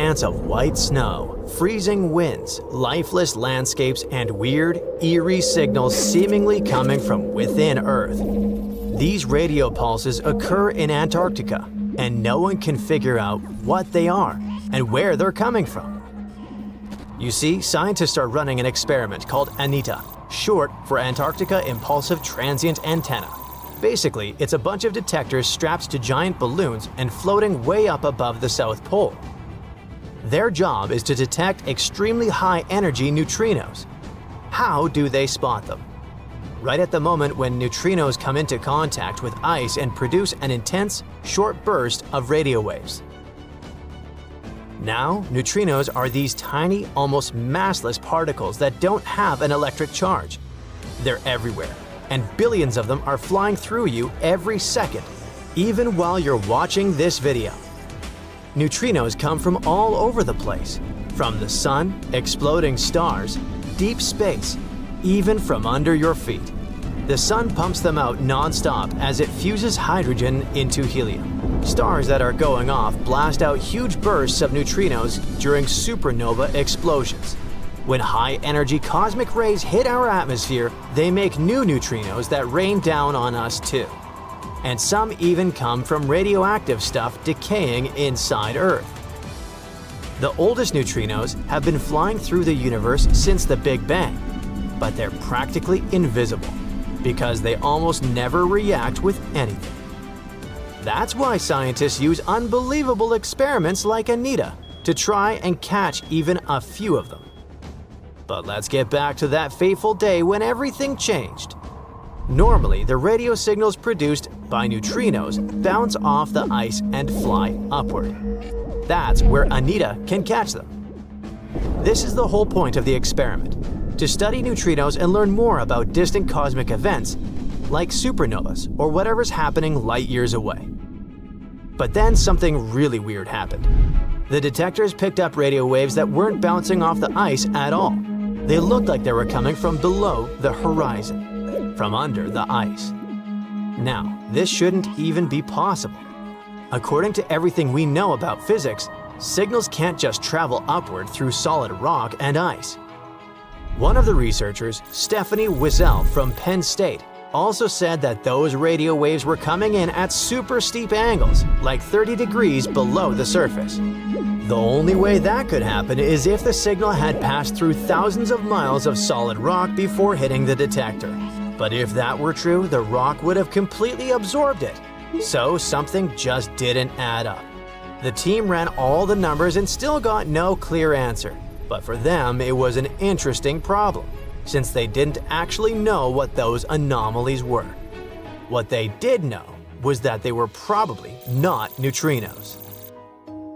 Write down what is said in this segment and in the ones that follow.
expanse of white snow, freezing winds, lifeless landscapes, and weird, eerie signals seemingly coming from within Earth. These radio pulses occur in Antarctica, and no one can figure out what they are and where they're coming from. You see, scientists are running an experiment called ANITA, short for Antarctica Impulsive Transient Antenna. Basically, it's a bunch of detectors strapped to giant balloons and floating way up above the South Pole. Their job is to detect extremely high-energy neutrinos. How do they spot them? Right at the moment when neutrinos come into contact with ice and produce an intense, short burst of radio waves. Now, neutrinos are these tiny, almost massless particles that don't have an electric charge. They're everywhere, and billions of them are flying through you every second, even while you're watching this video. Neutrinos come from all over the place, from the sun, exploding stars, deep space, even from under your feet. The sun pumps them out non-stop as it fuses hydrogen into helium. Stars that are going off blast out huge bursts of neutrinos during supernova explosions. When high-energy cosmic rays hit our atmosphere, they make new neutrinos that rain down on us too. And some even come from radioactive stuff decaying inside Earth. The oldest neutrinos have been flying through the universe since the Big Bang, but they're practically invisible because they almost never react with anything. That's why scientists use unbelievable experiments like ANITA to try and catch even a few of them. But let's get back to that fateful day when everything changed. Normally, the radio signals produced by neutrinos bounce off the ice and fly upward. That's where ANITA can catch them. This is the whole point of the experiment, to study neutrinos and learn more about distant cosmic events like supernovas or whatever's happening light years away. But then something really weird happened. The detectors picked up radio waves that weren't bouncing off the ice at all. They looked like they were coming from below the horizon, from under the ice. Now, this shouldn't even be possible. According to everything we know about physics, signals can't just travel upward through solid rock and ice. One of the researchers, Stephanie Wiesel from Penn State, also said that those radio waves were coming in at super steep angles, like 30 degrees below the surface. The only way that could happen is if the signal had passed through thousands of miles of solid rock before hitting the detector. But if that were true, the rock would have completely absorbed it. So something just didn't add up. The team ran all the numbers and still got no clear answer. But for them, it was an interesting problem, since they didn't actually know what those anomalies were. What they did know was that they were probably not neutrinos.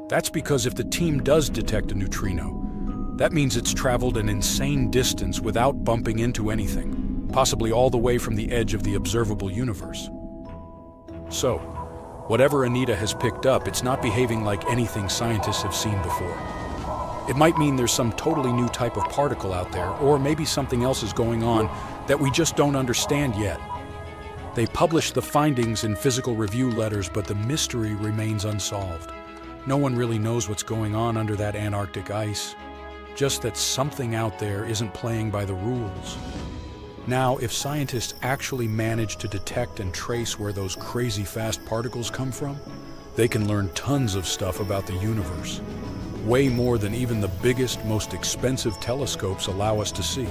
That's because if the team does detect a neutrino, that means it's traveled an insane distance without bumping into anything, possibly all the way from the edge of the observable universe. So, whatever ANITA has picked up, it's not behaving like anything scientists have seen before. It might mean there's some totally new type of particle out there, or maybe something else is going on that we just don't understand yet. They publish the findings in physical review letters, but the mystery remains unsolved. No one really knows what's going on under that Antarctic ice, just that something out there isn't playing by the rules. Now, if scientists actually manage to detect and trace where those crazy fast particles come from, they can learn tons of stuff about the universe. Way more than even the biggest, most expensive telescopes allow us to see.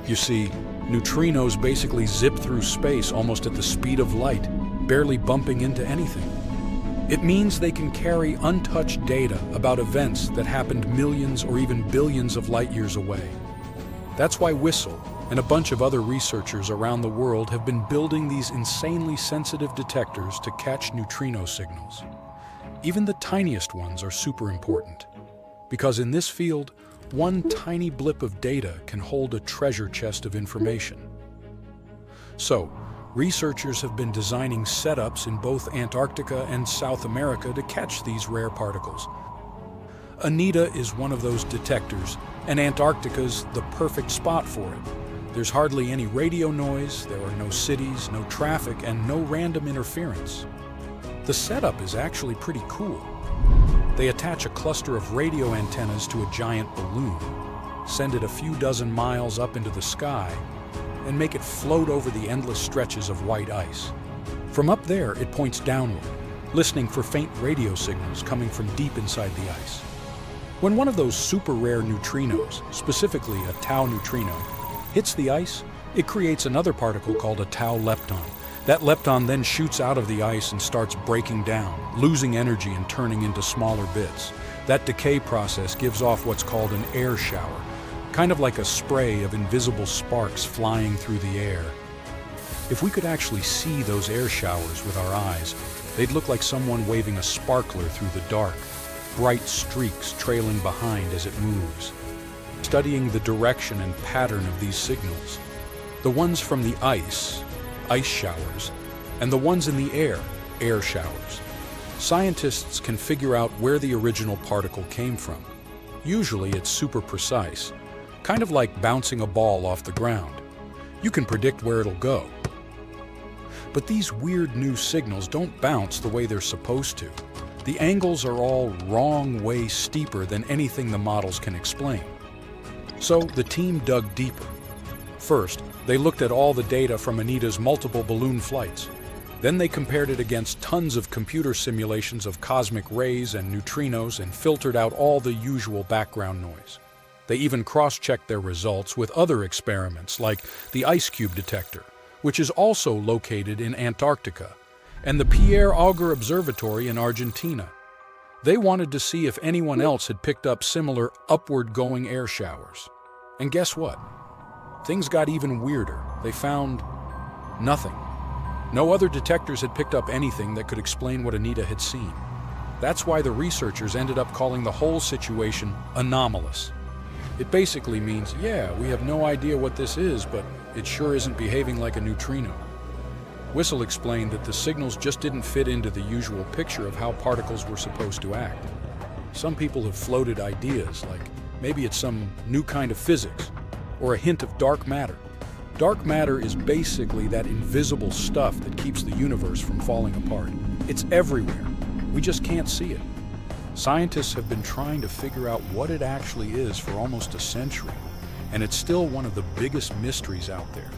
You see, neutrinos basically zip through space almost at the speed of light, barely bumping into anything. It means they can carry untouched data about events that happened millions or even billions of light years away. That's why Wiesel and a bunch of other researchers around the world have been building these insanely sensitive detectors to catch neutrino signals. Even the tiniest ones are super important, because in this field, one tiny blip of data can hold a treasure chest of information. So, researchers have been designing setups in both Antarctica and South America to catch these rare particles. ANITA is one of those detectors, and Antarctica's the perfect spot for it. There's hardly any radio noise, there are no cities, no traffic, and no random interference. The setup is actually pretty cool. They attach a cluster of radio antennas to a giant balloon, send it a few dozen miles up into the sky, and make it float over the endless stretches of white ice. From up there, it points downward, listening for faint radio signals coming from deep inside the ice. When one of those super rare neutrinos, specifically a tau neutrino, hits the ice, it creates another particle called a tau lepton. That lepton then shoots out of the ice and starts breaking down, losing energy and turning into smaller bits. That decay process gives off what's called an air shower, kind of like a spray of invisible sparks flying through the air. If we could actually see those air showers with our eyes, they'd look like someone waving a sparkler through the dark, bright streaks trailing behind as it moves. Studying the direction and pattern of these signals, the ones from the ice showers, and the ones in the air showers, scientists can figure out where the original particle came from. Usually it's super precise, kind of like bouncing a ball off the ground. You can predict where it'll go. But these weird new signals don't bounce the way they're supposed to. The angles are all wrong way steeper than anything the models can explain. So the team dug deeper. First, they looked at all the data from Anita's multiple balloon flights. Then they compared it against tons of computer simulations of cosmic rays and neutrinos and filtered out all the usual background noise. They even cross-checked their results with other experiments like the ice cube detector, which is also located in Antarctica, and the Pierre Auger Observatory in Argentina. They wanted to see if anyone else had picked up similar upward-going air showers. And guess what? Things got even weirder. They found nothing. No other detectors had picked up anything that could explain what Anita had seen. That's why the researchers ended up calling the whole situation anomalous. It basically means, yeah, we have no idea what this is, but it sure isn't behaving like a neutrino. Whistle explained that the signals just didn't fit into the usual picture of how particles were supposed to act. Some people have floated ideas, like maybe it's some new kind of physics, or a hint of dark matter. Dark matter is basically that invisible stuff that keeps the universe from falling apart. It's everywhere. We just can't see it. Scientists have been trying to figure out what it actually is for almost a century, and it's still one of the biggest mysteries out there.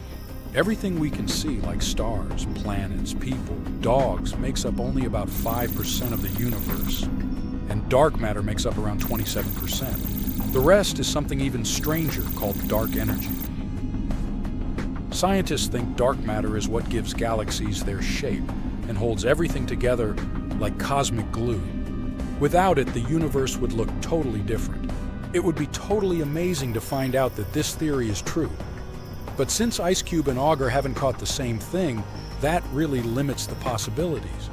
Everything we can see, like stars, planets, people, dogs, makes up only about 5% of the universe, and dark matter makes up around 27%. The rest is something even stranger called dark energy. Scientists think dark matter is what gives galaxies their shape and holds everything together like cosmic glue. Without it, the universe would look totally different. It would be totally amazing to find out that this theory is true. But since IceCube and Auger haven't caught the same thing, that really limits the possibilities.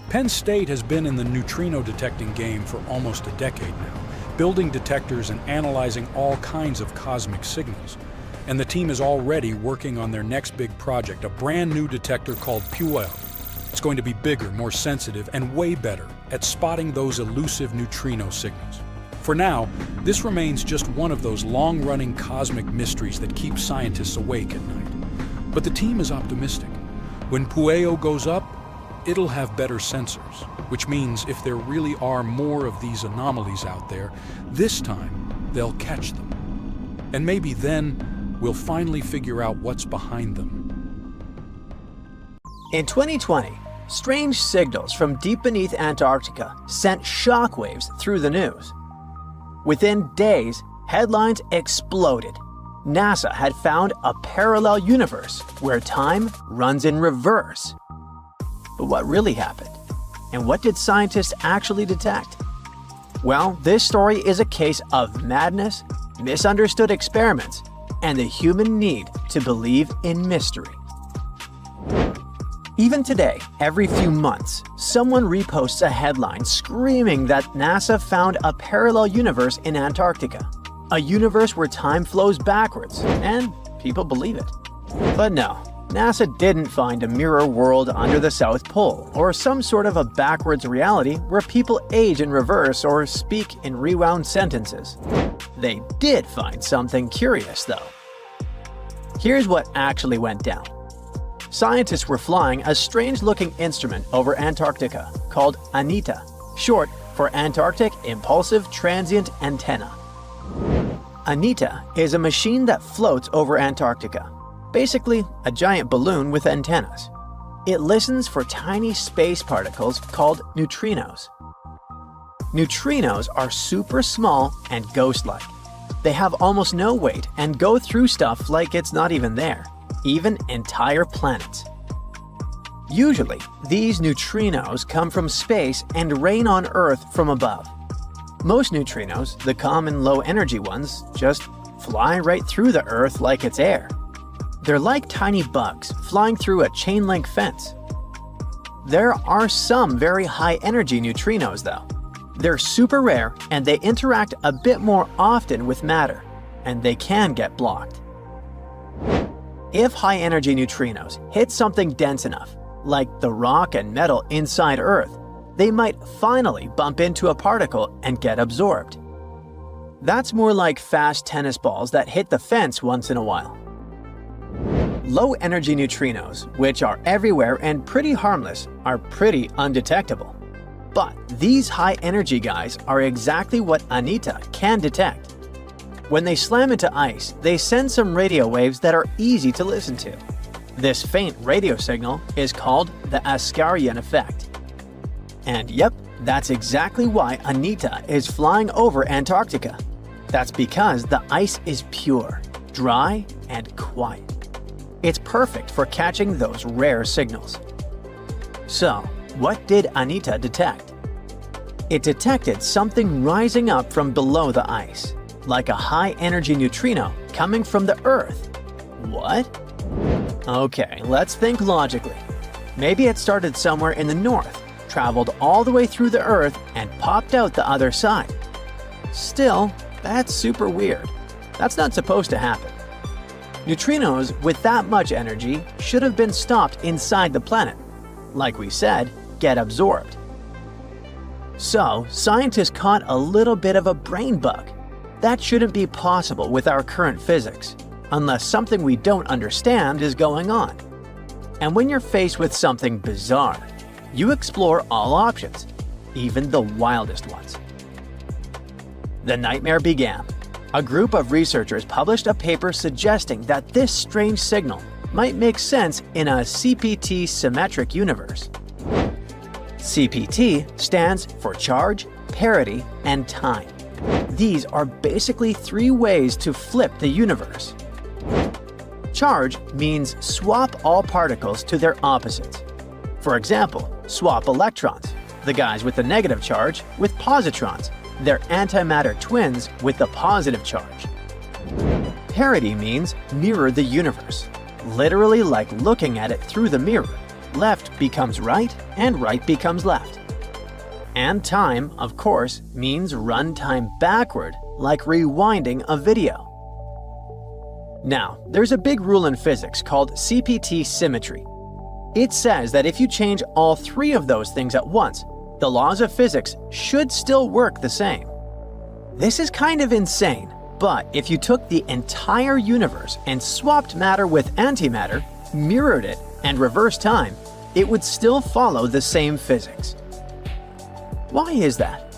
Penn State has been in the neutrino detecting game for almost a decade now, building detectors and analyzing all kinds of cosmic signals. And the team is already working on their next big project, a brand new detector called Puel. It's going to be bigger, more sensitive, and way better at spotting those elusive neutrino signals. For now, this remains just one of those long-running cosmic mysteries that keep scientists awake at night. But the team is optimistic. When Pueo goes up, it'll have better sensors, which means if there really are more of these anomalies out there, this time they'll catch them. And maybe then we'll finally figure out what's behind them. In 2020, strange signals from deep beneath Antarctica sent shockwaves through the news. Within days, headlines exploded. NASA had found a parallel universe where time runs in reverse. But what really happened? And what did scientists actually detect? Well, this story is a case of madness, misunderstood experiments, and the human need to believe in mystery. Even today, every few months, someone reposts a headline screaming that NASA found a parallel universe in Antarctica. A universe where time flows backwards, and people believe it. But no, NASA didn't find a mirror world under the South Pole, or some sort of a backwards reality where people age in reverse or speak in rewound sentences. They did find something curious, though. Here's what actually went down. Scientists were flying a strange-looking instrument over Antarctica called ANITA, short for Antarctic Impulsive Transient Antenna. ANITA is a machine that floats over Antarctica, basically a giant balloon with antennas. It listens for tiny space particles called neutrinos. Neutrinos are super small and ghost-like. They have almost no weight and go through stuff like it's not even there, even entire planets. Usually, these neutrinos come from space and rain on Earth from above. Most neutrinos, the common low-energy ones, just fly right through the Earth like it's air. They're like tiny bugs flying through a chain-link fence. There are some very high-energy neutrinos, though. They're super rare and they interact a bit more often with matter, and they can get blocked. If high-energy neutrinos hit something dense enough, like the rock and metal inside Earth, they might finally bump into a particle and get absorbed. That's more like fast tennis balls that hit the fence once in a while. Low-energy neutrinos, which are everywhere and pretty harmless, are pretty undetectable. But these high-energy guys are exactly what ANITA can detect. When they slam into ice, they send some radio waves that are easy to listen to. This faint radio signal is called the Askaryan effect. And yep, that's exactly why ANITA is flying over Antarctica. That's because the ice is pure, dry, and quiet. It's perfect for catching those rare signals. So, what did ANITA detect? It detected something rising up from below the ice, like a high-energy neutrino coming from the Earth. What? Okay, let's think logically. Maybe it started somewhere in the north, traveled all the way through the Earth, and popped out the other side. Still, that's super weird. That's not supposed to happen. Neutrinos with that much energy should have been stopped inside the planet. Like we said, get absorbed. So, scientists caught a little bit of a brain bug. That shouldn't be possible with our current physics, unless something we don't understand is going on. And when you're faced with something bizarre, you explore all options, even the wildest ones. The nightmare began. A group of researchers published a paper suggesting that this strange signal might make sense in a CPT symmetric universe. CPT stands for charge, parity, and time. These are basically three ways to flip the universe. Charge means swap all particles to their opposites. For example, swap electrons, the guys with the negative charge, with positrons, their antimatter twins with the positive charge. Parity means mirror the universe, literally like looking at it through the mirror. Left becomes right and right becomes left. And time, of course, means run time backward, like rewinding a video. Now, there's a big rule in physics called CPT symmetry. It says that if you change all three of those things at once, the laws of physics should still work the same. This is kind of insane, but if you took the entire universe and swapped matter with antimatter, mirrored it, and reversed time, it would still follow the same physics. Why is that?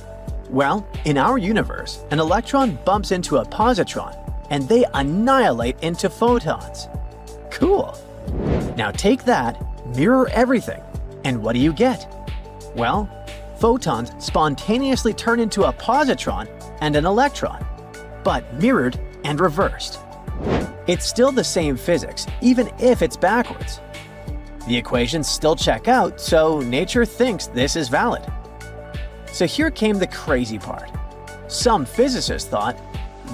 Well, in our universe, an electron bumps into a positron, and they annihilate into photons. Cool! Now take that, mirror everything, and what do you get? Well, photons spontaneously turn into a positron and an electron, but mirrored and reversed. It's still the same physics, even if it's backwards. The equations still check out, so nature thinks this is valid. So here came the crazy part. Some physicists thought,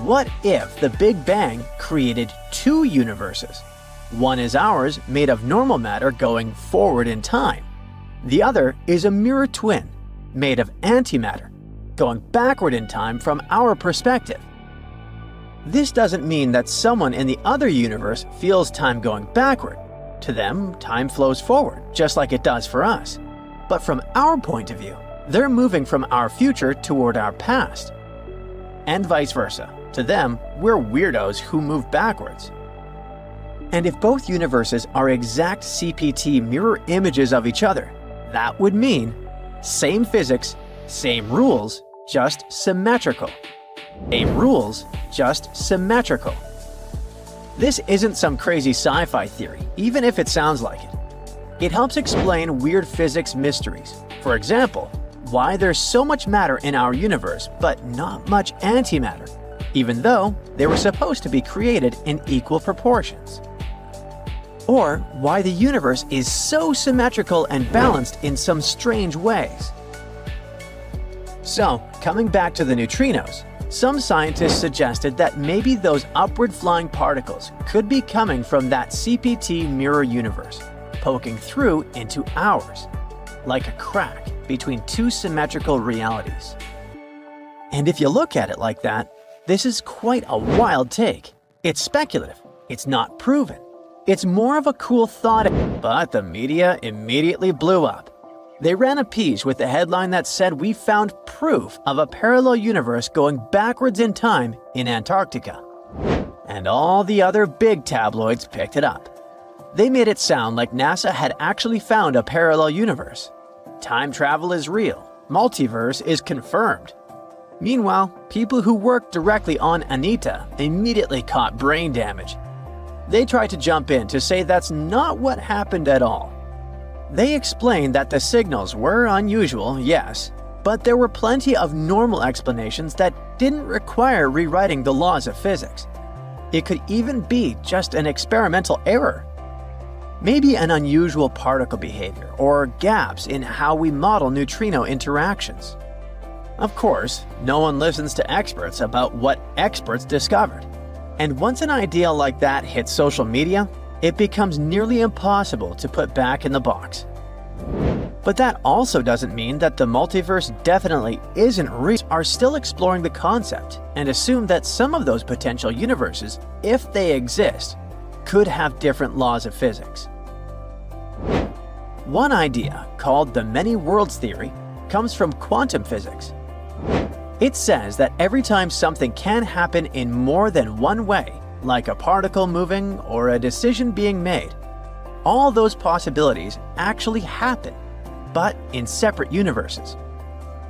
what if the Big Bang created two universes? One is ours, made of normal matter going forward in time. The other is a mirror twin, made of antimatter, going backward in time from our perspective. This doesn't mean that someone in the other universe feels time going backward. To them, time flows forward, just like it does for us. But from our point of view, they're moving from our future toward our past. And vice versa. To them, we're weirdos who move backwards. And if both universes are exact CPT mirror images of each other, that would mean same physics, Same rules, just symmetrical. Same rules, just symmetrical. This isn't some crazy sci-fi theory, even if it sounds like it. It helps explain weird physics mysteries. For example, why there's so much matter in our universe but not much antimatter, even though they were supposed to be created in equal proportions. Or why the universe is so symmetrical and balanced in some strange ways. So, coming back to the neutrinos, some scientists suggested that maybe those upward-flying particles could be coming from that CPT mirror universe, poking through into ours, like a crack between two symmetrical realities. And if you look at it like that, this is quite a wild take. It's speculative, it's not proven. It's more of a cool thought, but the media immediately blew up. They ran a piece with the headline that said we found proof of a parallel universe going backwards in time in Antarctica. And all the other big tabloids picked it up. They made it sound like NASA had actually found a parallel universe. Time travel is real. Multiverse is confirmed. Meanwhile, people who worked directly on Anita immediately caught brain damage. They tried to jump in to say that's not what happened at all. They explained that the signals were unusual, yes, but there were plenty of normal explanations that didn't require rewriting the laws of physics. It could even be just an experimental error. Maybe an unusual particle behavior or gaps in how we model neutrino interactions. Of course, no one listens to experts about what experts discovered. And once an idea like that hits social media, it becomes nearly impossible to put back in the box. But that also doesn't mean that the multiverse definitely isn't real. Are still exploring the concept and assume that some of those potential universes, if they exist, could have different laws of physics. One idea, called the many worlds theory, comes from quantum physics. It says that every time something can happen in more than one way, like a particle moving or a decision being made, all those possibilities actually happen, but in separate universes.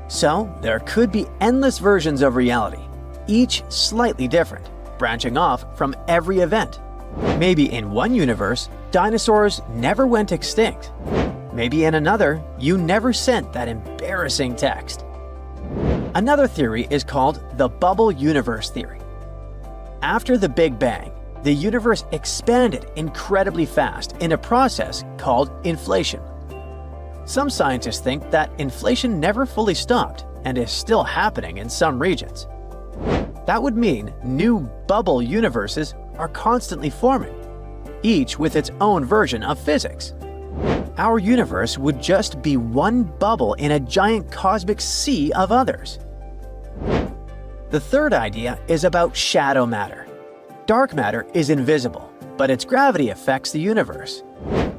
So there could be endless versions of reality, each slightly different, branching off from every event. Maybe in one universe, dinosaurs never went extinct. Maybe in another, you never sent that embarrassing text. Another theory is called the bubble universe theory. After the Big Bang, the universe expanded incredibly fast in a process called inflation. Some scientists think that inflation never fully stopped and is still happening in some regions. That would mean new bubble universes are constantly forming, each with its own version of physics. Our universe would just be one bubble in a giant cosmic sea of others. The third idea is about shadow matter. Dark matter is invisible, but its gravity affects the universe.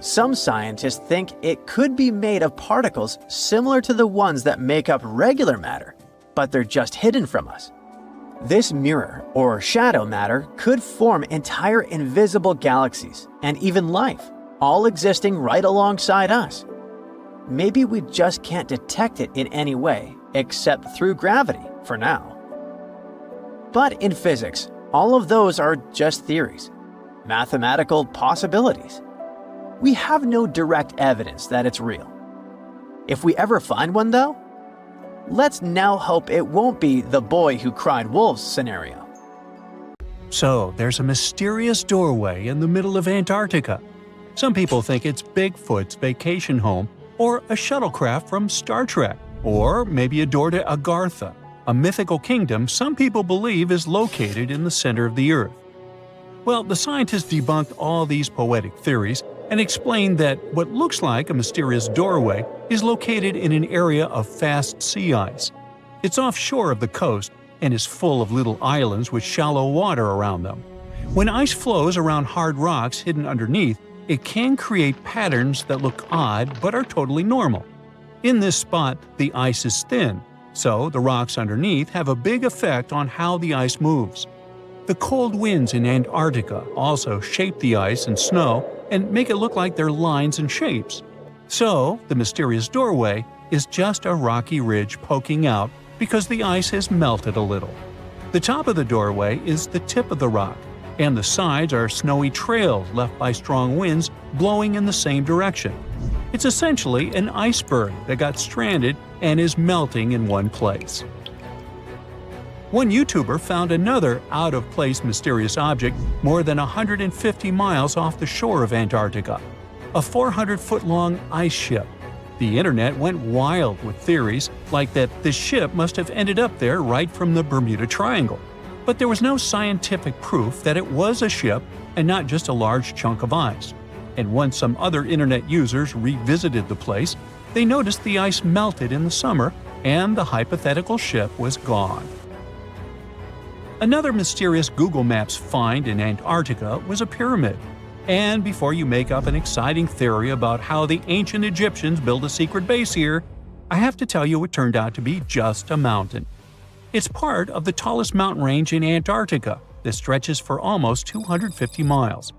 Some scientists think it could be made of particles similar to the ones that make up regular matter, but they're just hidden from us. This mirror, or shadow matter, could form entire invisible galaxies and even life, all existing right alongside us. Maybe we just can't detect it in any way except through gravity for now. But in physics, all of those are just theories, mathematical possibilities. We have no direct evidence that it's real. If we ever find one, though, let's now hope it won't be the boy who cried wolf scenario. So, there's a mysterious doorway in the middle of Antarctica. Some people think it's Bigfoot's vacation home, or a shuttlecraft from Star Trek, or maybe a door to Agartha, a mythical kingdom some people believe is located in the center of the Earth. Well, the scientists debunked all these poetic theories and explained that what looks like a mysterious doorway is located in an area of fast sea ice. It's offshore of the coast and is full of little islands with shallow water around them. When ice flows around hard rocks hidden underneath, it can create patterns that look odd but are totally normal. In this spot, the ice is thin, so the rocks underneath have a big effect on how the ice moves. The cold winds in Antarctica also shape the ice and snow and make it look like they're lines and shapes. So, the mysterious doorway is just a rocky ridge poking out because the ice has melted a little. The top of the doorway is the tip of the rock, and the sides are snowy trails left by strong winds blowing in the same direction. It's essentially an iceberg that got stranded and is melting in one place. One YouTuber found another out-of-place mysterious object more than 150 miles off the shore of Antarctica, a 400-foot-long ice ship. The internet went wild with theories like that the ship must have ended up there right from the Bermuda Triangle. But there was no scientific proof that it was a ship and not just a large chunk of ice. And once some other internet users revisited the place, they noticed the ice melted in the summer and the hypothetical ship was gone. Another mysterious Google Maps find in Antarctica was a pyramid. And before you make up an exciting theory about how the ancient Egyptians built a secret base here, I have to tell you it turned out to be just a mountain. It's part of the tallest mountain range in Antarctica that stretches for almost 250 miles.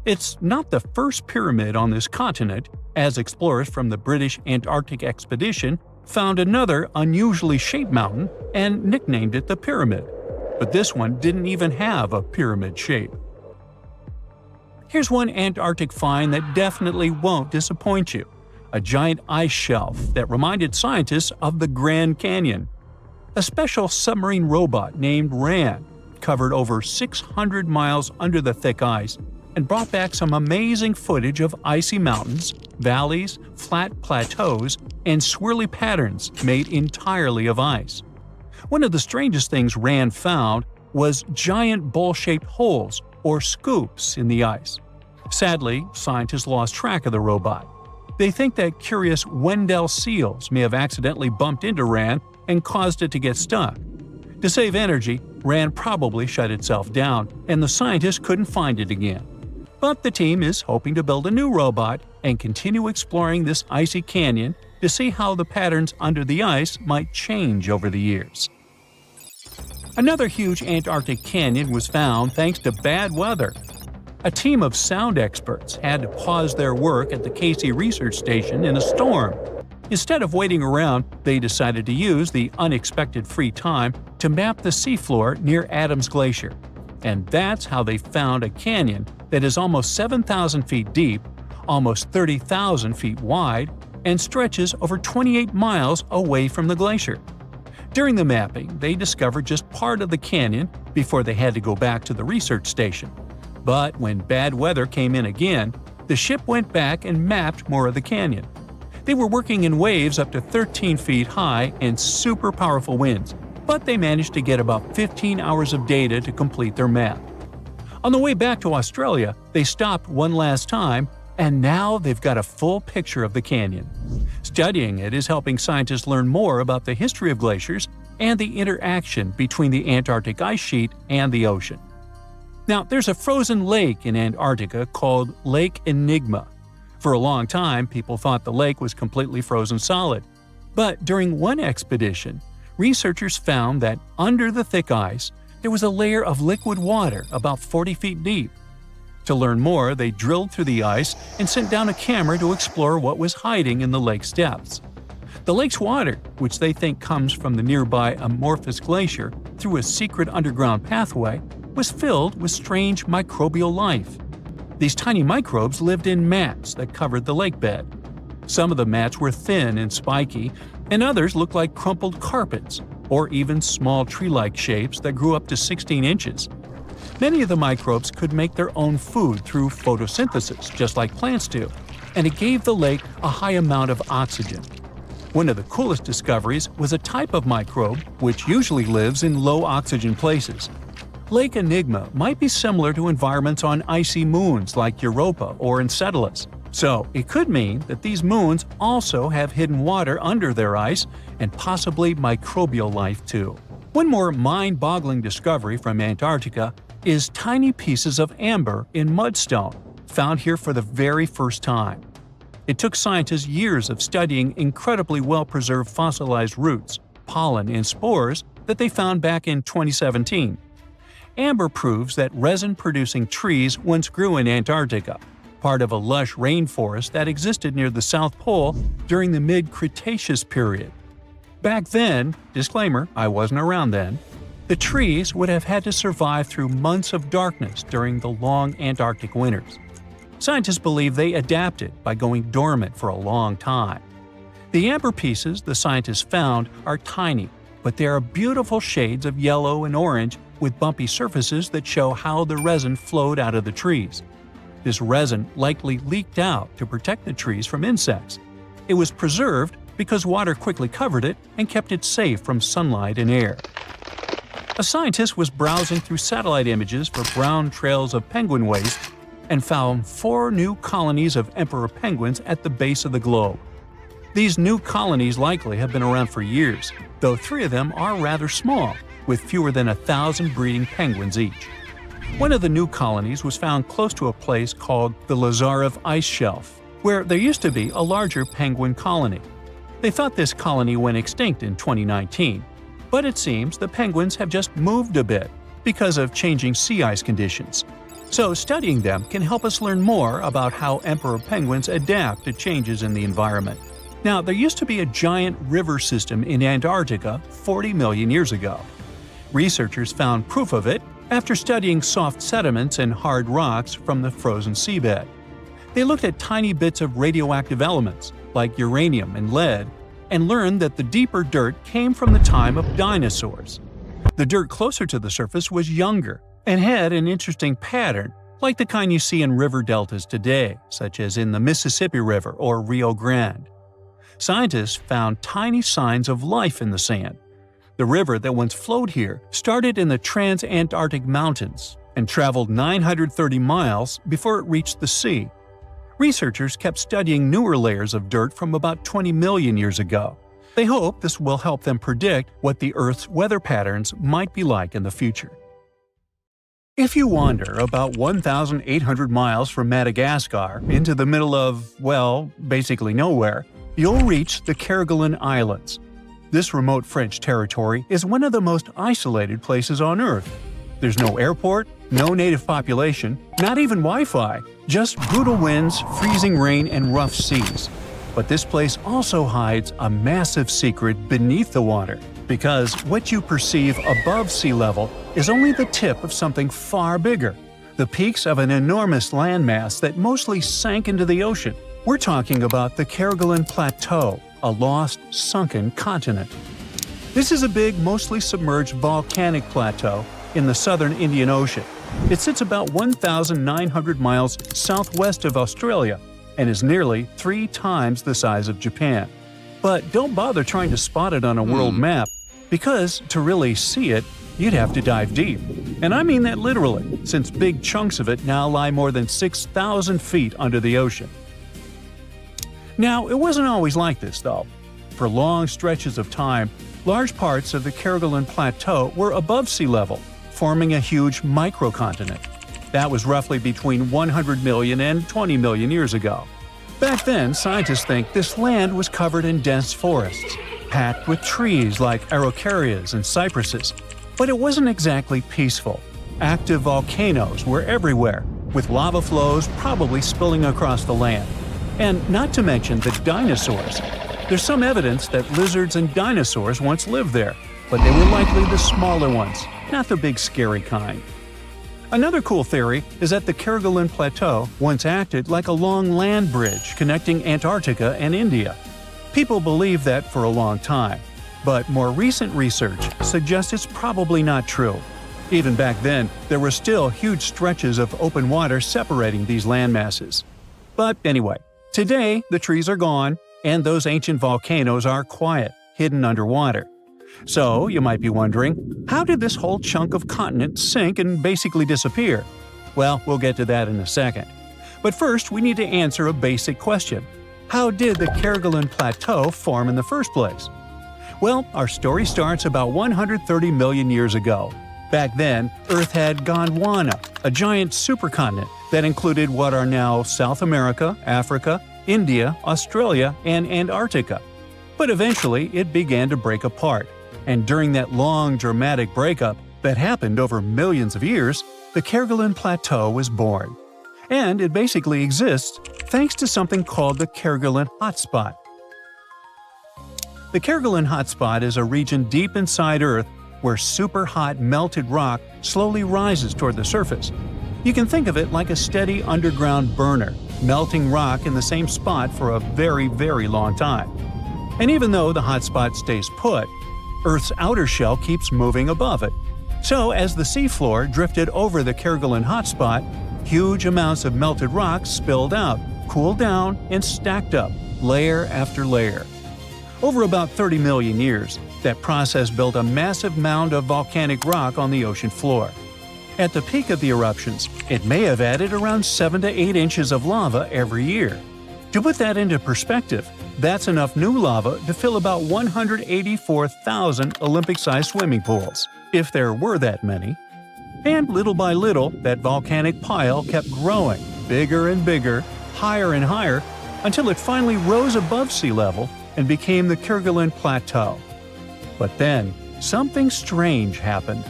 It's not the first pyramid on this continent, as explorers from the British Antarctic expedition found another unusually shaped mountain and nicknamed it the Pyramid. But this one didn't even have a pyramid shape. Here's one Antarctic find that definitely won't disappoint you: a giant ice shelf that reminded scientists of the Grand Canyon. A special submarine robot named RAN covered over 600 miles under the thick ice and brought back some amazing footage of icy mountains, valleys, flat plateaus, and swirly patterns made entirely of ice. One of the strangest things RAN found was giant bowl-shaped holes, or scoops, in the ice. Sadly, scientists lost track of the robot. They think that curious Wendell seals may have accidentally bumped into RAN and caused it to get stuck. To save energy, RAN probably shut itself down, and the scientists couldn't find it again. But the team is hoping to build a new robot and continue exploring this icy canyon to see how the patterns under the ice might change over the years. Another huge Antarctic canyon was found thanks to bad weather. A team of sound experts had to pause their work at the Casey Research Station in a storm. Instead of waiting around, they decided to use the unexpected free time to map the seafloor near Adams Glacier. And that's how they found a canyon that is almost 7,000 feet deep, almost 30,000 feet wide, and stretches over 28 miles away from the glacier. During the mapping, they discovered just part of the canyon before they had to go back to the research station. But when bad weather came in again, the ship went back and mapped more of the canyon. They were working in waves up to 13 feet high and super powerful winds, but they managed to get about 15 hours of data to complete their map. On the way back to Australia, they stopped one last time, and now they've got a full picture of the canyon. Studying it is helping scientists learn more about the history of glaciers and the interaction between the Antarctic ice sheet and the ocean. Now, there's a frozen lake in Antarctica called Lake Enigma. For a long time, people thought the lake was completely frozen solid. But during one expedition, researchers found that under the thick ice, there was a layer of liquid water about 40 feet deep. To learn more, they drilled through the ice and sent down a camera to explore what was hiding in the lake's depths. The lake's water, which they think comes from the nearby Amorphous Glacier through a secret underground pathway, was filled with strange microbial life. These tiny microbes lived in mats that covered the lake bed. Some of the mats were thin and spiky, and others looked like crumpled carpets, or even small tree-like shapes that grew up to 16 inches. Many of the microbes could make their own food through photosynthesis, just like plants do, and it gave the lake a high amount of oxygen. One of the coolest discoveries was a type of microbe which usually lives in low-oxygen places. Lake Enigma might be similar to environments on icy moons like Europa or Enceladus, so it could mean that these moons also have hidden water under their ice and possibly microbial life too. One more mind-boggling discovery from Antarctica is tiny pieces of amber in mudstone, found here for the very first time. It took scientists years of studying incredibly well-preserved fossilized roots, pollen, and spores that they found back in 2017. Amber proves that resin-producing trees once grew in Antarctica. part of a lush rainforest that existed near the South Pole during the mid-Cretaceous period. Back then, disclaimer, I wasn't around then, the trees would have had to survive through months of darkness during the long Antarctic winters. Scientists believe they adapted by going dormant for a long time. The amber pieces the scientists found are tiny, but they are beautiful shades of yellow and orange with bumpy surfaces that show how the resin flowed out of the trees. This resin likely leaked out to protect the trees from insects. It was preserved because water quickly covered it and kept it safe from sunlight and air. A scientist was browsing through satellite images for brown trails of penguin waste and found 4 new colonies of emperor penguins at the base of the globe. These new colonies likely have been around for years, though 3 of them are rather small, with fewer than 1,000 breeding penguins each. One of the new colonies was found close to a place called the Lazarev Ice Shelf, where there used to be a larger penguin colony. They thought this colony went extinct in 2019, but it seems the penguins have just moved a bit because of changing sea ice conditions. So studying them can help us learn more about how emperor penguins adapt to changes in the environment. Now, there used to be a giant river system in Antarctica 40 million years ago. Researchers found proof of it after studying soft sediments and hard rocks from the frozen seabed. They looked at tiny bits of radioactive elements, like uranium and lead, and learned that the deeper dirt came from the time of dinosaurs. The dirt closer to the surface was younger and had an interesting pattern, like the kind you see in river deltas today, such as in the Mississippi River or Rio Grande. Scientists found tiny signs of life in the sand. The river that once flowed here started in the Trans-Antarctic Mountains and traveled 930 miles before it reached the sea. Researchers kept studying newer layers of dirt from about 20 million years ago. They hope this will help them predict what the Earth's weather patterns might be like in the future. If you wander about 1,800 miles from Madagascar into the middle of, well, basically nowhere, you'll reach the Kerguelen Islands. This remote French territory is one of the most isolated places on Earth. There's no airport, no native population, not even Wi-Fi, just brutal winds, freezing rain, and rough seas. But this place also hides a massive secret beneath the water, because what you perceive above sea level is only the tip of something far bigger, the peaks of an enormous landmass that mostly sank into the ocean. We're talking about the Kerguelen Plateau, a lost, sunken continent. This is a big, mostly submerged volcanic plateau in the southern Indian Ocean. It sits about 1,900 miles southwest of Australia and is nearly 3 times the size of Japan. But don't bother trying to spot it on a world map, because to really see it, you'd have to dive deep. And I mean that literally, since big chunks of it now lie more than 6,000 feet under the ocean. Now, it wasn't always like this, though. For long stretches of time, large parts of the Kerguelen Plateau were above sea level, forming a huge microcontinent. That was roughly between 100 million and 20 million years ago. Back then, scientists think this land was covered in dense forests, packed with trees like araucarias and cypresses. But it wasn't exactly peaceful. Active volcanoes were everywhere, with lava flows probably spilling across the land. And not to mention the dinosaurs. There's some evidence that lizards and dinosaurs once lived there, but they were likely the smaller ones, not the big scary kind. Another cool theory is that the Kerguelen Plateau once acted like a long land bridge connecting Antarctica and India. People believe that for a long time, but more recent research suggests it's probably not true. Even back then, there were still huge stretches of open water separating these landmasses. But anyway, today the trees are gone, and those ancient volcanoes are quiet, hidden underwater. So, you might be wondering, how did this whole chunk of continent sink and basically disappear? Well, we'll get to that in a second. But first, we need to answer a basic question. How did the Kerguelen Plateau form in the first place? Well, our story starts about 130 million years ago. Back then, Earth had Gondwana, a giant supercontinent that included what are now South America, Africa, India, Australia, and Antarctica. But eventually, it began to break apart. And during that long, dramatic breakup that happened over millions of years, the Kerguelen Plateau was born. And it basically exists thanks to something called the Kerguelen hotspot. The Kerguelen hotspot is a region deep inside Earth where super-hot melted rock slowly rises toward the surface. You can think of it like a steady underground burner, melting rock in the same spot for a very, very long time. And even though the hotspot stays put, Earth's outer shell keeps moving above it. So as the seafloor drifted over the Kerguelen hotspot, huge amounts of melted rock spilled out, cooled down, and stacked up, layer after layer. Over about 30 million years, that process built a massive mound of volcanic rock on the ocean floor. At the peak of the eruptions, it may have added around 7 to 8 inches of lava every year. To put that into perspective, that's enough new lava to fill about 184,000 Olympic-sized swimming pools, if there were that many. And little by little, that volcanic pile kept growing, bigger and bigger, higher and higher, until it finally rose above sea level and became the Kerguelen Plateau. But then, something strange happened.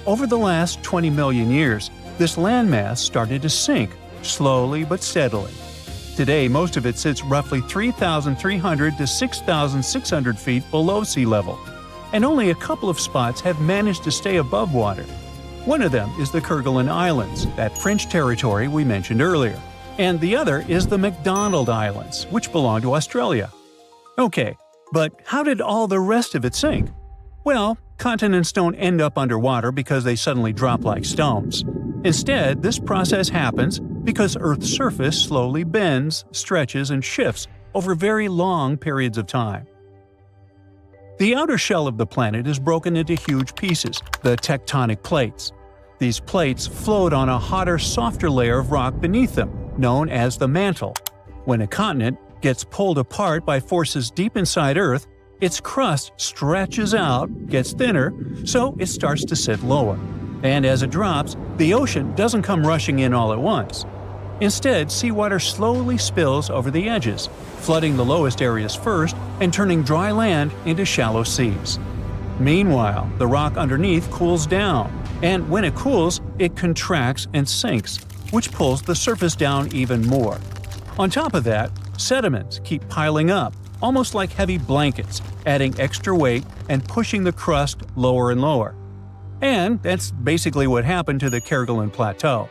Over the last 20 million years, this landmass started to sink, slowly but steadily. Today, most of it sits roughly 3,300 to 6,600 feet below sea level, and only a couple of spots have managed to stay above water. One of them is the Kerguelen Islands, that French territory we mentioned earlier, and the other is the McDonald Islands, which belong to Australia. Okay, but how did all the rest of it sink? Well, continents don't end up underwater because they suddenly drop like stones. Instead, this process happens because Earth's surface slowly bends, stretches, and shifts over very long periods of time. The outer shell of the planet is broken into huge pieces, the tectonic plates. These plates float on a hotter, softer layer of rock beneath them, known as the mantle. When a continent gets pulled apart by forces deep inside Earth, its crust stretches out, gets thinner, so it starts to sit lower. And as it drops, the ocean doesn't come rushing in all at once. Instead, seawater slowly spills over the edges, flooding the lowest areas first and turning dry land into shallow seas. Meanwhile, the rock underneath cools down, and when it cools, it contracts and sinks, which pulls the surface down even more. On top of that, sediments keep piling up, almost like heavy blankets, adding extra weight and pushing the crust lower and lower. And that's basically what happened to the Kerguelen Plateau.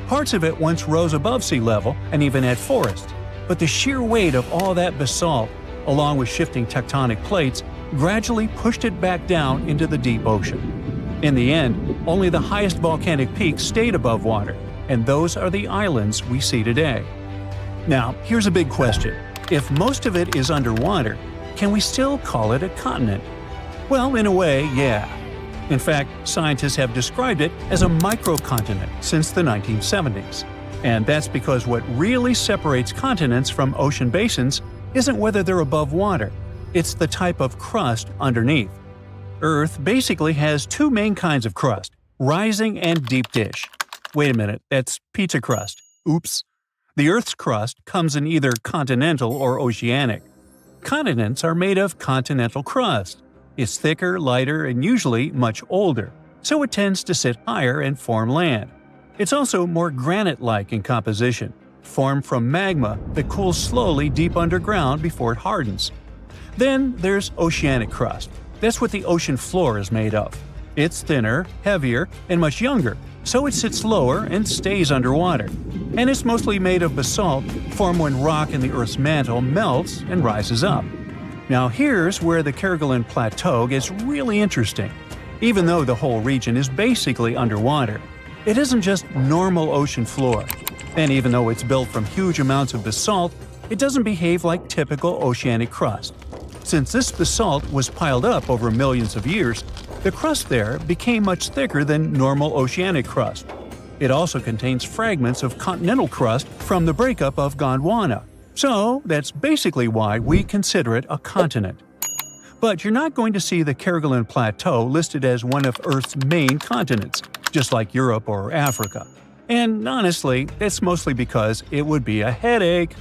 Parts of it once rose above sea level and even had forest, but the sheer weight of all that basalt, along with shifting tectonic plates, gradually pushed it back down into the deep ocean. In the end, only the highest volcanic peaks stayed above water, and those are the islands we see today. Now, here's a big question. If most of it is underwater, can we still call it a continent? Well, in a way, yeah. In fact, scientists have described it as a microcontinent since the 1970s. And that's because what really separates continents from ocean basins isn't whether they're above water, it's the type of crust underneath. Earth basically has two main kinds of crust, rising and deep dish. Wait a minute, that's pizza crust. Oops. The Earth's crust comes in either continental or oceanic. Continents are made of continental crust. It's thicker, lighter, and usually much older, so it tends to sit higher and form land. It's also more granite-like in composition, formed from magma that cools slowly deep underground before it hardens. Then there's oceanic crust. That's what the ocean floor is made of. It's thinner, heavier, and much younger, so it sits lower and stays underwater. And it's mostly made of basalt, formed when rock in the Earth's mantle melts and rises up. Now here's where the Kerguelen Plateau gets really interesting. Even though the whole region is basically underwater, it isn't just normal ocean floor. And even though it's built from huge amounts of basalt, it doesn't behave like typical oceanic crust. Since this basalt was piled up over millions of years, the crust there became much thicker than normal oceanic crust. It also contains fragments of continental crust from the breakup of Gondwana. So that's basically why we consider it a continent. But you're not going to see the Kerguelen Plateau listed as one of Earth's main continents, just like Europe or Africa. And honestly, that's mostly because it would be a headache.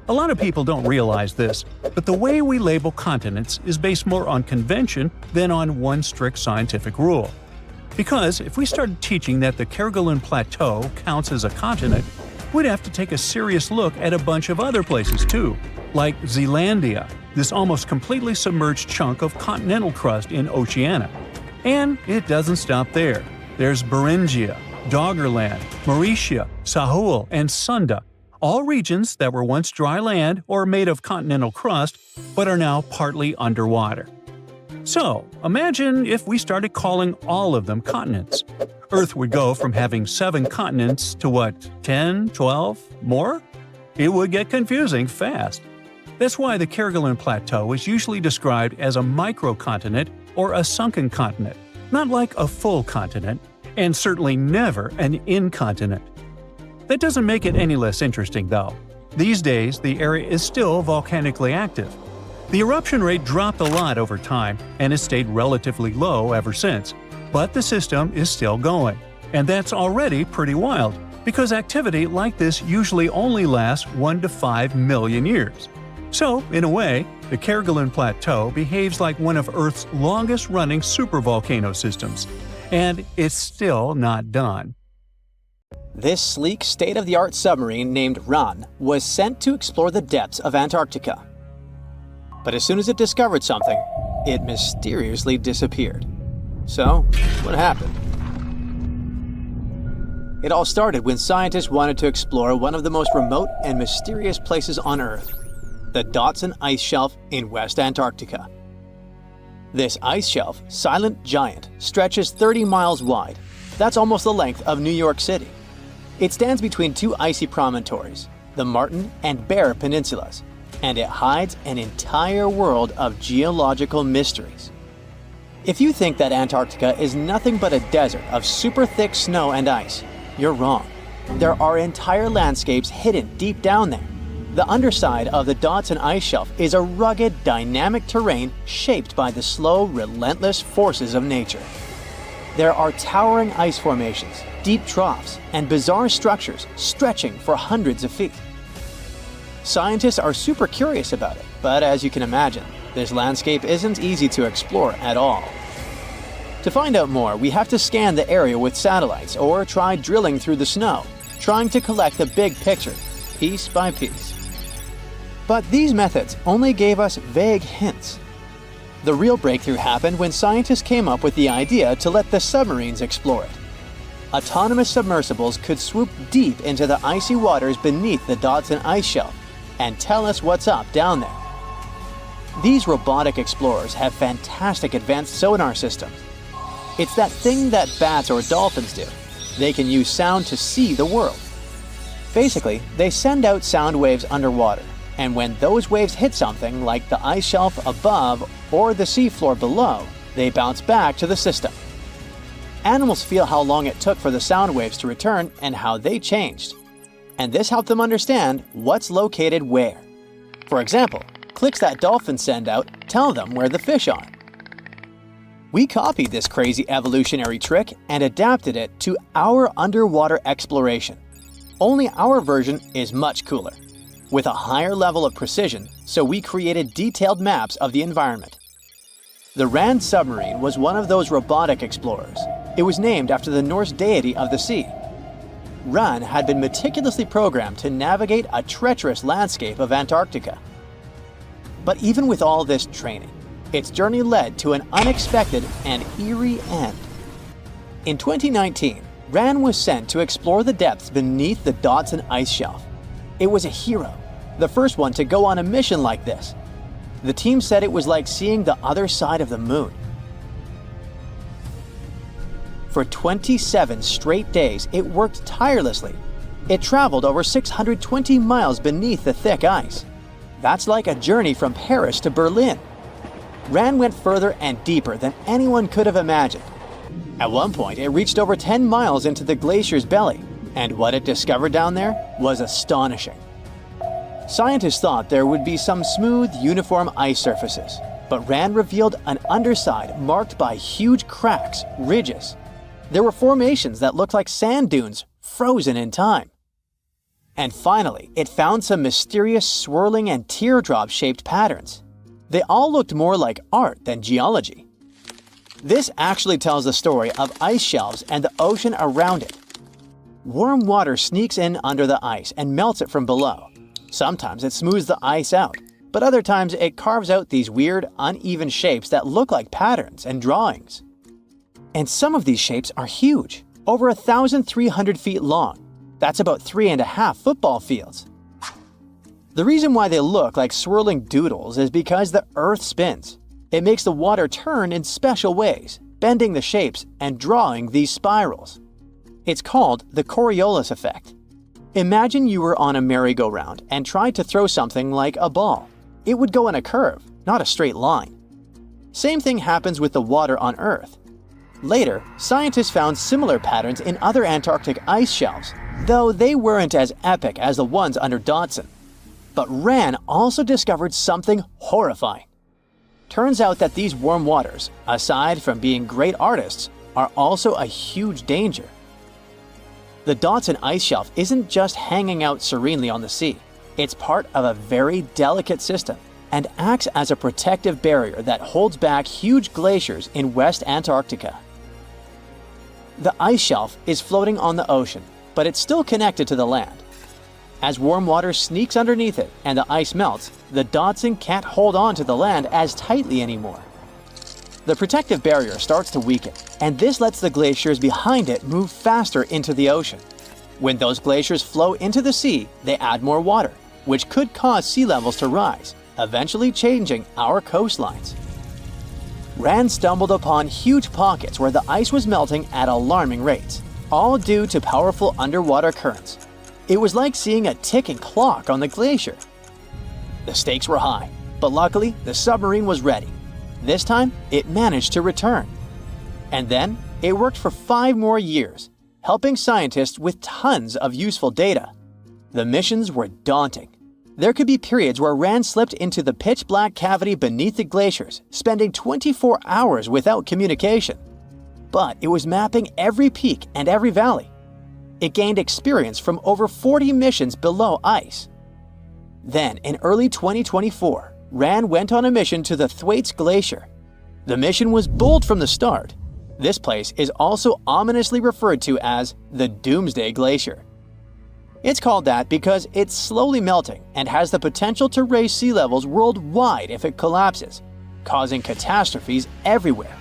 A lot of people don't realize this, but the way we label continents is based more on convention than on one strict scientific rule. Because if we started teaching that the Kerguelen Plateau counts as a continent, we'd have to take a serious look at a bunch of other places too, like Zealandia, this almost completely submerged chunk of continental crust in Oceania. And it doesn't stop there. There's Beringia, Doggerland, Mauritia, Sahul, and Sunda, all regions that were once dry land or made of continental crust, but are now partly underwater. So, imagine if we started calling all of them continents. Earth would go from having 7 continents to what, 10, 12, more? It would get confusing fast. That's why the Kerguelen Plateau is usually described as a microcontinent or a sunken continent, not like a full continent, and certainly never an incontinent. That doesn't make it any less interesting, though. These days, the area is still volcanically active. The eruption rate dropped a lot over time and has stayed relatively low ever since, but the system is still going. And that's already pretty wild, because activity like this usually only lasts 1 to 5 million years. So, in a way, the Kerguelen Plateau behaves like one of Earth's longest-running supervolcano systems. And it's still not done. This sleek, state-of-the-art submarine named Ran was sent to explore the depths of Antarctica. But as soon as it discovered something, it mysteriously disappeared. So, what happened? It all started when scientists wanted to explore one of the most remote and mysterious places on Earth, the Dotson Ice Shelf in West Antarctica. This ice shelf, silent giant, stretches 30 miles wide. That's almost the length of New York City. It stands between 2 icy promontories, the Martin and Bear Peninsulas, and it hides an entire world of geological mysteries. If you think that Antarctica is nothing but a desert of super thick snow and ice, you're wrong. There are entire landscapes hidden deep down there. The underside of the Dotson Ice Shelf is a rugged, dynamic terrain shaped by the slow, relentless forces of nature. There are towering ice formations, deep troughs, and bizarre structures stretching for hundreds of feet. Scientists are super curious about it, but as you can imagine, this landscape isn't easy to explore at all. To find out more, we have to scan the area with satellites or try drilling through the snow, trying to collect the big picture, piece by piece. But these methods only gave us vague hints. The real breakthrough happened when scientists came up with the idea to let the submarines explore it. Autonomous submersibles could swoop deep into the icy waters beneath the Dotson Ice Shelf and tell us what's up down there. These robotic explorers have fantastic advanced sonar systems. It's that thing that bats or dolphins do. They can use sound to see the world. Basically, they send out sound waves underwater, and when those waves hit something like the ice shelf above or the seafloor below, they bounce back to the system. Animals feel how long it took for the sound waves to return and how they changed. And this helped them understand what's located where. For example, clicks that dolphins send out tell them where the fish are. We copied this crazy evolutionary trick and adapted it to our underwater exploration. Only our version is much cooler, with a higher level of precision, so we created detailed maps of the environment. The Rand submarine was one of those robotic explorers. It was named after the Norse deity of the sea. Ran had been meticulously programmed to navigate a treacherous landscape of Antarctica. But even with all this training, its journey led to an unexpected and eerie end. In 2019, Ran was sent to explore the depths beneath the Dotson Ice Shelf. It was a hero, the first one to go on a mission like this. The team said it was like seeing the other side of the moon. For 27 straight days, it worked tirelessly. It traveled over 620 miles beneath the thick ice. That's like a journey from Paris to Berlin. Ran went further and deeper than anyone could have imagined. At one point, it reached over 10 miles into the glacier's belly, and what it discovered down there was astonishing. Scientists thought there would be some smooth, uniform ice surfaces, but Ran revealed an underside marked by huge cracks, ridges. There were formations that looked like sand dunes, frozen in time. And finally, it found some mysterious swirling and teardrop-shaped patterns. They all looked more like art than geology. This actually tells the story of ice shelves and the ocean around it. Warm water sneaks in under the ice and melts it from below. Sometimes it smooths the ice out, but other times it carves out these weird, uneven shapes that look like patterns and drawings. And some of these shapes are huge, over 1,300 feet long. That's about 3.5 football fields. The reason why they look like swirling doodles is because the Earth spins. It makes the water turn in special ways, bending the shapes and drawing these spirals. It's called the Coriolis effect. Imagine you were on a merry-go-round and tried to throw something like a ball. It would go in a curve, not a straight line. Same thing happens with the water on Earth. Later, scientists found similar patterns in other Antarctic ice shelves, though they weren't as epic as the ones under Dodson. But Ran also discovered something horrifying. Turns out that these warm waters, aside from being great artists, are also a huge danger. The Dodson ice shelf isn't just hanging out serenely on the sea. It's part of a very delicate system and acts as a protective barrier that holds back huge glaciers in West Antarctica. The ice shelf is floating on the ocean, but it's still connected to the land. As warm water sneaks underneath it and the ice melts, the Dodson can't hold on to the land as tightly anymore. The protective barrier starts to weaken, and this lets the glaciers behind it move faster into the ocean. When those glaciers flow into the sea, they add more water, which could cause sea levels to rise, eventually changing our coastlines. Rand stumbled upon huge pockets where the ice was melting at alarming rates, all due to powerful underwater currents. It was like seeing a ticking clock on the glacier. The stakes were high, but luckily the submarine was ready. This time, it managed to return. And then, it worked for 5 more years, helping scientists with tons of useful data. The missions were daunting. There could be periods where Rand slipped into the pitch-black cavity beneath the glaciers, spending 24 hours without communication. But it was mapping every peak and every valley. It gained experience from over 40 missions below ice. Then, in early 2024, Rand went on a mission to the Thwaites Glacier. The mission was bold from the start. This place is also ominously referred to as the Doomsday Glacier. It's called that because it's slowly melting and has the potential to raise sea levels worldwide if it collapses, causing catastrophes everywhere.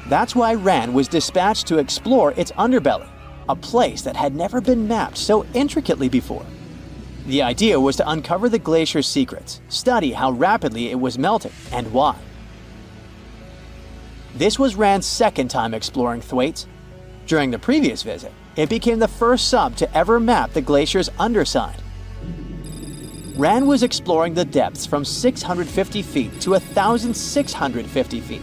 That's why Rand was dispatched to explore its underbelly, a place that had never been mapped so intricately before. The idea was to uncover the glacier's secrets, study how rapidly it was melting and why. This was Rand's second time exploring Thwaites. During the previous visit, it became the first sub to ever map the glacier's underside. Rand was exploring the depths from 650 feet to 1,650 feet.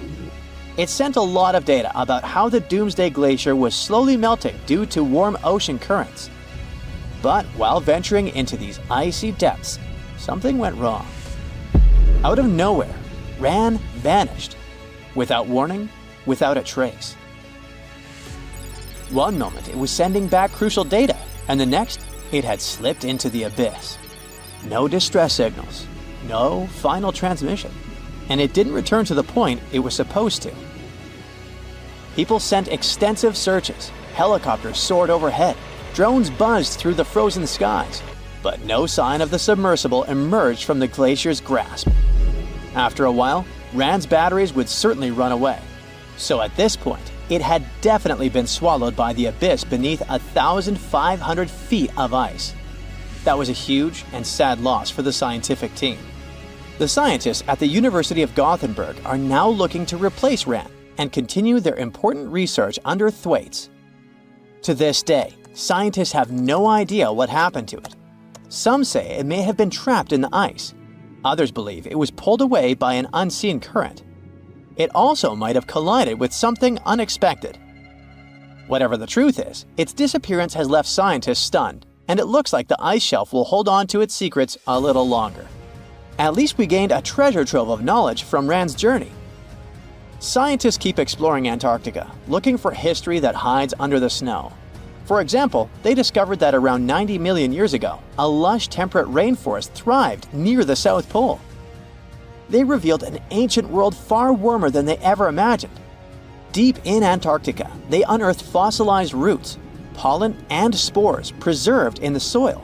It sent a lot of data about how the Doomsday Glacier was slowly melting due to warm ocean currents. But while venturing into these icy depths, something went wrong. Out of nowhere, Rand vanished. Without warning, without a trace. One moment it was sending back crucial data, and the next it had slipped into the abyss. No distress signals, no final transmission, and it didn't return to the point it was supposed to. People sent extensive searches, helicopters soared overhead, drones buzzed through the frozen skies, but no sign of the submersible emerged from the glacier's grasp. After a while, Rand's batteries would certainly run away. So at this point, it had definitely been swallowed by the abyss beneath 1,500 feet of ice. That was a huge and sad loss for the scientific team. The scientists at the University of Gothenburg are now looking to replace Rand and continue their important research under Thwaites. To this day, scientists have no idea what happened to it. Some say it may have been trapped in the ice. Others believe it was pulled away by an unseen current. It also might have collided with something unexpected. Whatever the truth is, its disappearance has left scientists stunned, and it looks like the ice shelf will hold on to its secrets a little longer. At least we gained a treasure trove of knowledge from Rand's journey. Scientists keep exploring Antarctica, looking for history that hides under the snow. For example, they discovered that around 90 million years ago, a lush temperate rainforest thrived near the South Pole. They revealed an ancient world far warmer than they ever imagined. Deep in Antarctica, they unearthed fossilized roots, pollen and spores preserved in the soil.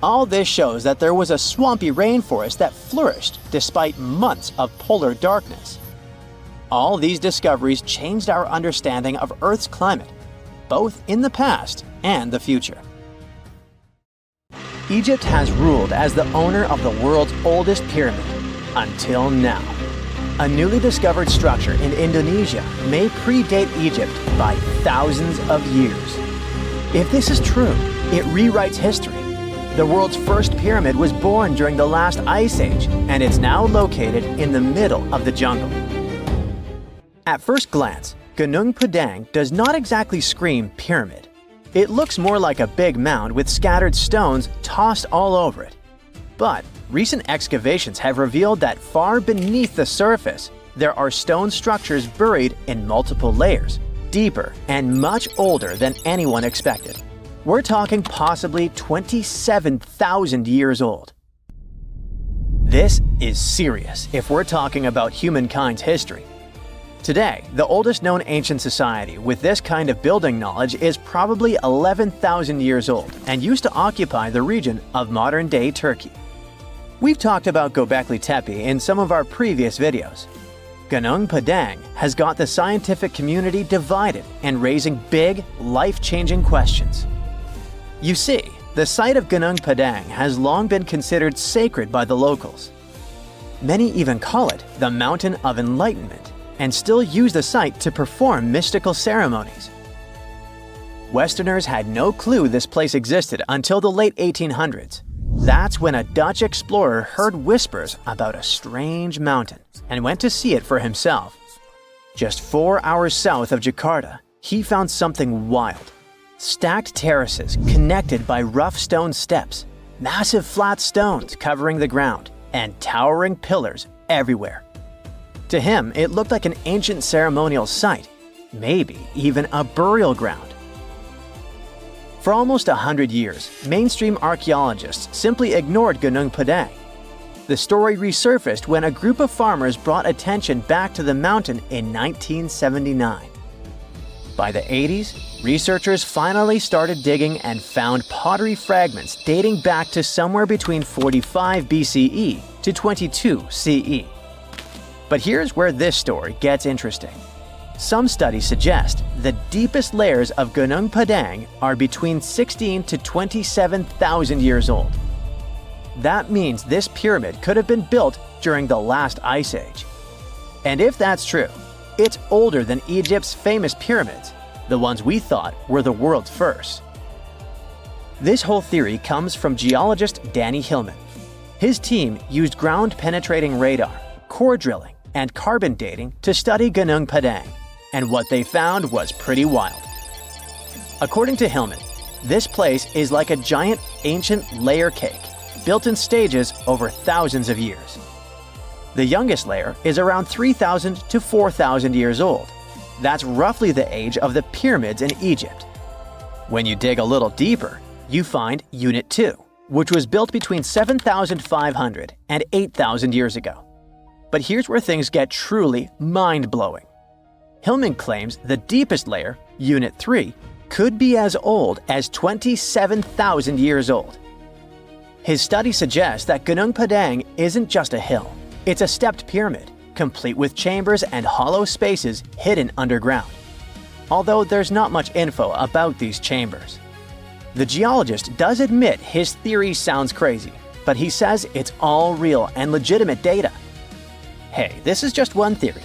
All this shows that there was a swampy rainforest that flourished despite months of polar darkness. All these discoveries changed our understanding of Earth's climate, both in the past and the future. Egypt has ruled as the owner of the world's oldest pyramid, until now. A newly discovered structure in Indonesia may predate Egypt by thousands of years. If this is true, it rewrites history. The world's first pyramid was born during the last ice age, and it's now located in the middle of the jungle. At first glance, Gunung Padang does not exactly scream pyramid. It looks more like a big mound with scattered stones tossed all over it. But recent excavations have revealed that far beneath the surface, there are stone structures buried in multiple layers, deeper and much older than anyone expected. We're talking possibly 27,000 years old. This is serious if we're talking about humankind's history. Today, the oldest known ancient society with this kind of building knowledge is probably 11,000 years old and used to occupy the region of modern-day Turkey. We've talked about Göbekli Tepe in some of our previous videos. Gunung Padang has got the scientific community divided and raising big, life-changing questions. You see, the site of Gunung Padang has long been considered sacred by the locals. Many even call it the Mountain of Enlightenment and still use the site to perform mystical ceremonies. Westerners had no clue this place existed until the late 1800s. That's when a Dutch explorer heard whispers about a strange mountain and went to see it for himself. Just 4 hours south of Jakarta, he found something wild. Stacked terraces connected by rough stone steps, massive flat stones covering the ground, and towering pillars everywhere. To him, it looked like an ancient ceremonial site, maybe even a burial ground. For almost 100 years, mainstream archaeologists simply ignored Gunung Padang. The story resurfaced when a group of farmers brought attention back to the mountain in 1979. By the 80s, researchers finally started digging and found pottery fragments dating back to somewhere between 45 BCE to 22 CE. But here's where this story gets interesting. Some studies suggest the deepest layers of Gunung Padang are between 16 to 27,000 years old. That means this pyramid could have been built during the last ice age. And if that's true, it's older than Egypt's famous pyramids, the ones we thought were the world's first. This whole theory comes from geologist Danny Hillman. His team used ground-penetrating radar, core drilling, and carbon dating to study Gunung Padang, and what they found was pretty wild. According to Hillman, this place is like a giant ancient layer cake, built in stages over thousands of years. The youngest layer is around 3,000 to 4,000 years old. That's roughly the age of the pyramids in Egypt. When you dig a little deeper, you find Unit 2, which was built between 7,500 and 8,000 years ago. But here's where things get truly mind-blowing. Hillman claims the deepest layer, Unit 3, could be as old as 27,000 years old. His study suggests that Gunung Padang isn't just a hill. It's a stepped pyramid, complete with chambers and hollow spaces hidden underground. Although there's not much info about these chambers. The geologist does admit his theory sounds crazy, but he says it's all real and legitimate data. Hey, this is just one theory.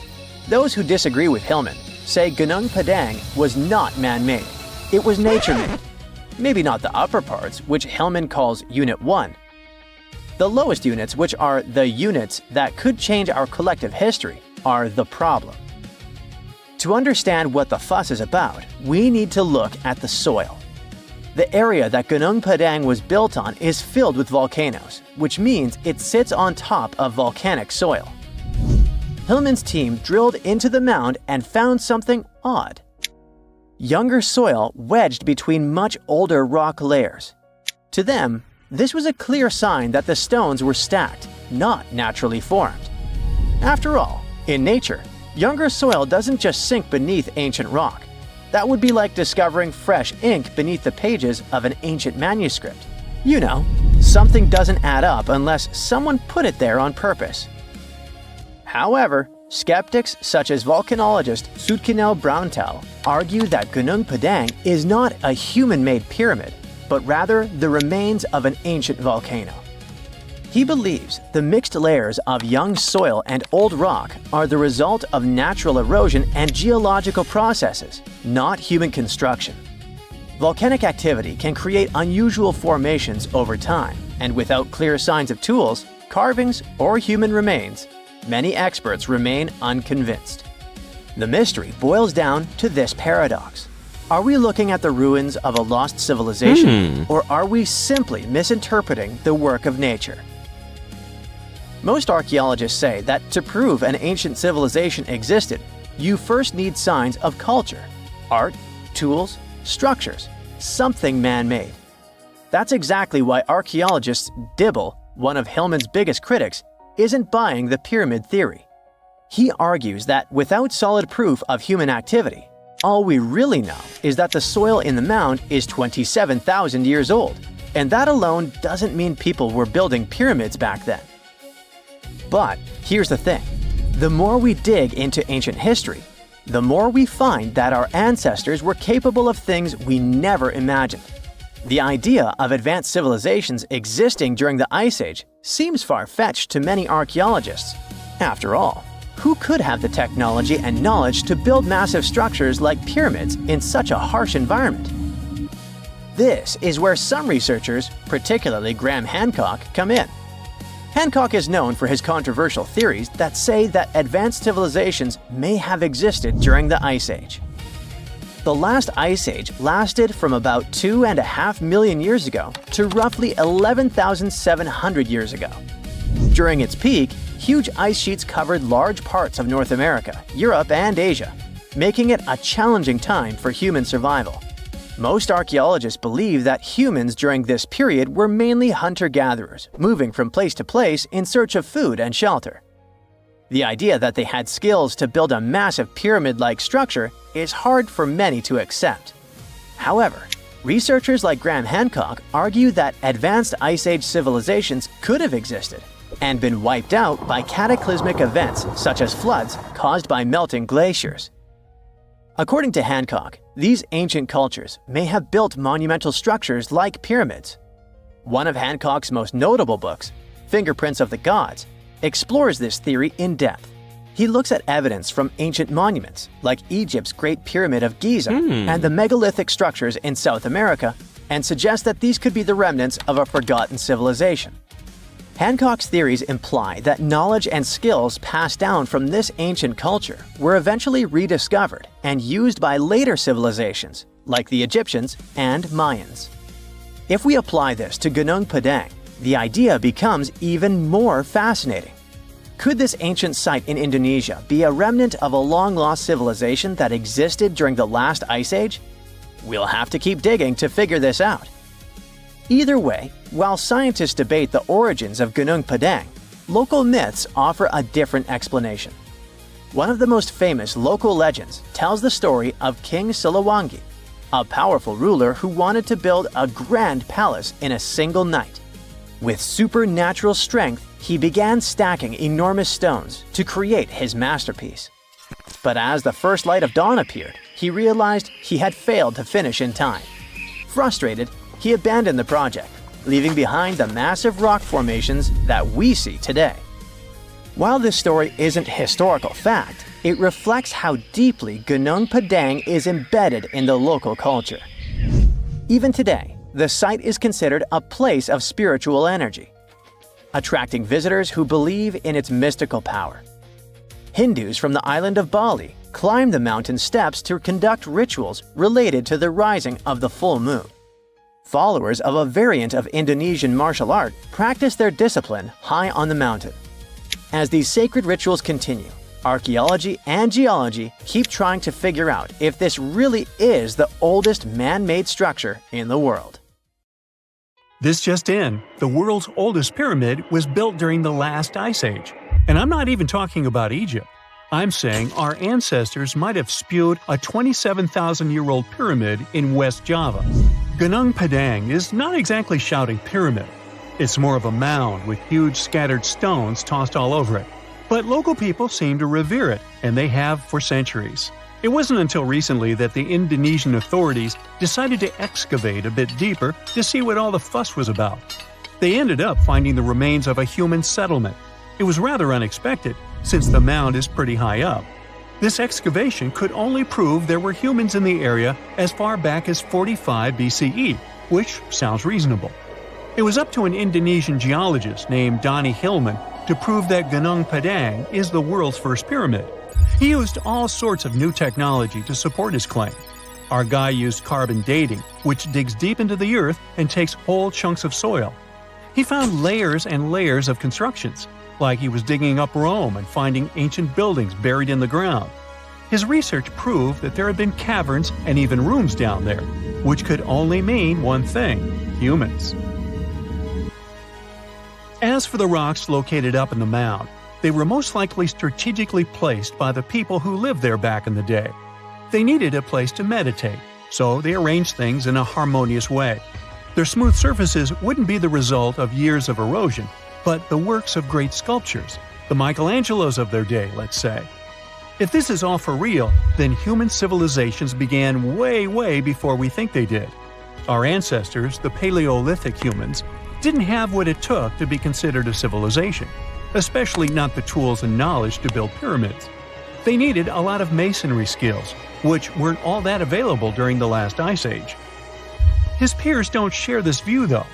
Those who disagree with Hillman say Gunung Padang was not man-made. It was nature-made. Maybe not the upper parts, which Hillman calls Unit 1. The lowest units, which are the units that could change our collective history, are the problem. To understand what the fuss is about, we need to look at the soil. The area that Gunung Padang was built on is filled with volcanoes, which means it sits on top of volcanic soil. Hillman's team drilled into the mound and found something odd. Younger soil wedged between much older rock layers. To them, this was a clear sign that the stones were stacked, not naturally formed. After all, in nature, younger soil doesn't just sink beneath ancient rock. That would be like discovering fresh ink beneath the pages of an ancient manuscript. You know, something doesn't add up unless someone put it there on purpose. However, skeptics such as volcanologist Zoutkinel Braunthal argue that Gunung Padang is not a human-made pyramid, but rather the remains of an ancient volcano. He believes the mixed layers of young soil and old rock are the result of natural erosion and geological processes, not human construction. Volcanic activity can create unusual formations over time, and without clear signs of tools, carvings, or human remains, many experts remain unconvinced. The mystery boils down to this paradox. Are we looking at the ruins of a lost civilization, or are we simply misinterpreting the work of nature? Most archaeologists say that to prove an ancient civilization existed, you first need signs of culture, art, tools, structures, something man-made. That's exactly why archaeologist Dibble, one of Hillman's biggest critics, isn't buying the pyramid theory. He argues that without solid proof of human activity, all we really know is that the soil in the mound is 27,000 years old, and that alone doesn't mean people were building pyramids back then. But here's the thing. The more we dig into ancient history, the more we find that our ancestors were capable of things we never imagined. The idea of advanced civilizations existing during the Ice Age seems far-fetched to many archaeologists. After all, who could have the technology and knowledge to build massive structures like pyramids in such a harsh environment? This is where some researchers, particularly Graham Hancock, come in. Hancock is known for his controversial theories that say that advanced civilizations may have existed during the Ice Age. The last Ice Age lasted from about 2.5 million years ago to roughly 11,700 years ago. During its peak, huge ice sheets covered large parts of North America, Europe, and Asia, making it a challenging time for human survival. Most archaeologists believe that humans during this period were mainly hunter-gatherers, moving from place to place in search of food and shelter. The idea that they had skills to build a massive pyramid-like structure is hard for many to accept. However, researchers like Graham Hancock argue that advanced Ice Age civilizations could have existed and been wiped out by cataclysmic events such as floods caused by melting glaciers. According to Hancock, these ancient cultures may have built monumental structures like pyramids. One of Hancock's most notable books, Fingerprints of the Gods, explores this theory in depth. He looks at evidence from ancient monuments, like Egypt's Great Pyramid of Giza and the megalithic structures in South America, and suggests that these could be the remnants of a forgotten civilization. Hancock's theories imply that knowledge and skills passed down from this ancient culture were eventually rediscovered and used by later civilizations, like the Egyptians and Mayans. If we apply this to Gunung Padang, the idea becomes even more fascinating. Could this ancient site in Indonesia be a remnant of a long-lost civilization that existed during the last Ice Age? We'll have to keep digging to figure this out. Either way, while scientists debate the origins of Gunung Padang, local myths offer a different explanation. One of the most famous local legends tells the story of King Siliwangi, a powerful ruler who wanted to build a grand palace in a single night. With supernatural strength, he began stacking enormous stones to create his masterpiece. But as the first light of dawn appeared, he realized he had failed to finish in time. Frustrated, he abandoned the project, leaving behind the massive rock formations that we see today. While this story isn't historical fact, it reflects how deeply Gunung Padang is embedded in the local culture. Even today, the site is considered a place of spiritual energy, attracting visitors who believe in its mystical power. Hindus from the island of Bali climb the mountain steps to conduct rituals related to the rising of the full moon. Followers of a variant of Indonesian martial art practice their discipline high on the mountain. As these sacred rituals continue, archaeology and geology keep trying to figure out if this really is the oldest man-made structure in the world. This just in, the world's oldest pyramid was built during the last Ice Age. And I'm not even talking about Egypt. I'm saying our ancestors might have spewed a 27,000-year-old pyramid in West Java. Gunung Padang is not exactly shouting pyramid. It's more of a mound with huge scattered stones tossed all over it. But local people seem to revere it, and they have for centuries. It wasn't until recently that the Indonesian authorities decided to excavate a bit deeper to see what all the fuss was about. They ended up finding the remains of a human settlement. It was rather unexpected, since the mound is pretty high up. This excavation could only prove there were humans in the area as far back as 45 BCE, which sounds reasonable. It was up to an Indonesian geologist named Donny Hillman to prove that Gunung Padang is the world's first pyramid. He used all sorts of new technology to support his claim. Our guy used carbon dating, which digs deep into the earth and takes whole chunks of soil. He found layers and layers of constructions, like he was digging up Rome and finding ancient buildings buried in the ground. His research proved that there had been caverns and even rooms down there, which could only mean one thing: humans. As for the rocks located up in the mound, they were most likely strategically placed by the people who lived there back in the day. They needed a place to meditate, so they arranged things in a harmonious way. Their smooth surfaces wouldn't be the result of years of erosion, but the works of great sculptures, the Michelangelos of their day, let's say. If this is all for real, then human civilizations began way before we think they did. Our ancestors, the Paleolithic humans, didn't have what it took to be considered a civilization, especially not the tools and knowledge to build pyramids. They needed a lot of masonry skills, which weren't all that available during the last ice age. His peers don't share this view, though.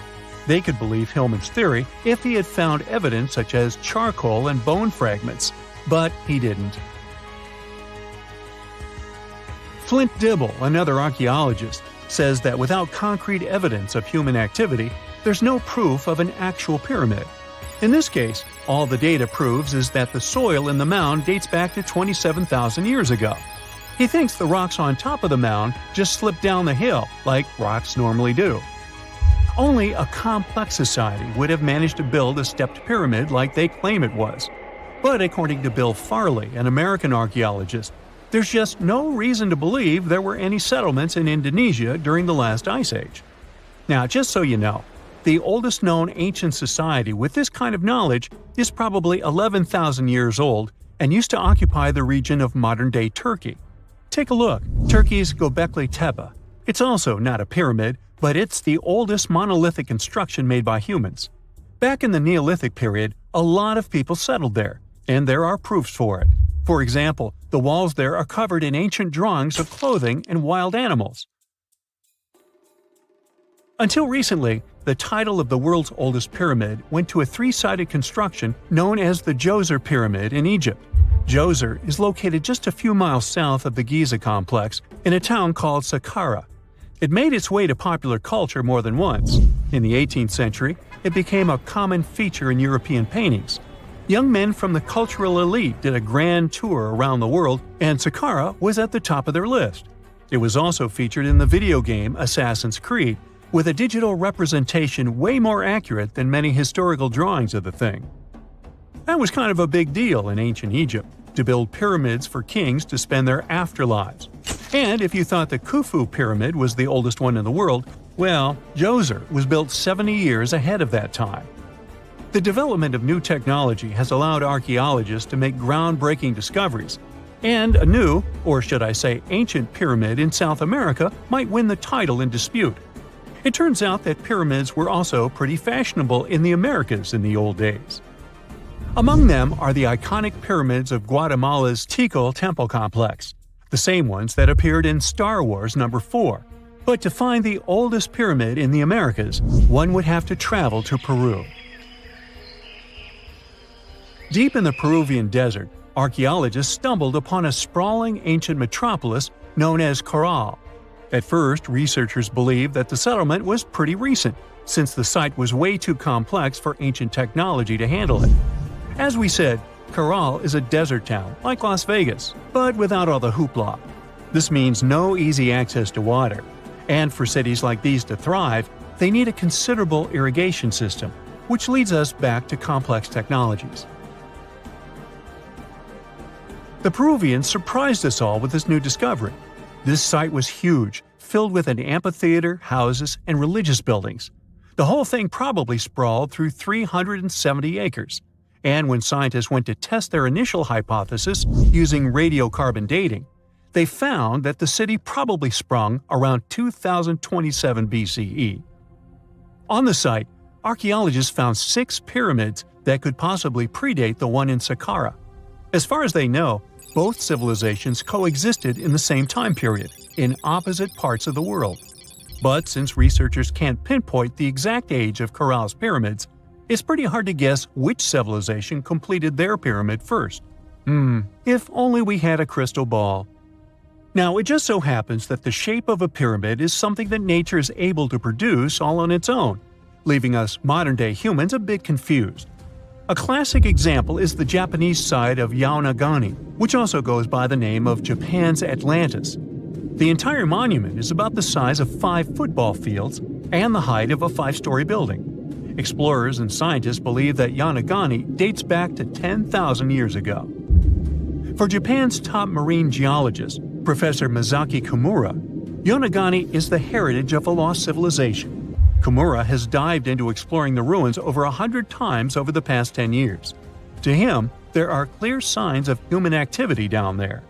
They could believe Hillman's theory if he had found evidence such as charcoal and bone fragments, but he didn't. Flint Dibble, another archaeologist, says that without concrete evidence of human activity, there's no proof of an actual pyramid. In this case, all the data proves is that the soil in the mound dates back to 27,000 years ago. He thinks the rocks on top of the mound just slipped down the hill, like rocks normally do. Only a complex society would have managed to build a stepped pyramid like they claim it was. But according to Bill Farley, an American archaeologist, there's just no reason to believe there were any settlements in Indonesia during the last ice age. Now, just so you know, the oldest known ancient society with this kind of knowledge is probably 11,000 years old and used to occupy the region of modern-day Turkey. Take a look, Turkey's Göbekli Tepe. It's also not a pyramid, but it's the oldest monolithic construction made by humans. Back in the Neolithic period, a lot of people settled there, and there are proofs for it. For example, the walls there are covered in ancient drawings of clothing and wild animals. Until recently, the title of the world's oldest pyramid went to a three-sided construction known as the Djoser Pyramid in Egypt. Djoser is located just a few miles south of the Giza complex in a town called Saqqara. It made its way to popular culture more than once. In the 18th century, it became a common feature in European paintings. Young men from the cultural elite did a grand tour around the world, and Saqqara was at the top of their list. It was also featured in the video game Assassin's Creed, with a digital representation way more accurate than many historical drawings of the thing. That was kind of a big deal in ancient Egypt, to build pyramids for kings to spend their afterlives. And if you thought the Khufu pyramid was the oldest one in the world, well, Djoser was built 70 years ahead of that time. The development of new technology has allowed archaeologists to make groundbreaking discoveries, and a new, or should I say ancient pyramid in South America might win the title in dispute. It turns out that pyramids were also pretty fashionable in the Americas in the old days. Among them are the iconic pyramids of Guatemala's Tikal temple complex, the same ones that appeared in Star Wars No. 4. But to find the oldest pyramid in the Americas, one would have to travel to Peru. Deep in the Peruvian desert, archaeologists stumbled upon a sprawling ancient metropolis known as Caral. At first, researchers believed that the settlement was pretty recent, since the site was way too complex for ancient technology to handle it. As we said, Caral is a desert town, like Las Vegas, but without all the hoopla. This means no easy access to water. And for cities like these to thrive, they need a considerable irrigation system, which leads us back to complex technologies. The Peruvians surprised us all with this new discovery. This site was huge, filled with an amphitheater, houses, and religious buildings. The whole thing probably sprawled through 370 acres. And when scientists went to test their initial hypothesis using radiocarbon dating, they found that the city probably sprung around 2027 BCE. On the site, archaeologists found 6 pyramids that could possibly predate the one in Saqqara. As far as they know, both civilizations coexisted in the same time period, in opposite parts of the world. But since researchers can't pinpoint the exact age of Corral's pyramids, it's pretty hard to guess which civilization completed their pyramid first. If only we had a crystal ball. Now, it just so happens that the shape of a pyramid is something that nature is able to produce all on its own, leaving us modern-day humans a bit confused. A classic example is the Japanese site of Yaonagani, which also goes by the name of Japan's Atlantis. The entire monument is about the size of 5 football fields and the height of a 5-story building. Explorers and scientists believe that Yaonagani dates back to 10,000 years ago. For Japan's top marine geologist, Professor Masaki Kimura, Yaonagani is the heritage of a lost civilization. Kimura has dived into exploring the ruins over 100 times over the past 10 years. To him, there are clear signs of human activity down there.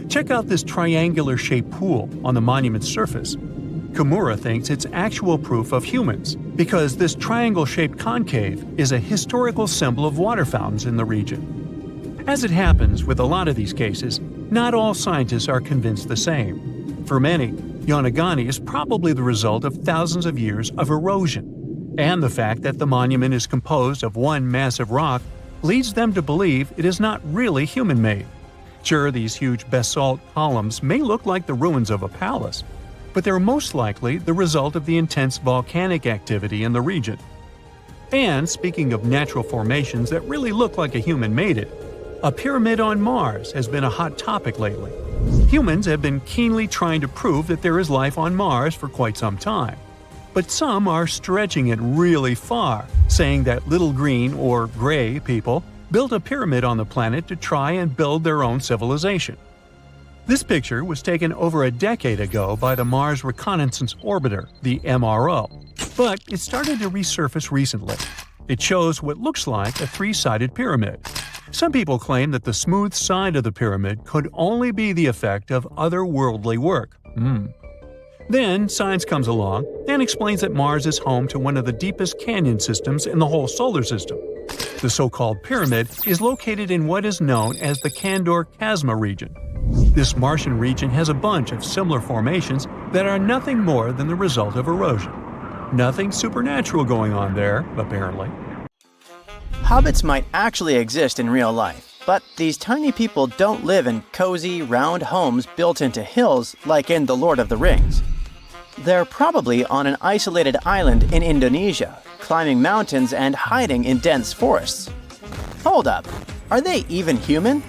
Check out this triangular-shaped pool on the monument's surface. Kimura thinks it's actual proof of humans, because this triangle-shaped concave is a historical symbol of water fountains in the region. As it happens with a lot of these cases, not all scientists are convinced the same. For many, Yaonagani is probably the result of thousands of years of erosion, and the fact that the monument is composed of one massive rock leads them to believe it is not really human-made. Sure, these huge basalt columns may look like the ruins of a palace, but they're most likely the result of the intense volcanic activity in the region. And speaking of natural formations that really look like a human made it, a pyramid on Mars has been a hot topic lately. Humans have been keenly trying to prove that there is life on Mars for quite some time. But some are stretching it really far, saying that little green or gray people built a pyramid on the planet to try and build their own civilization. This picture was taken over a decade ago by the Mars Reconnaissance Orbiter, the MRO, but it started to resurface recently. It shows what looks like a 3-sided pyramid. Some people claim that the smooth side of the pyramid could only be the effect of otherworldly work. Then science comes along and explains that Mars is home to one of the deepest canyon systems in the whole solar system. The so-called pyramid is located in what is known as the Kandor-Chasma region. This Martian region has a bunch of similar formations that are nothing more than the result of erosion. Nothing supernatural going on there, apparently. Hobbits might actually exist in real life, but these tiny people don't live in cozy, round homes built into hills like in The Lord of the Rings. They're probably on an isolated island in Indonesia, climbing mountains and hiding in dense forests. Hold up, are they even human?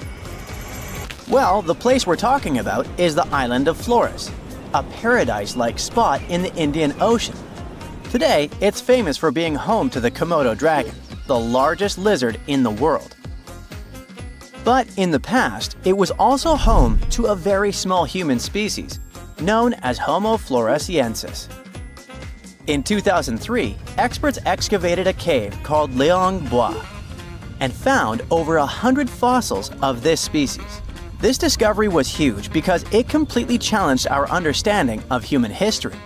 Well, the place we're talking about is the island of Flores, a paradise-like spot in the Indian Ocean. Today, it's famous for being home to the Komodo dragon, the largest lizard in the world. But in the past, it was also home to a very small human species, known as Homo floresiensis. In 2003, experts excavated a cave called Leong Bois and found over 100 fossils of this species. This discovery was huge because it completely challenged our understanding of human history.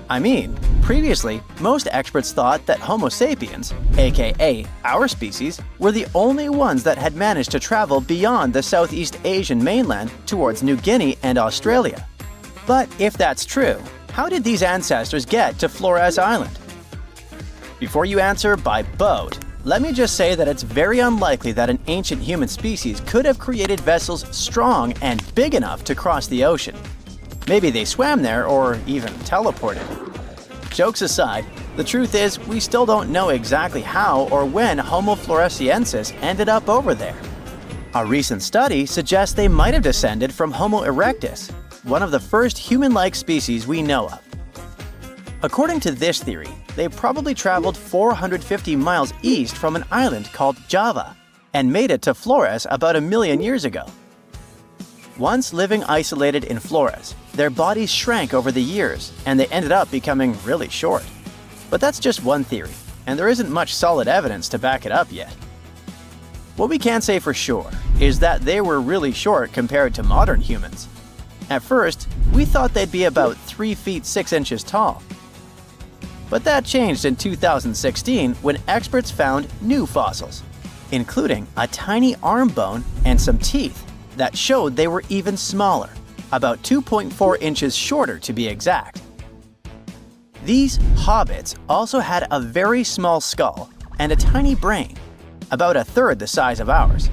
I mean, previously, most experts thought that Homo sapiens, aka our species, were the only ones that had managed to travel beyond the Southeast Asian mainland towards New Guinea and Australia. But if that's true, how did these ancestors get to Flores Island? Before you answer by boat, let me just say that it's very unlikely that an ancient human species could have created vessels strong and big enough to cross the ocean. Maybe they swam there or even teleported. Jokes aside, the truth is we still don't know exactly how or when Homo floresiensis ended up over there. A recent study suggests they might have descended from Homo erectus, one of the first human-like species we know of. According to this theory, they probably traveled 450 miles east from an island called Java. and made it to Flores about 1 million years ago. Once living isolated in Flores, their bodies shrank over the years and they ended up becoming really short. But that's just one theory, and there isn't much solid evidence to back it up yet. What we can say for sure is that they were really short compared to modern humans. At first, we thought they'd be about 3 feet 6 inches tall. But that changed in 2016 when experts found new fossils, including a tiny arm bone and some teeth that showed they were even smaller, about 2.4 inches shorter to be exact. These hobbits also had a very small skull and a tiny brain, about 1/3 the size of ours.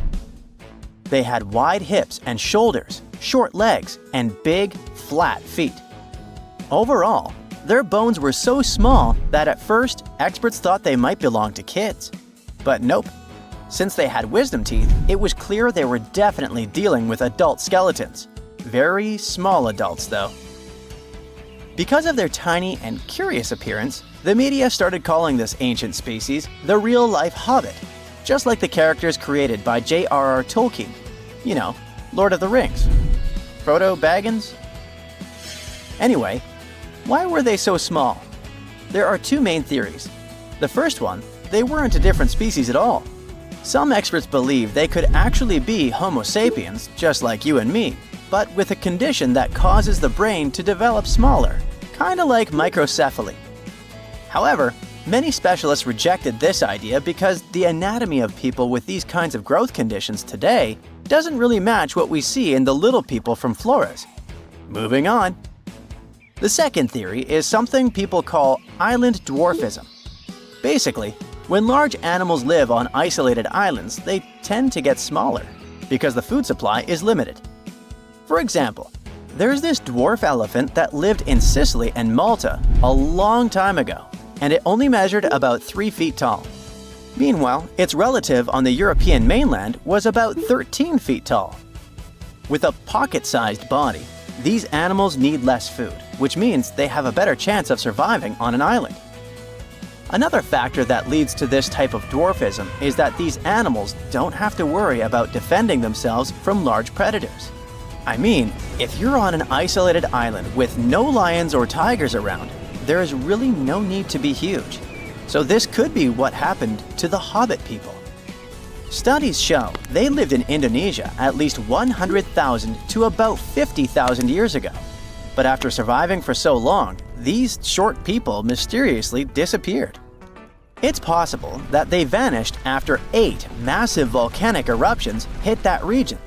They had wide hips and shoulders, short legs, and big, flat feet. Overall, their bones were so small that at first, experts thought they might belong to kids. But nope. Since they had wisdom teeth, it was clear they were definitely dealing with adult skeletons. Very small adults, though. Because of their tiny and curious appearance, the media started calling this ancient species the real-life Hobbit, just like the characters created by J.R.R. Tolkien. You know, Lord of the Rings. Frodo Baggins? Anyway, why were they so small? There are 2 main theories. The first one, they weren't a different species at all. Some experts believe they could actually be Homo sapiens, just like you and me, but with a condition that causes the brain to develop smaller, kinda like microcephaly. However, many specialists rejected this idea because the anatomy of people with these kinds of growth conditions today doesn't really match what we see in the little people from Flores. Moving on. The second theory is something people call island dwarfism. Basically, when large animals live on isolated islands, they tend to get smaller because the food supply is limited. For example, there's this dwarf elephant that lived in Sicily and Malta a long time ago, and it only measured about 3 feet tall. Meanwhile, its relative on the European mainland was about 13 feet tall. With a pocket-sized body, these animals need less food, which means they have a better chance of surviving on an island. Another factor that leads to this type of dwarfism is that these animals don't have to worry about defending themselves from large predators. I mean, if you're on an isolated island with no lions or tigers around, there is really no need to be huge. So this could be what happened to the Hobbit people. Studies show they lived in Indonesia at least 100,000 to about 50,000 years ago. But after surviving for so long, these short people mysteriously disappeared. It's possible that they vanished after 8 massive volcanic eruptions hit that region.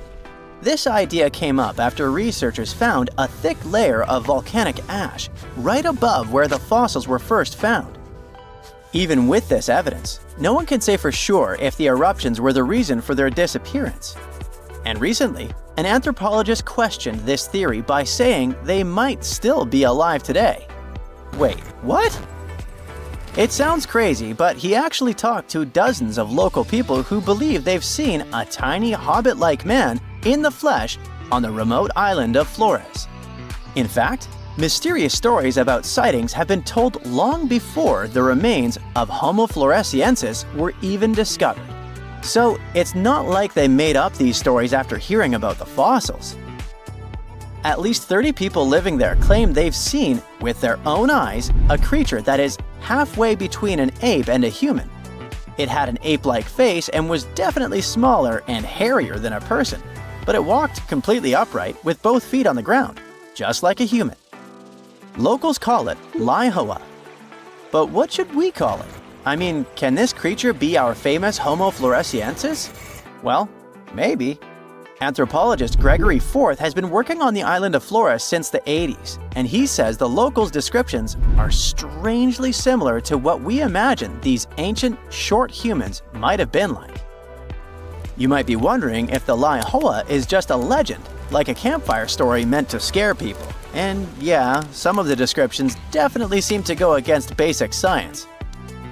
This idea came up after researchers found a thick layer of volcanic ash right above where the fossils were first found. Even with this evidence, no one can say for sure if the eruptions were the reason for their disappearance. And recently, an anthropologist questioned this theory by saying they might still be alive today. Wait, what? It sounds crazy, but he actually talked to dozens of local people who believe they've seen a tiny hobbit-like man in the flesh on the remote island of Flores. In fact, mysterious stories about sightings have been told long before the remains of Homo floresiensis were even discovered. So it's not like they made up these stories after hearing about the fossils. At least 30 people living there claim they've seen, with their own eyes, a creature that is halfway between an ape and a human. It had an ape-like face and was definitely smaller and hairier than a person, but it walked completely upright with both feet on the ground, just like a human. Locals call it Laihoa. But what should we call it? I mean, can this creature be our famous Homo floresiensis? Well, maybe. Anthropologist Gregory Forth has been working on the island of Flores since the 80s, and he says the locals' descriptions are strangely similar to what we imagine these ancient, short humans might have been like. You might be wondering if the Laihoa is just a legend, like a campfire story meant to scare people. And yeah, some of the descriptions definitely seem to go against basic science.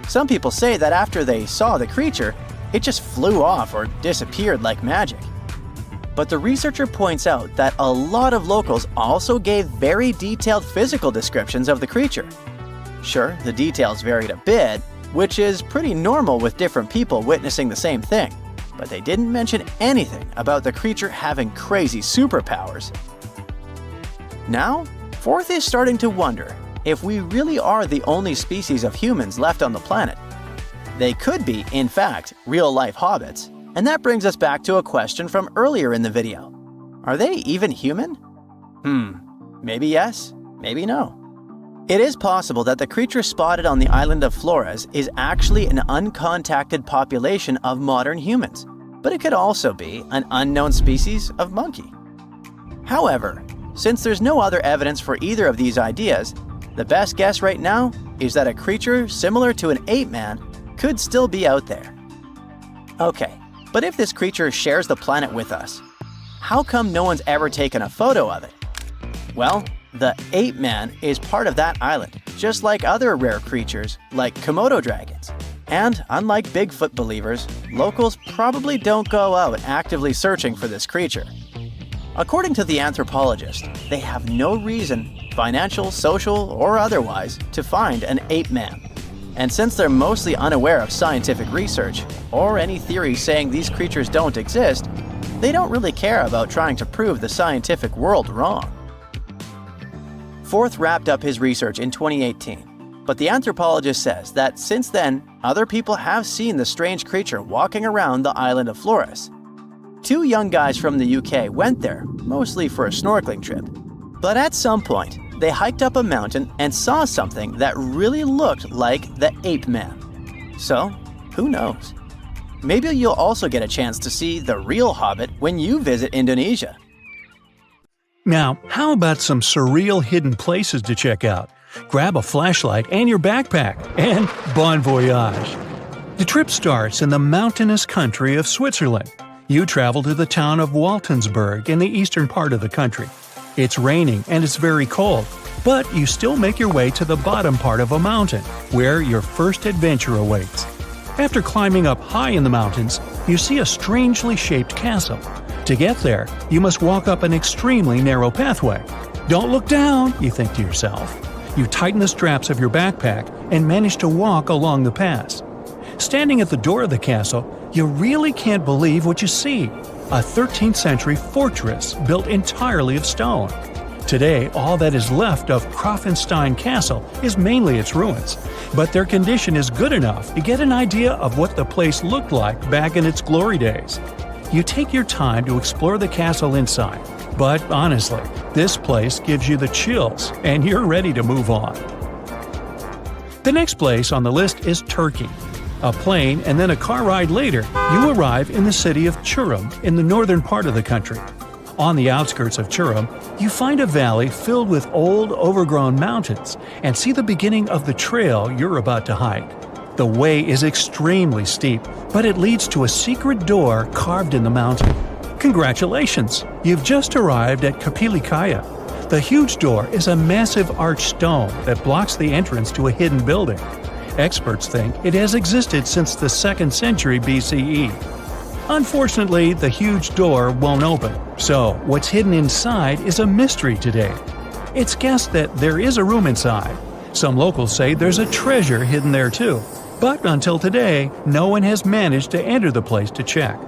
Some people say that after they saw the creature, it just flew off or disappeared like magic. But the researcher points out that a lot of locals also gave very detailed physical descriptions of the creature. Sure, the details varied a bit, which is pretty normal with different people witnessing the same thing. but they didn't mention anything about the creature having crazy superpowers. Now, Forth is starting to wonder if we really are the only species of humans left on the planet. They could be, in fact, real-life hobbits, and that brings us back to a question from earlier in the video. Are they even human? Maybe yes, maybe no. It is possible that the creature spotted on the island of Flores is actually an uncontacted population of modern humans, but it could also be an unknown species of monkey. However, since there's no other evidence for either of these ideas, the best guess right now is that a creature similar to an ape man could still be out there. Okay, but if this creature shares the planet with us, how come no one's ever taken a photo of it? Well, the ape man is part of that island, just like other rare creatures like Komodo dragons. And unlike Bigfoot believers, locals probably don't go out actively searching for this creature. According to the anthropologist, they have no reason, financial, social, or otherwise, to find an ape man. And since they're mostly unaware of scientific research, or any theories saying these creatures don't exist, they don't really care about trying to prove the scientific world wrong. Forth wrapped up his research in 2018, but the anthropologist says that since then, other people have seen the strange creature walking around the island of Flores. 2 young guys from the UK went there, mostly for a snorkeling trip. But at some point, they hiked up a mountain and saw something that really looked like the ape man. So, who knows? Maybe you'll also get a chance to see the real hobbit when you visit Indonesia. Now, how about some surreal hidden places to check out? Grab a flashlight and your backpack, and bon voyage! The trip starts in the mountainous country of Switzerland. You travel to the town of Waltensburg in the eastern part of the country. It's raining and it's very cold, but you still make your way to the bottom part of a mountain, where your first adventure awaits. After climbing up high in the mountains, you see a strangely shaped castle. To get there, you must walk up an extremely narrow pathway. Don't look down, you think to yourself. You tighten the straps of your backpack and manage to walk along the pass. Standing at the door of the castle, you really can't believe what you see. A 13th century fortress built entirely of stone. Today, all that is left of Krafenstein Castle is mainly its ruins, but their condition is good enough to get an idea of what the place looked like back in its glory days. You take your time to explore the castle inside, but honestly, this place gives you the chills and you're ready to move on. The next place on the list is Turkey. A plane and then a car ride later, you arrive in the city of Çorum in the northern part of the country. On the outskirts of Çorum, you find a valley filled with old, overgrown mountains and see the beginning of the trail you're about to hike. The way is extremely steep, but it leads to a secret door carved in the mountain. Congratulations! You've just arrived at Kapilikaya. The huge door is a massive arched stone that blocks the entrance to a hidden building. Experts think it has existed since the 2nd century BCE. Unfortunately, the huge door won't open, so what's hidden inside is a mystery today. It's guessed that there is a room inside. Some locals say there's a treasure hidden there too, but until today, no one has managed to enter the place to check.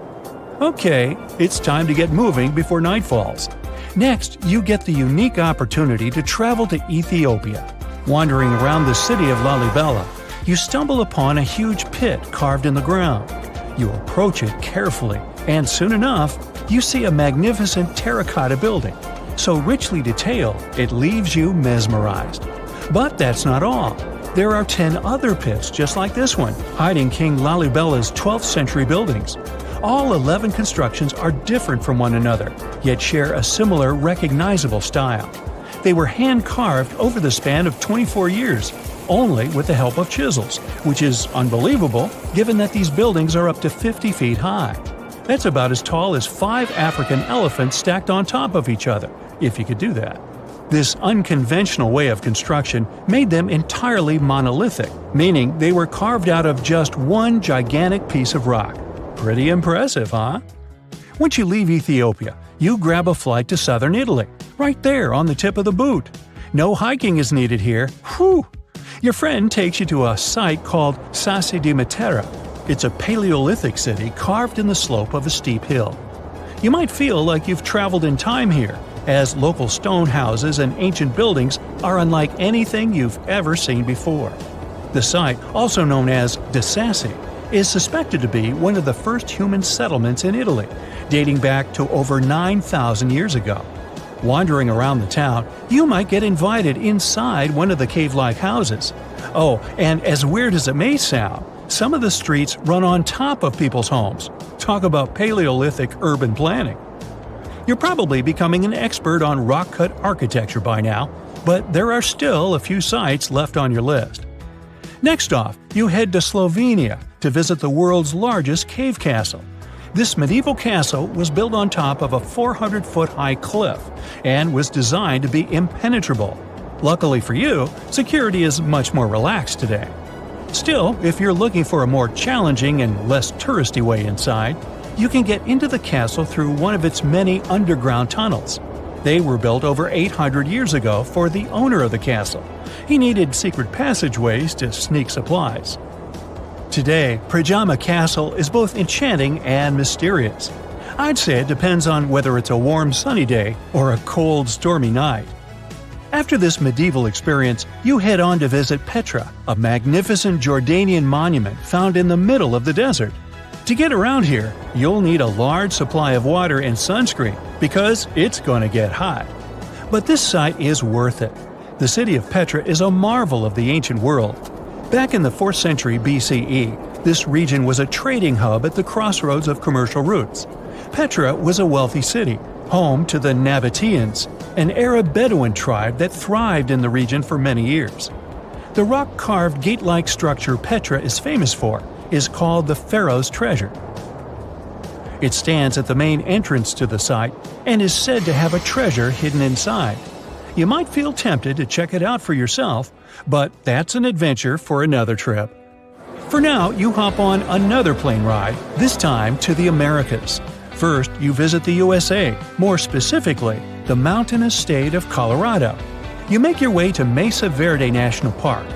Okay, it's time to get moving before night falls. Next, you get the unique opportunity to travel to Ethiopia. Wandering around the city of Lalibela, you stumble upon a huge pit carved in the ground. You approach it carefully, and soon enough, you see a magnificent terracotta building. So richly detailed, it leaves you mesmerized. But that's not all. There are 10 other pits just like this one, hiding King Lalibela's 12th century buildings. All 11 constructions are different from one another, yet share a similar recognizable style. They were hand-carved over the span of 24 years, only with the help of chisels, which is unbelievable given that these buildings are up to 50 feet high. That's about as tall as 5 African elephants stacked on top of each other, if you could do that. This unconventional way of construction made them entirely monolithic, meaning they were carved out of just one gigantic piece of rock. Pretty impressive, huh? Once you leave Ethiopia, you grab a flight to southern Italy, right there on the tip of the boot. No hiking is needed here. Whew! Your friend takes you to a site called Sassi di Matera. It's a Paleolithic city carved in the slope of a steep hill. You might feel like you've traveled in time here, as local stone houses and ancient buildings are unlike anything you've ever seen before. The site, also known as De Sassi, is suspected to be one of the first human settlements in Italy, dating back to over 9,000 years ago. Wandering around the town, you might get invited inside one of the cave-like houses. Oh, and as weird as it may sound, some of the streets run on top of people's homes. Talk about Paleolithic urban planning. You're probably becoming an expert on rock-cut architecture by now, but there are still a few sites left on your list. Next off, you head to Slovenia to visit the world's largest cave castle. This medieval castle was built on top of a 400-foot-high cliff and was designed to be impenetrable. Luckily for you, security is much more relaxed today. Still, if you're looking for a more challenging and less touristy way inside, you can get into the castle through one of its many underground tunnels. They were built over 800 years ago for the owner of the castle. He needed secret passageways to sneak supplies. Today, Pajama Castle is both enchanting and mysterious. I'd say it depends on whether it's a warm sunny day or a cold stormy night. After this medieval experience, you head on to visit Petra, a magnificent Jordanian monument found in the middle of the desert. To get around here, you'll need a large supply of water and sunscreen because it's going to get hot. But this site is worth it. The city of Petra is a marvel of the ancient world. Back in the 4th century BCE, this region was a trading hub at the crossroads of commercial routes. Petra was a wealthy city, home to the Nabateans, an Arab Bedouin tribe that thrived in the region for many years. The rock-carved gate-like structure Petra is famous for is called the Pharaoh's Treasure. It stands at the main entrance to the site and is said to have a treasure hidden inside. You might feel tempted to check it out for yourself, but that's an adventure for another trip. For now, you hop on another plane ride, this time to the Americas. First, you visit the USA, more specifically, the mountainous state of Colorado. You make your way to Mesa Verde National Park.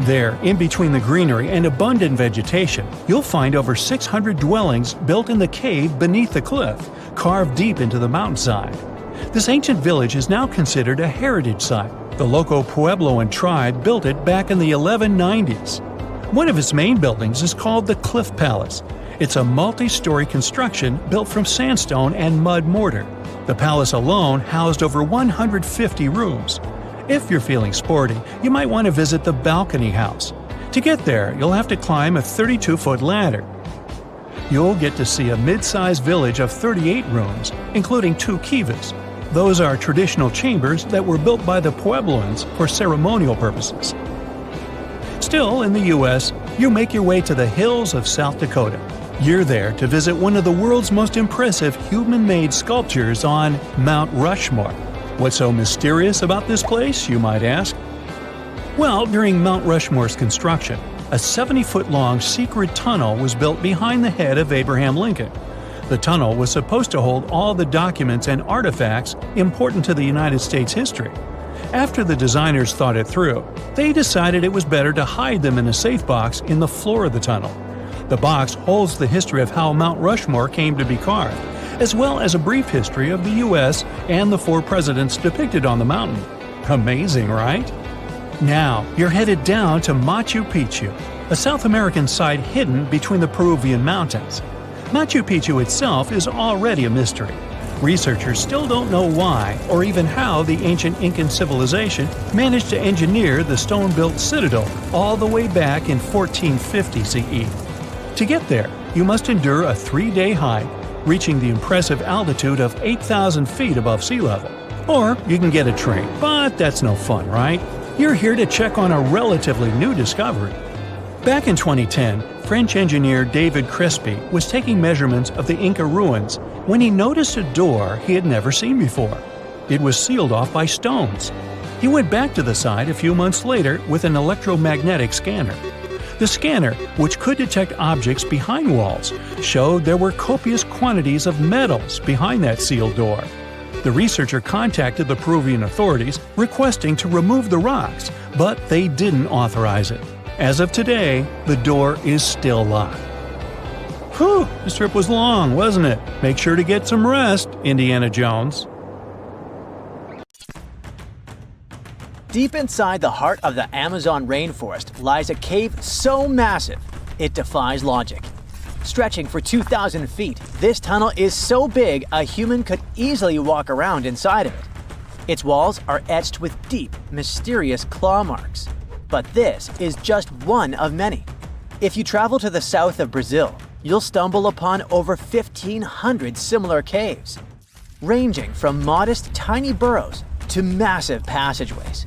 There, in between the greenery and abundant vegetation, you'll find over 600 dwellings built in the cave beneath the cliff, carved deep into the mountainside. This ancient village is now considered a heritage site. The local Puebloan tribe built it back in the 1190s. One of its main buildings is called the Cliff Palace. It's a multi-story construction built from sandstone and mud mortar. The palace alone housed over 150 rooms. If you're feeling sporty, you might want to visit the Balcony House. To get there, you'll have to climb a 32-foot ladder. You'll get to see a mid-sized village of 38 rooms, including 2 kivas. Those are traditional chambers that were built by the Puebloans for ceremonial purposes. Still, in the U.S., you make your way to the hills of South Dakota. You're there to visit one of the world's most impressive human-made sculptures on Mount Rushmore. What's so mysterious about this place, you might ask? Well, during Mount Rushmore's construction, a 70-foot-long secret tunnel was built behind the head of Abraham Lincoln. The tunnel was supposed to hold all the documents and artifacts important to the United States history. After the designers thought it through, they decided it was better to hide them in a safe box in the floor of the tunnel. The box holds the history of how Mount Rushmore came to be carved, as well as a brief history of the U.S. and the 4 presidents depicted on the mountain. Amazing, right? Now, you're headed down to Machu Picchu, a South American site hidden between the Peruvian mountains. Machu Picchu itself is already a mystery. Researchers still don't know why or even how the ancient Incan civilization managed to engineer the stone-built citadel all the way back in 1450 CE. To get there, you must endure a 3-day hike, reaching the impressive altitude of 8,000 feet above sea level. Or you can get a train, but that's no fun, right? You're here to check on a relatively new discovery. Back in 2010, French engineer David Crespi was taking measurements of the Inca ruins when he noticed a door he had never seen before. It was sealed off by stones. He went back to the site a few months later with an electromagnetic scanner. The scanner, which could detect objects behind walls, showed there were copious quantities of metals behind that sealed door. The researcher contacted the Peruvian authorities requesting to remove the rocks, but they didn't authorize it. As of today, the door is still locked. Whew, this trip was long, wasn't it? Make sure to get some rest, Indiana Jones. Deep inside the heart of the Amazon rainforest lies a cave so massive, it defies logic. Stretching for 2,000 feet, this tunnel is so big a human could easily walk around inside of it. Its walls are etched with deep, mysterious claw marks. But this is just one of many. If you travel to the south of Brazil, you'll stumble upon over 1,500 similar caves, ranging from modest tiny burrows to massive passageways.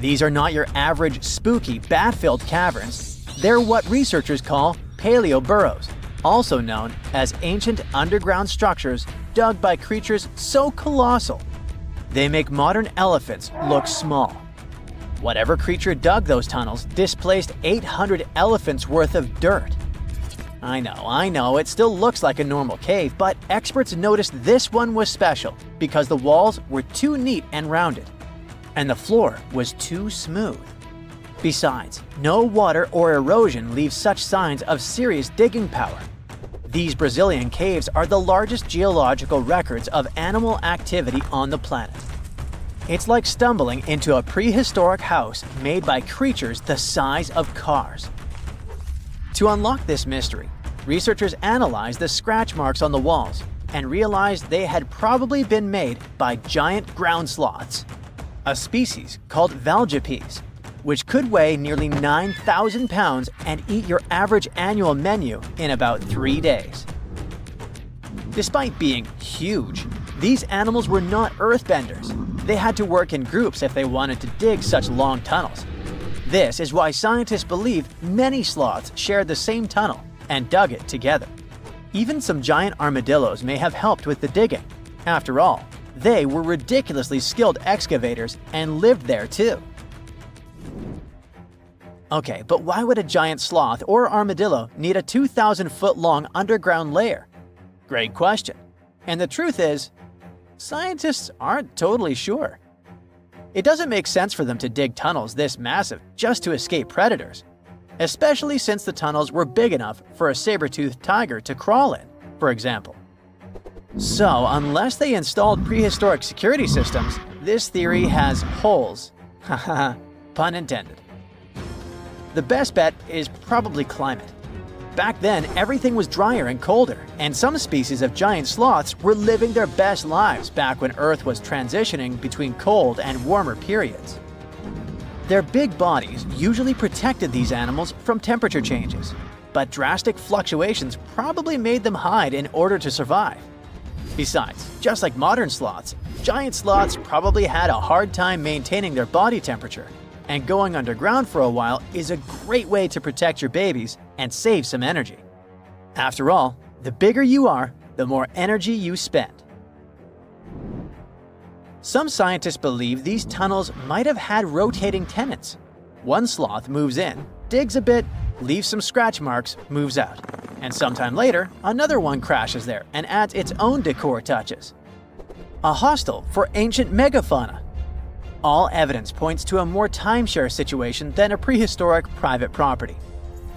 These are not your average spooky, bat-filled caverns. They're what researchers call paleo burrows, also known as ancient underground structures dug by creatures so colossal they make modern elephants look small. Whatever creature dug those tunnels displaced 800 elephants worth of dirt. I know, it still looks like a normal cave, but experts noticed this one was special because the walls were too neat and rounded, and the floor was too smooth. Besides, no water or erosion leaves such signs of serious digging power. These Brazilian caves are the largest geological records of animal activity on the planet. It's like stumbling into a prehistoric house made by creatures the size of cars. To unlock this mystery, researchers analyzed the scratch marks on the walls and realized they had probably been made by giant ground sloths, a species called valgipes, which could weigh nearly 9,000 pounds and eat your average annual menu in about 3 days. Despite being huge, these animals were not earthbenders. They had to work in groups if they wanted to dig such long tunnels. This is why scientists believe many sloths shared the same tunnel and dug it together. Even some giant armadillos may have helped with the digging. After all, they were ridiculously skilled excavators and lived there too. Okay, but why would a giant sloth or armadillo need a 2,000-foot-long underground lair? Great question. And the truth is, scientists aren't totally sure. It doesn't make sense for them to dig tunnels this massive just to escape predators, especially since the tunnels were big enough for a saber-toothed tiger to crawl in, for example. So, unless they installed prehistoric security systems, this theory has holes. Haha, pun intended. The best bet is probably climate. Back then, everything was drier and colder, and some species of giant sloths were living their best lives back when Earth was transitioning between cold and warmer periods. Their big bodies usually protected these animals from temperature changes, but drastic fluctuations probably made them hide in order to survive. Besides, just like modern sloths, giant sloths probably had a hard time maintaining their body temperature, and going underground for a while is a great way to protect your babies and save some energy. After all, the bigger you are, the more energy you spend. Some scientists believe these tunnels might have had rotating tenants. One sloth moves in, digs a bit, leaves some scratch marks, moves out. And sometime later, another one crashes there and adds its own decor touches. A hostel for ancient megafauna. All evidence points to a more timeshare situation than a prehistoric private property.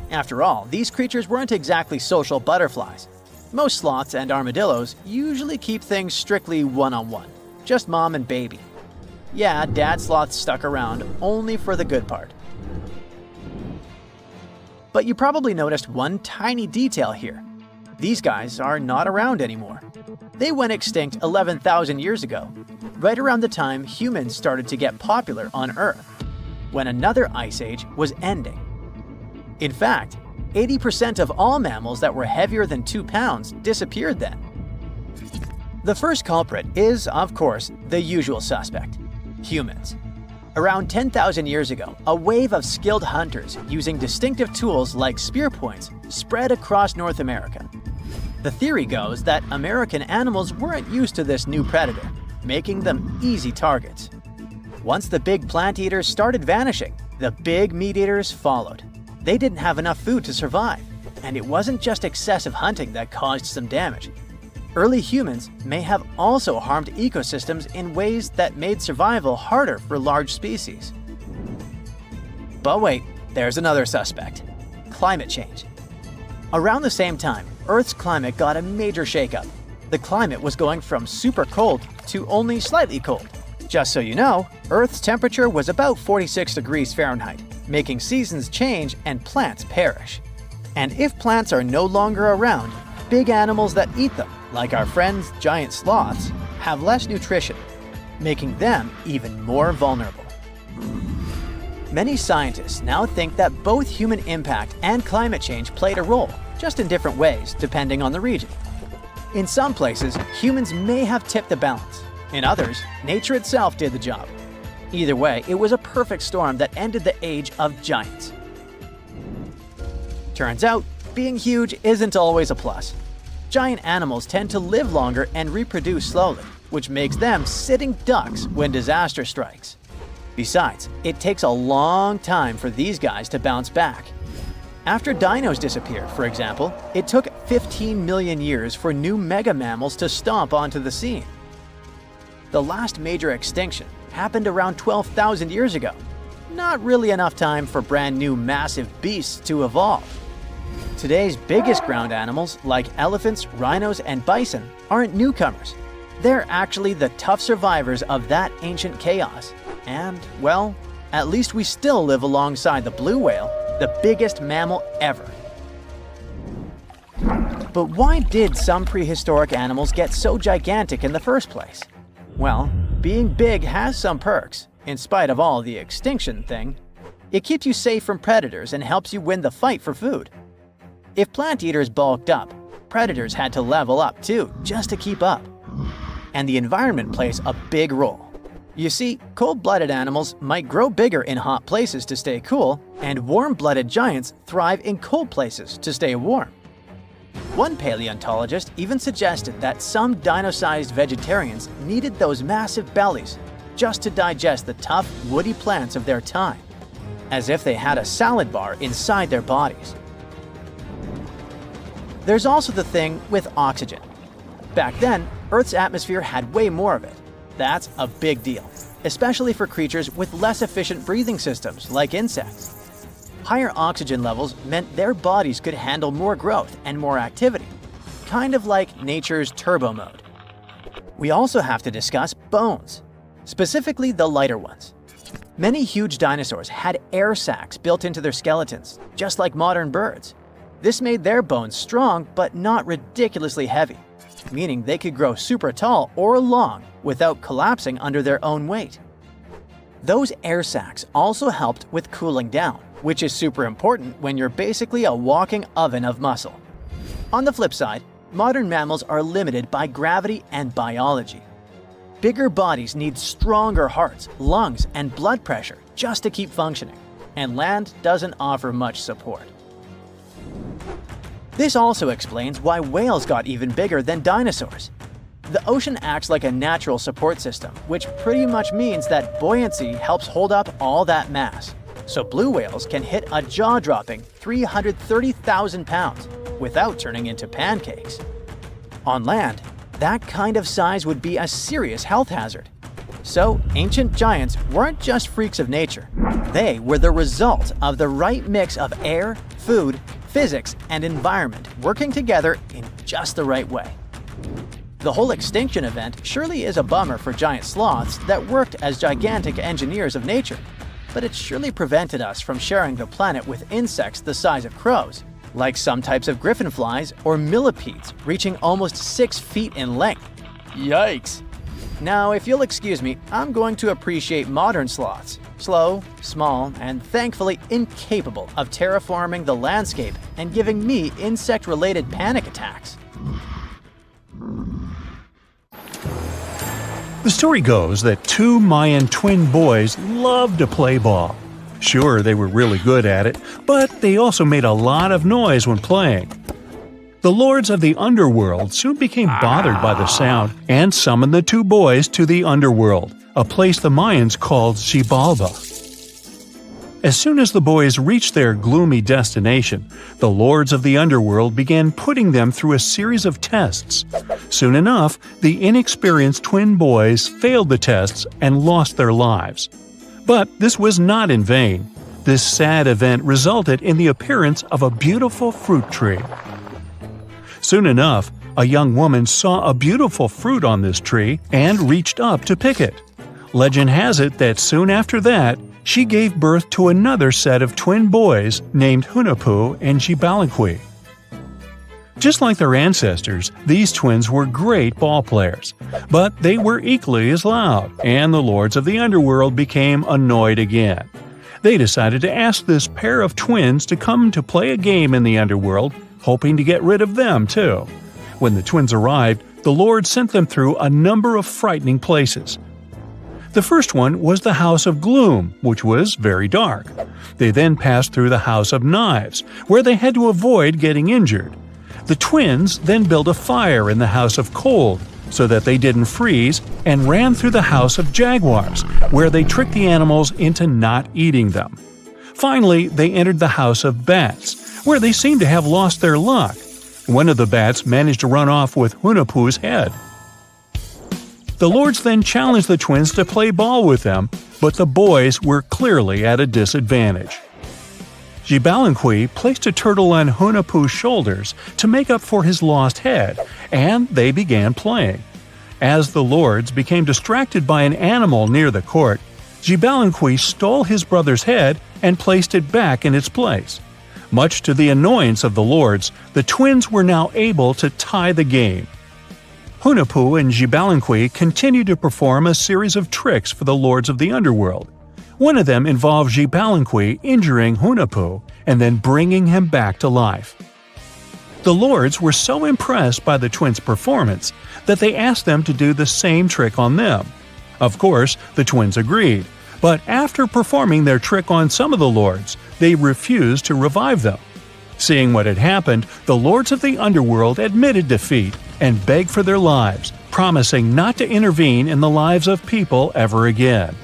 After all, these creatures weren't exactly social butterflies. Most sloths and armadillos usually keep things strictly one-on-one, just mom and baby. Yeah, dad sloth stuck around only for the good part. But you probably noticed one tiny detail here. These guys are not around anymore. They went extinct 11,000 years ago, right around the time humans started to get popular on Earth, when another ice age was ending. In fact, 80% of all mammals that were heavier than 2 pounds disappeared then. The first culprit is, of course, the usual suspect: humans. Around 10,000 years ago, a wave of skilled hunters using distinctive tools like spear points spread across North America. The theory goes that American animals weren't used to this new predator, making them easy targets. Once the big plant eaters started vanishing, the big meat eaters followed. They didn't have enough food to survive, and it wasn't just excessive hunting that caused some damage. Early humans may have also harmed ecosystems in ways that made survival harder for large species. But wait, there's another suspect: climate change. Around the same time, Earth's climate got a major shakeup. The climate was going from super cold to only slightly cold. Just so you know, Earth's temperature was about 46 degrees Fahrenheit, making seasons change and plants perish. And if plants are no longer around, big animals that eat them, like our friends giant sloths, have less nutrition, making them even more vulnerable. Many scientists now think that both human impact and climate change played a role, just in different ways depending on the region. In some places, humans may have tipped the balance. In others, nature itself did the job. Either way, it was a perfect storm that ended the age of giants. Turns out, being huge isn't always a plus. Giant animals tend to live longer and reproduce slowly, which makes them sitting ducks when disaster strikes. Besides, it takes a long time for these guys to bounce back. After dinos disappeared, for example, it took 15 million years for new mega mammals to stomp onto the scene. The last major extinction happened around 12,000 years ago. Not really enough time for brand new massive beasts to evolve. Today's biggest ground animals, like elephants, rhinos, and bison, aren't newcomers. They're actually the tough survivors of that ancient chaos. And, well, at least we still live alongside the blue whale, the biggest mammal ever. But why did some prehistoric animals get so gigantic in the first place? Well, being big has some perks, in spite of all the extinction thing. It keeps you safe from predators and helps you win the fight for food. If plant eaters bulked up, predators had to level up too, just to keep up. And the environment plays a big role. You see, cold-blooded animals might grow bigger in hot places to stay cool, and warm-blooded giants thrive in cold places to stay warm. One paleontologist even suggested that some dino-sized vegetarians needed those massive bellies just to digest the tough, woody plants of their time, as if they had a salad bar inside their bodies. There's also the thing with oxygen. Back then, Earth's atmosphere had way more of it. That's a big deal, especially for creatures with less efficient breathing systems, like insects. Higher oxygen levels meant their bodies could handle more growth and more activity, kind of like nature's turbo mode. We also have to discuss bones, specifically the lighter ones. Many huge dinosaurs had air sacs built into their skeletons, just like modern birds. This made their bones strong but not ridiculously heavy, meaning they could grow super tall or long without collapsing under their own weight. Those air sacs also helped with cooling down, which is super important when you're basically a walking oven of muscle. On the flip side, modern mammals are limited by gravity and biology. Bigger bodies need stronger hearts, lungs, and blood pressure just to keep functioning, and land doesn't offer much support. This also explains why whales got even bigger than dinosaurs. The ocean acts like a natural support system, which pretty much means that buoyancy helps hold up all that mass. So blue whales can hit a jaw-dropping 330,000 pounds without turning into pancakes. On land, that kind of size would be a serious health hazard. So ancient giants weren't just freaks of nature. They were the result of the right mix of air, food, physics, and environment working together in just the right way. The whole extinction event surely is a bummer for giant sloths that worked as gigantic engineers of nature, but it surely prevented us from sharing the planet with insects the size of crows, like some types of griffinflies or millipedes reaching almost 6 feet in length. Yikes! Now, if you'll excuse me, I'm going to appreciate modern sloths. Slow, small, and thankfully incapable of terraforming the landscape and giving me insect-related panic attacks. The story goes that two Mayan twin boys loved to play ball. Sure, they were really good at it, but they also made a lot of noise when playing. The lords of the underworld soon became bothered by the sound and summoned the two boys to the underworld, a place the Mayans called Xibalba. As soon as the boys reached their gloomy destination, the lords of the underworld began putting them through a series of tests. Soon enough, the inexperienced twin boys failed the tests and lost their lives. But this was not in vain. This sad event resulted in the appearance of a beautiful fruit tree. Soon enough, a young woman saw a beautiful fruit on this tree and reached up to pick it. Legend has it that soon after that, she gave birth to another set of twin boys named Hunahpu and Geologically. Just like their ancestors, these twins were great ball players, but they were equally as loud, and the lords of the underworld became annoyed again. They decided to ask this pair of twins to come to play a game in the underworld, hoping to get rid of them too. When the twins arrived, the Lord sent them through a number of frightening places. The first one was the House of Gloom, which was very dark. They then passed through the House of Knives, where they had to avoid getting injured. The twins then built a fire in the House of Cold, so that they didn't freeze, and ran through the House of Jaguars, where they tricked the animals into not eating them. Finally, they entered the House of Bats, where they seemed to have lost their luck. One of the bats managed to run off with Hunahpu's head. The lords then challenged the twins to play ball with them, but the boys were clearly at a disadvantage. Geologically placed a turtle on Hunahpu's shoulders to make up for his lost head, and they began playing. As the lords became distracted by an animal near the court, Geologically stole his brother's head and placed it back in its place. Much to the annoyance of the lords, the twins were now able to tie the game. Hunahpu and Geologically continued to perform a series of tricks for the lords of the underworld. One of them involved Geologically injuring Hunahpu and then bringing him back to life. The lords were so impressed by the twins' performance that they asked them to do the same trick on them. Of course, the twins agreed, but after performing their trick on some of the lords, they refused to revive them. Seeing what had happened, the lords of the underworld admitted defeat and begged for their lives, promising not to intervene in the lives of people ever again.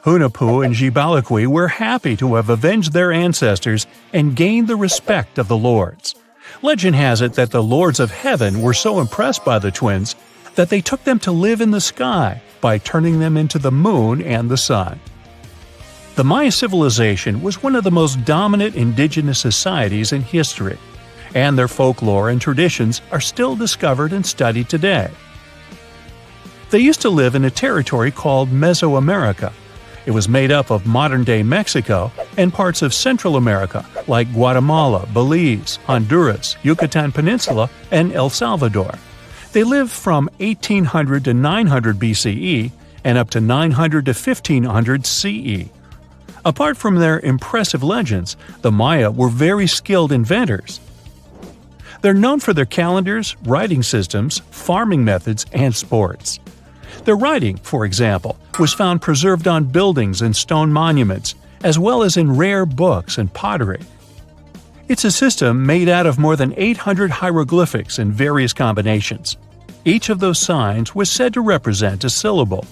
Hunahpu and Geologically were happy to have avenged their ancestors and gained the respect of the lords. Legend has it that the lords of heaven were so impressed by the twins that they took them to live in the sky by turning them into the moon and the sun. The Maya civilization was one of the most dominant indigenous societies in history, and their folklore and traditions are still discovered and studied today. They used to live in a territory called Mesoamerica. It was made up of modern-day Mexico and parts of Central America like Guatemala, Belize, Honduras, Yucatan Peninsula, and El Salvador. They lived from 1800 to 900 BCE and up to 900 to 1500 CE. Apart from their impressive legends, the Maya were very skilled inventors. They're known for their calendars, writing systems, farming methods, and sports. Their writing, for example, was found preserved on buildings and stone monuments, as well as in rare books and pottery. It's a system made out of more than 800 hieroglyphics in various combinations. Each of those signs was said to represent a syllable.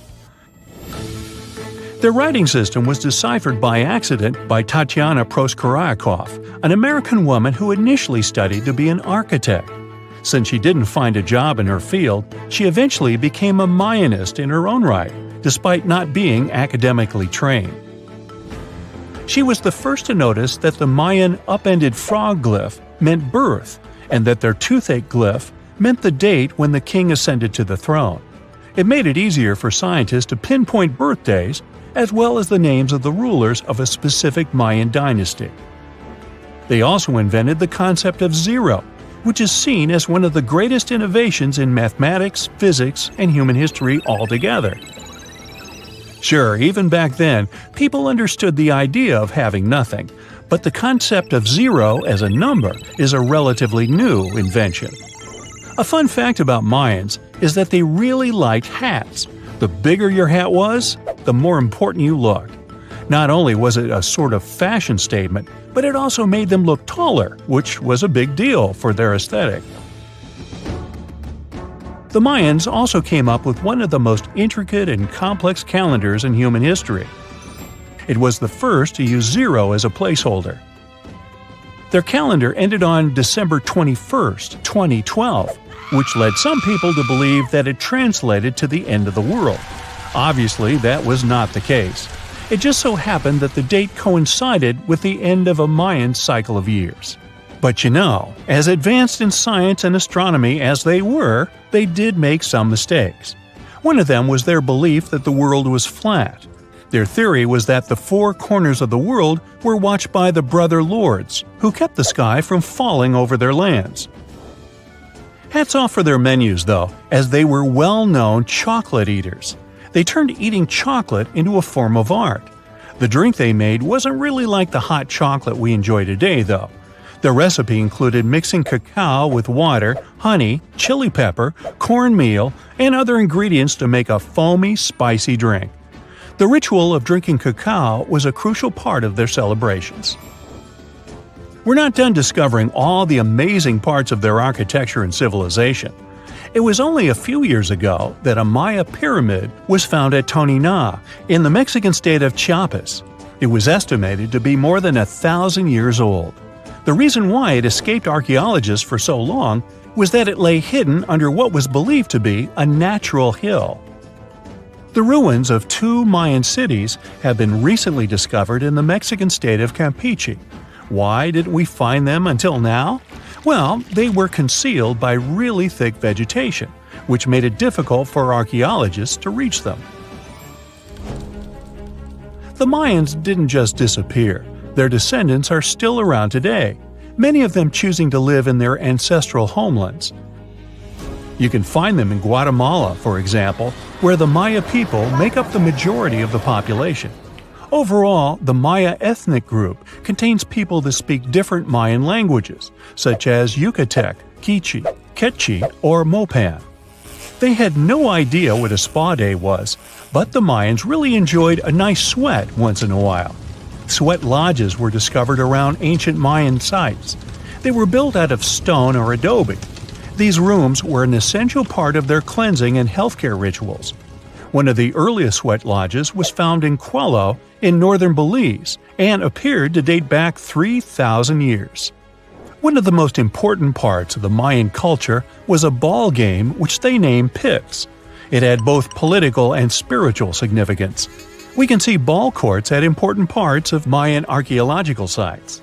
Their writing system was deciphered by accident by Tatiana Proskorakov, an American woman who initially studied to be an architect. Since she didn't find a job in her field, she eventually became a Mayanist in her own right, despite not being academically trained. She was the first to notice that the Mayan upended frog glyph meant birth, and that their toothache glyph meant the date when the king ascended to the throne. It made it easier for scientists to pinpoint birthdays, as well as the names of the rulers of a specific Mayan dynasty. They also invented the concept of zero, which is seen as one of the greatest innovations in mathematics, physics, and human history altogether. Sure, even back then, people understood the idea of having nothing, but the concept of zero as a number is a relatively new invention. A fun fact about Mayans is that they really liked hats. The bigger your hat was, the more important you looked. Not only was it a sort of fashion statement, but it also made them look taller, which was a big deal for their aesthetic. The Mayans also came up with one of the most intricate and complex calendars in human history. It was the first to use zero as a placeholder. Their calendar ended on December 21st, 2012, which led some people to believe that it translated to the end of the world. Obviously, that was not the case. It just so happened that the date coincided with the end of a Mayan cycle of years. But you know, as advanced in science and astronomy as they were, they did make some mistakes. One of them was their belief that the world was flat. Their theory was that the four corners of the world were watched by the brother lords, who kept the sky from falling over their lands. Hats off for their menus, though, as they were well-known chocolate eaters. They turned eating chocolate into a form of art. The drink they made wasn't really like the hot chocolate we enjoy today, though. The recipe included mixing cacao with water, honey, chili pepper, cornmeal, and other ingredients to make a foamy, spicy drink. The ritual of drinking cacao was a crucial part of their celebrations. We're not done discovering all the amazing parts of their architecture and civilization. It was only a few years ago that a Maya pyramid was found at Tonina, in the Mexican state of Chiapas. It was estimated to be more than 1,000 years old. The reason why it escaped archaeologists for so long was that it lay hidden under what was believed to be a natural hill. The ruins of two Mayan cities have been recently discovered in the Mexican state of Campeche. Why didn't we find them until now? Well, they were concealed by really thick vegetation, which made it difficult for archaeologists to reach them. The Mayans didn't just disappear. Their descendants are still around today, many of them choosing to live in their ancestral homelands. You can find them in Guatemala, for example, where the Maya people make up the majority of the population. Overall, the Maya ethnic group contains people that speak different Mayan languages, such as Yucatec, Quiche, Quechua, or Mopan. They had no idea what a spa day was, but the Mayans really enjoyed a nice sweat once in a while. Sweat lodges were discovered around ancient Mayan sites. They were built out of stone or adobe. These rooms were an essential part of their cleansing and healthcare rituals. One of the earliest sweat lodges was found in Quello in northern Belize and appeared to date back 3,000 years. One of the most important parts of the Mayan culture was a ball game which they named Pix. It had both political and spiritual significance. We can see ball courts at important parts of Mayan archaeological sites.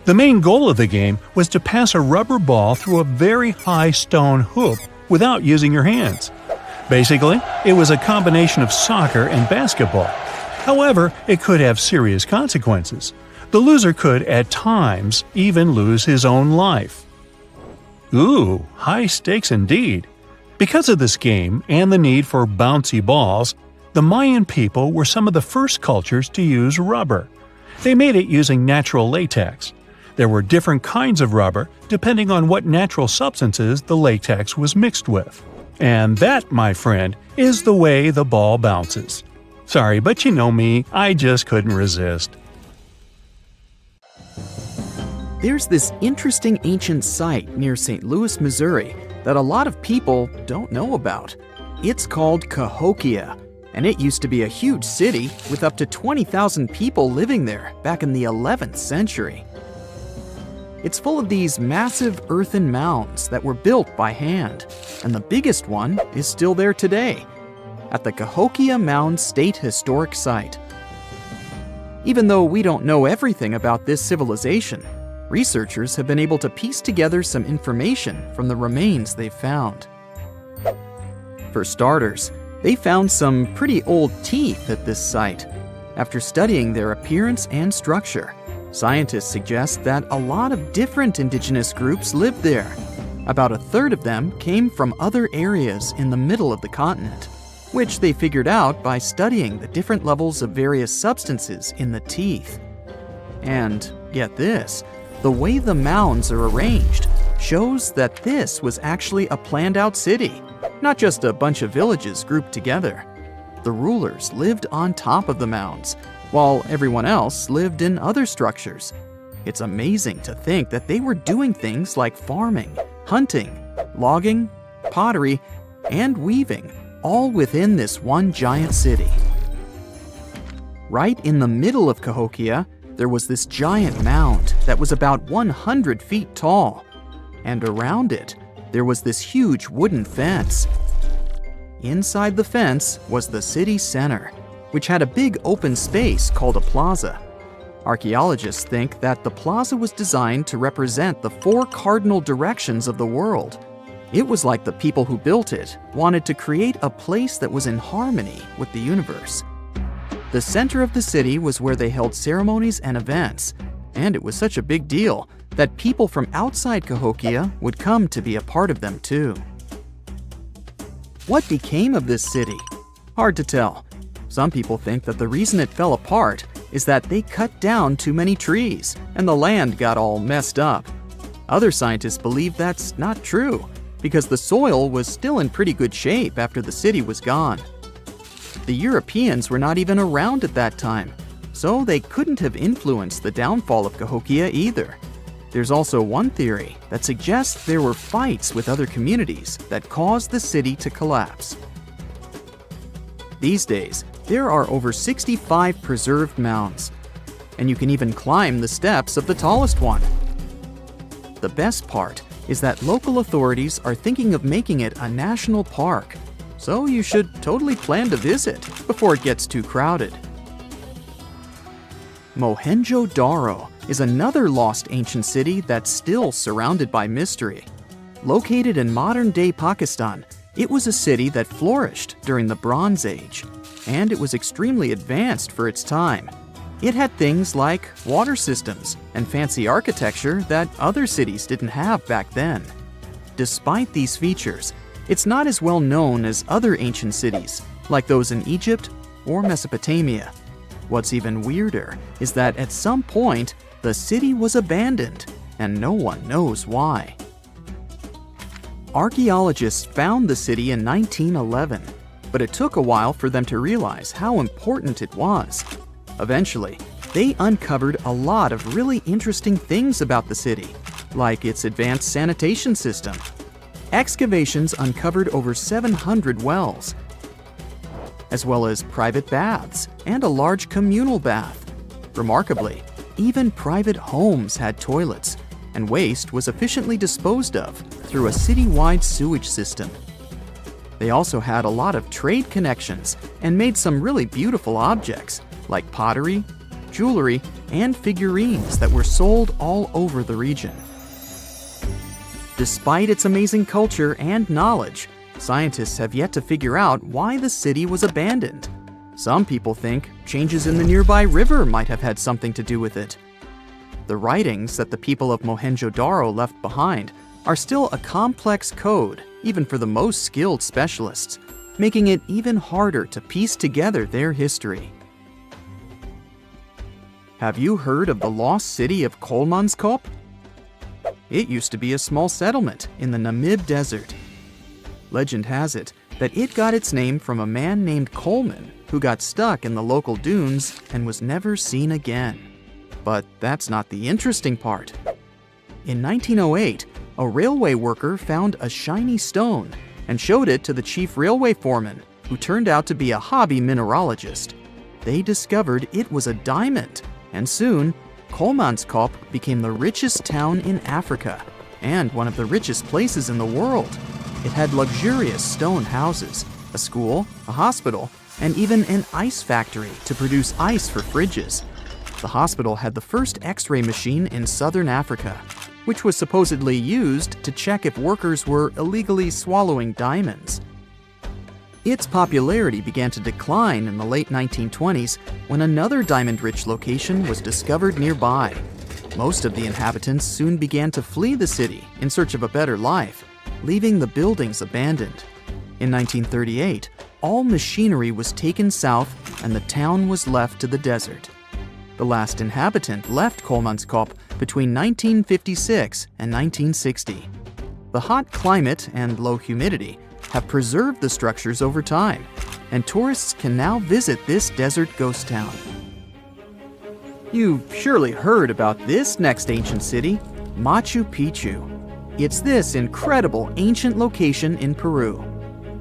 The main goal of the game was to pass a rubber ball through a very high stone hoop without using your hands. Basically, it was a combination of soccer and basketball. However, it could have serious consequences. The loser could, at times, even lose his own life. Ooh, high stakes indeed. Because of this game and the need for bouncy balls, the Mayan people were some of the first cultures to use rubber. They made it using natural latex. There were different kinds of rubber depending on what natural substances the latex was mixed with. And that, my friend, is the way the ball bounces. Sorry, but you know me, I just couldn't resist. There's this interesting ancient site near St. Louis, Missouri, that a lot of people don't know about. It's called Cahokia, and it used to be a huge city with up to 20,000 people living there back in the 11th century. It's full of these massive earthen mounds that were built by hand, and the biggest one is still there today, at the Cahokia Mound State Historic Site. Even though we don't know everything about this civilization, researchers have been able to piece together some information from the remains they've found. For starters, they found some pretty old teeth at this site. After studying their appearance and structure, scientists suggest that a lot of different indigenous groups lived there. About a third of them came from other areas in the middle of the continent, which they figured out by studying the different levels of various substances in the teeth. And get this, the way the mounds are arranged shows that this was actually a planned-out city, not just a bunch of villages grouped together. The rulers lived on top of the mounds, while everyone else lived in other structures. It's amazing to think that they were doing things like farming, hunting, logging, pottery, and weaving, all within this one giant city. Right in the middle of Cahokia, there was this giant mound that was about 100 feet tall, and around it, there was this huge wooden fence. Inside the fence was the city center, which had a big open space called a plaza. Archaeologists think that the plaza was designed to represent the 4 cardinal directions of the world. It was like the people who built it wanted to create a place that was in harmony with the universe. The center of the city was where they held ceremonies and events, and it was such a big deal that people from outside Cahokia would come to be a part of them too. What became of this city? Hard to tell. Some people think that the reason it fell apart is that they cut down too many trees and the land got all messed up. Other scientists believe that's not true, because the soil was still in pretty good shape after the city was gone. The Europeans were not even around at that time, so they couldn't have influenced the downfall of Cahokia either. There's also one theory that suggests there were fights with other communities that caused the city to collapse. These days, there are over 65 preserved mounds, and you can even climb the steps of the tallest one. The best part is that local authorities are thinking of making it a national park, so you should totally plan to visit before it gets too crowded. Mohenjo-Daro is another lost ancient city that's still surrounded by mystery. Located in modern-day Pakistan, it was a city that flourished during the Bronze Age, and it was extremely advanced for its time. It had things like water systems and fancy architecture that other cities didn't have back then. Despite these features, it's not as well known as other ancient cities, like those in Egypt or Mesopotamia. What's even weirder is that at some point, the city was abandoned, and no one knows why. Archaeologists found the city in 1911, but it took a while for them to realize how important it was. Eventually, they uncovered a lot of really interesting things about the city, like its advanced sanitation system. Excavations uncovered over 700 wells, as well as private baths and a large communal bath. Remarkably, even private homes had toilets, and waste was efficiently disposed of through a citywide sewage system. They also had a lot of trade connections and made some really beautiful objects, like pottery, jewelry, and figurines that were sold all over the region. Despite its amazing culture and knowledge, scientists have yet to figure out why the city was abandoned. Some people think changes in the nearby river might have had something to do with it. The writings that the people of Mohenjo-Daro left behind are still a complex code, even for the most skilled specialists, making it even harder to piece together their history. Have you heard of the lost city of Kolmanskop? It used to be a small settlement in the Namib Desert. Legend has it that it got its name from a man named Coleman who got stuck in the local dunes and was never seen again. But that's not the interesting part. In 1908, a railway worker found a shiny stone and showed it to the chief railway foreman, who turned out to be a hobby mineralogist. They discovered it was a diamond, and soon, Kolmanskop became the richest town in Africa and one of the richest places in the world. It had luxurious stone houses, a school, a hospital, and even an ice factory to produce ice for fridges. The hospital had the first X-ray machine in southern Africa, which was supposedly used to check if workers were illegally swallowing diamonds. Its popularity began to decline in the late 1920s when another diamond-rich location was discovered nearby. Most of the inhabitants soon began to flee the city in search of a better life, leaving the buildings abandoned. In 1938, all machinery was taken south and the town was left to the desert. The last inhabitant left Kolmanskop between 1956 and 1960. The hot climate and low humidity have preserved the structures over time, and tourists can now visit this desert ghost town. You've surely heard about this next ancient city, Machu Picchu. It's this incredible ancient location in Peru.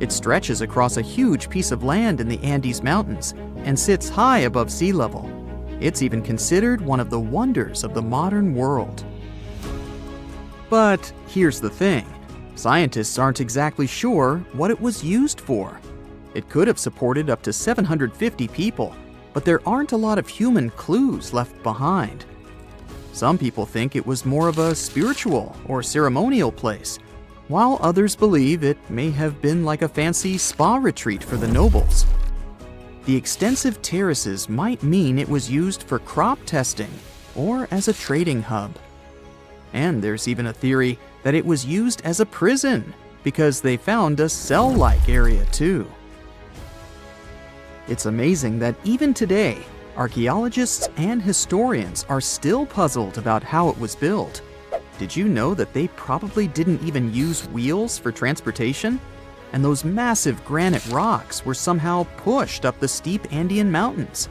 It stretches across a huge piece of land in the Andes Mountains and sits high above sea level. It's even considered one of the wonders of the modern world. But here's the thing. Scientists aren't exactly sure what it was used for. It could have supported up to 750 people, but there aren't a lot of human clues left behind. Some people think it was more of a spiritual or ceremonial place, while others believe it may have been like a fancy spa retreat for the nobles. The extensive terraces might mean it was used for crop testing or as a trading hub. And there's even a theory that it was used as a prison because they found a cell-like area too. It's amazing that even today, archaeologists and historians are still puzzled about how it was built. Did you know that they probably didn't even use wheels for transportation? And those massive granite rocks were somehow pushed up the steep Andean mountains,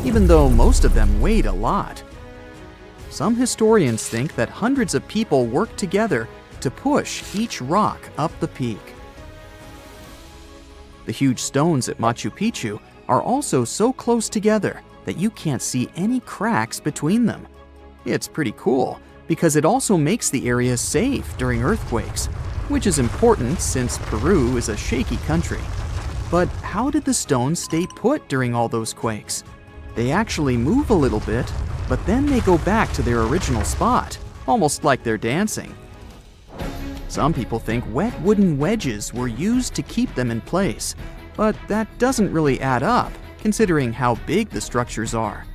even though most of them weighed a lot. Some historians think that hundreds of people worked together to push each rock up the peak. The huge stones at Machu Picchu are also so close together that you can't see any cracks between them. It's pretty cool because it also makes the area safe during earthquakes, which is important since Peru is a shaky country. But how did the stones stay put during all those quakes? They actually move a little bit, but then they go back to their original spot, almost like they're dancing. Some people think wet wooden wedges were used to keep them in place, but that doesn't really add up, considering how big the structures are.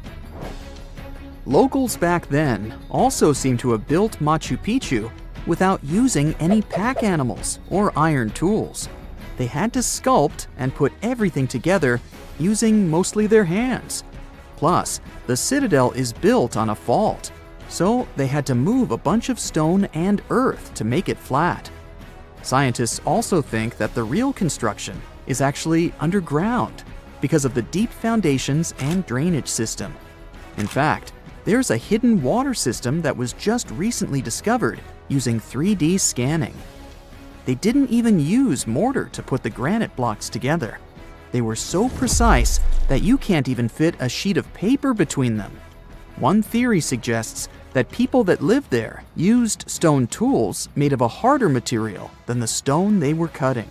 Locals back then also seem to have built Machu Picchu without using any pack animals or iron tools. They had to sculpt and put everything together using mostly their hands. Plus, the citadel is built on a fault, so they had to move a bunch of stone and earth to make it flat. Scientists also think that the real construction is actually underground because of the deep foundations and drainage system. In fact, there's a hidden water system that was just recently discovered using 3D scanning. They didn't even use mortar to put the granite blocks together. They were so precise that you can't even fit a sheet of paper between them. One theory suggests that people that lived there used stone tools made of a harder material than the stone they were cutting.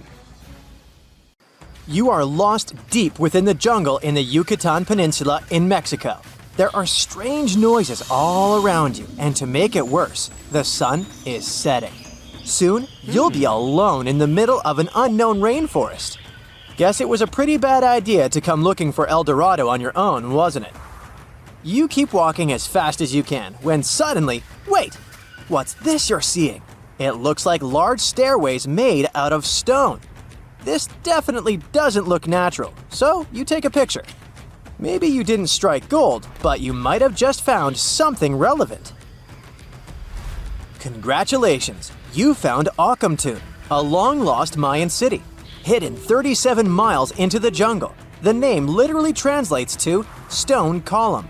You are lost deep within the jungle in the Yucatan Peninsula in Mexico. There are strange noises all around you, and to make it worse, the sun is setting. Soon, you'll be alone in the middle of an unknown rainforest. Guess it was a pretty bad idea to come looking for El Dorado on your own, wasn't it? You keep walking as fast as you can, when suddenly, wait! What's this you're seeing? It looks like large stairways made out of stone. This definitely doesn't look natural, so you take a picture. Maybe you didn't strike gold, but you might have just found something relevant. Congratulations! You found Akamtun, a long-lost Mayan city, hidden 37 miles into the jungle. The name literally translates to stone column.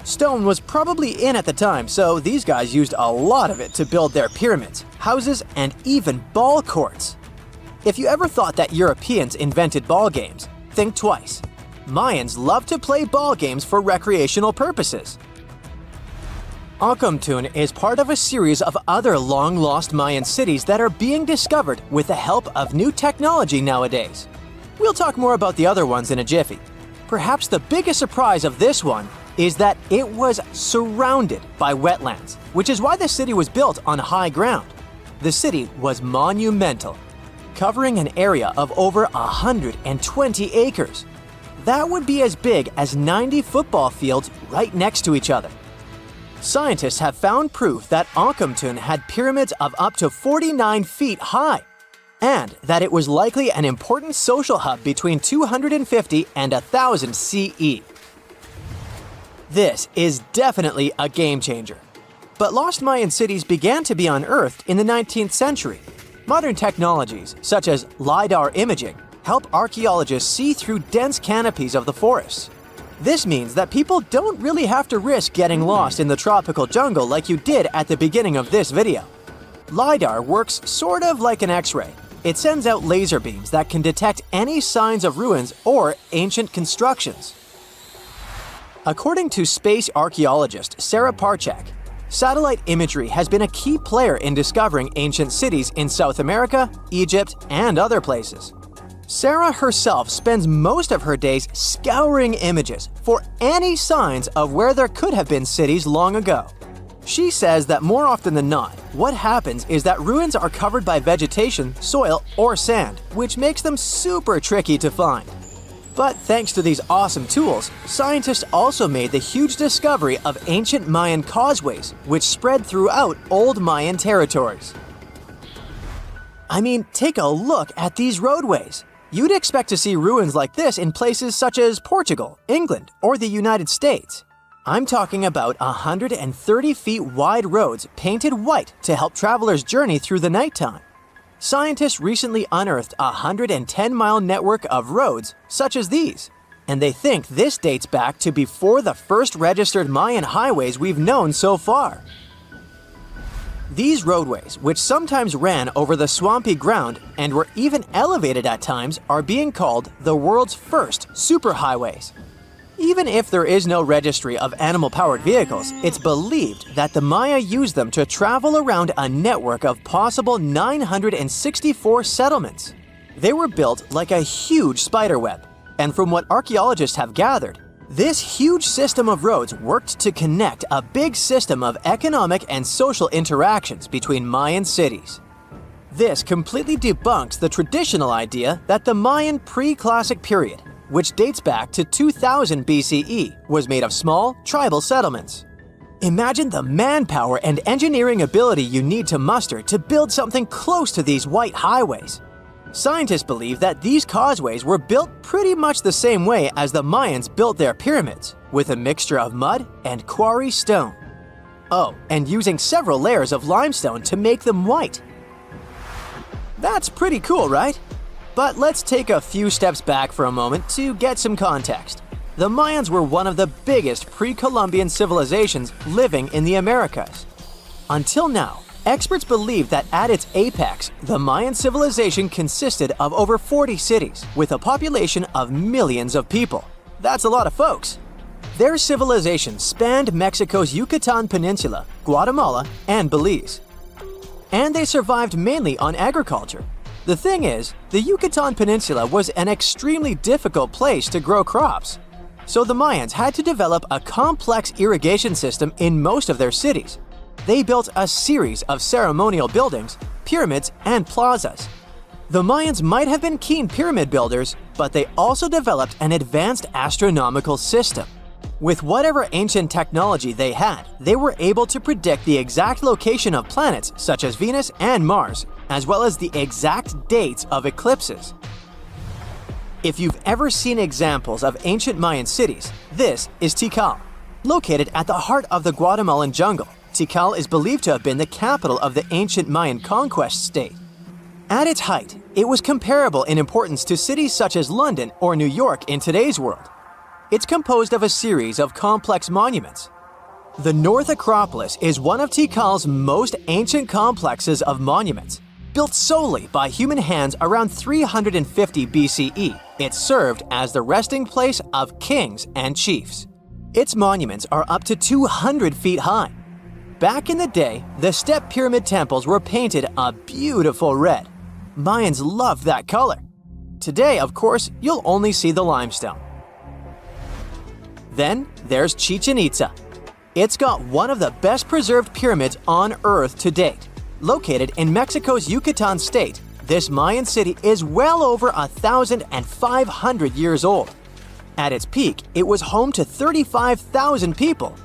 Stone was probably in at the time, so these guys used a lot of it to build their pyramids, houses, and even ball courts. If you ever thought that Europeans invented ball games, think twice. Mayans loved to play ball games for recreational purposes. Akamtun is part of a series of other long-lost Mayan cities that are being discovered with the help of new technology nowadays. We'll talk more about the other ones in a jiffy. Perhaps the biggest surprise of this one is that it was surrounded by wetlands, which is why the city was built on high ground. The city was monumental, covering an area of over 120 acres. That would be as big as 90 football fields right next to each other. Scientists have found proof that Akamtun had pyramids of up to 49 feet high, and that it was likely an important social hub between 250 and 1000 CE. This is definitely a game changer. But lost Mayan cities began to be unearthed in the 19th century. Modern technologies, such as LiDAR imaging, help archaeologists see through dense canopies of the forests. This means that people don't really have to risk getting lost in the tropical jungle like you did at the beginning of this video. LiDAR works sort of like an X-ray. It sends out laser beams that can detect any signs of ruins or ancient constructions. According to space archaeologist Sarah Parchak, satellite imagery has been a key player in discovering ancient cities in South America, Egypt, and other places. Sarah herself spends most of her days scouring images for any signs of where there could have been cities long ago. She says that more often than not, what happens is that ruins are covered by vegetation, soil, or sand, which makes them super tricky to find. But thanks to these awesome tools, scientists also made the huge discovery of ancient Mayan causeways, which spread throughout old Mayan territories. I mean, take a look at these roadways. You'd expect to see ruins like this in places such as Portugal, England, or the United States. I'm talking about 130 feet wide roads painted white to help travelers journey through the nighttime. Scientists recently unearthed a 110-mile network of roads such as these, and they think this dates back to before the first registered Mayan highways we've known so far. These roadways, which sometimes ran over the swampy ground and were even elevated at times, are being called the world's first superhighways. Even if there is no registry of animal-powered vehicles, it's believed that the Maya used them to travel around a network of possible 964 settlements. They were built like a huge spiderweb, and from what archaeologists have gathered, this huge system of roads worked to connect a big system of economic and social interactions between Mayan cities. This completely debunks the traditional idea that the Mayan pre-classic period, which dates back to 2000 BCE, was made of small, tribal settlements. Imagine the manpower and engineering ability you need to muster to build something close to these white highways. Scientists believe that these causeways were built pretty much the same way as the Mayans built their pyramids, with a mixture of mud and quarry stone. Oh, and using several layers of limestone to make them white. That's pretty cool, right? But let's take a few steps back for a moment to get some context. The Mayans were one of the biggest pre-Columbian civilizations living in the Americas. Until now, experts believe that at its apex, the Mayan civilization consisted of over 40 cities with a population of millions of people. That's a lot of folks. Their civilization spanned Mexico's Yucatan Peninsula, Guatemala, and Belize. And they survived mainly on agriculture. The thing is, the Yucatan Peninsula was an extremely difficult place to grow crops. So the Mayans had to develop a complex irrigation system in most of their cities. They built a series of ceremonial buildings, pyramids, and plazas. The Mayans might have been keen pyramid builders, but they also developed an advanced astronomical system. With whatever ancient technology they had, they were able to predict the exact location of planets such as Venus and Mars, as well as the exact dates of eclipses. If you've ever seen examples of ancient Mayan cities, this is Tikal. Located at the heart of the Guatemalan jungle, Tikal is believed to have been the capital of the ancient Mayan conquest state. At its height, it was comparable in importance to cities such as London or New York in today's world. It's composed of a series of complex monuments. The North Acropolis is one of Tikal's most ancient complexes of monuments. Built solely by human hands around 350 BCE, it served as the resting place of kings and chiefs. Its monuments are up to 200 feet high. Back in the day, the step pyramid temples were painted a beautiful red. Mayans loved that color. Today, of course, you'll only see the limestone. Then there's Chichen Itza. It's got one of the best preserved pyramids on Earth to date. Located in Mexico's Yucatan state, this Mayan city is well over 1,500 years old. At its peak, it was home to 35,000 people.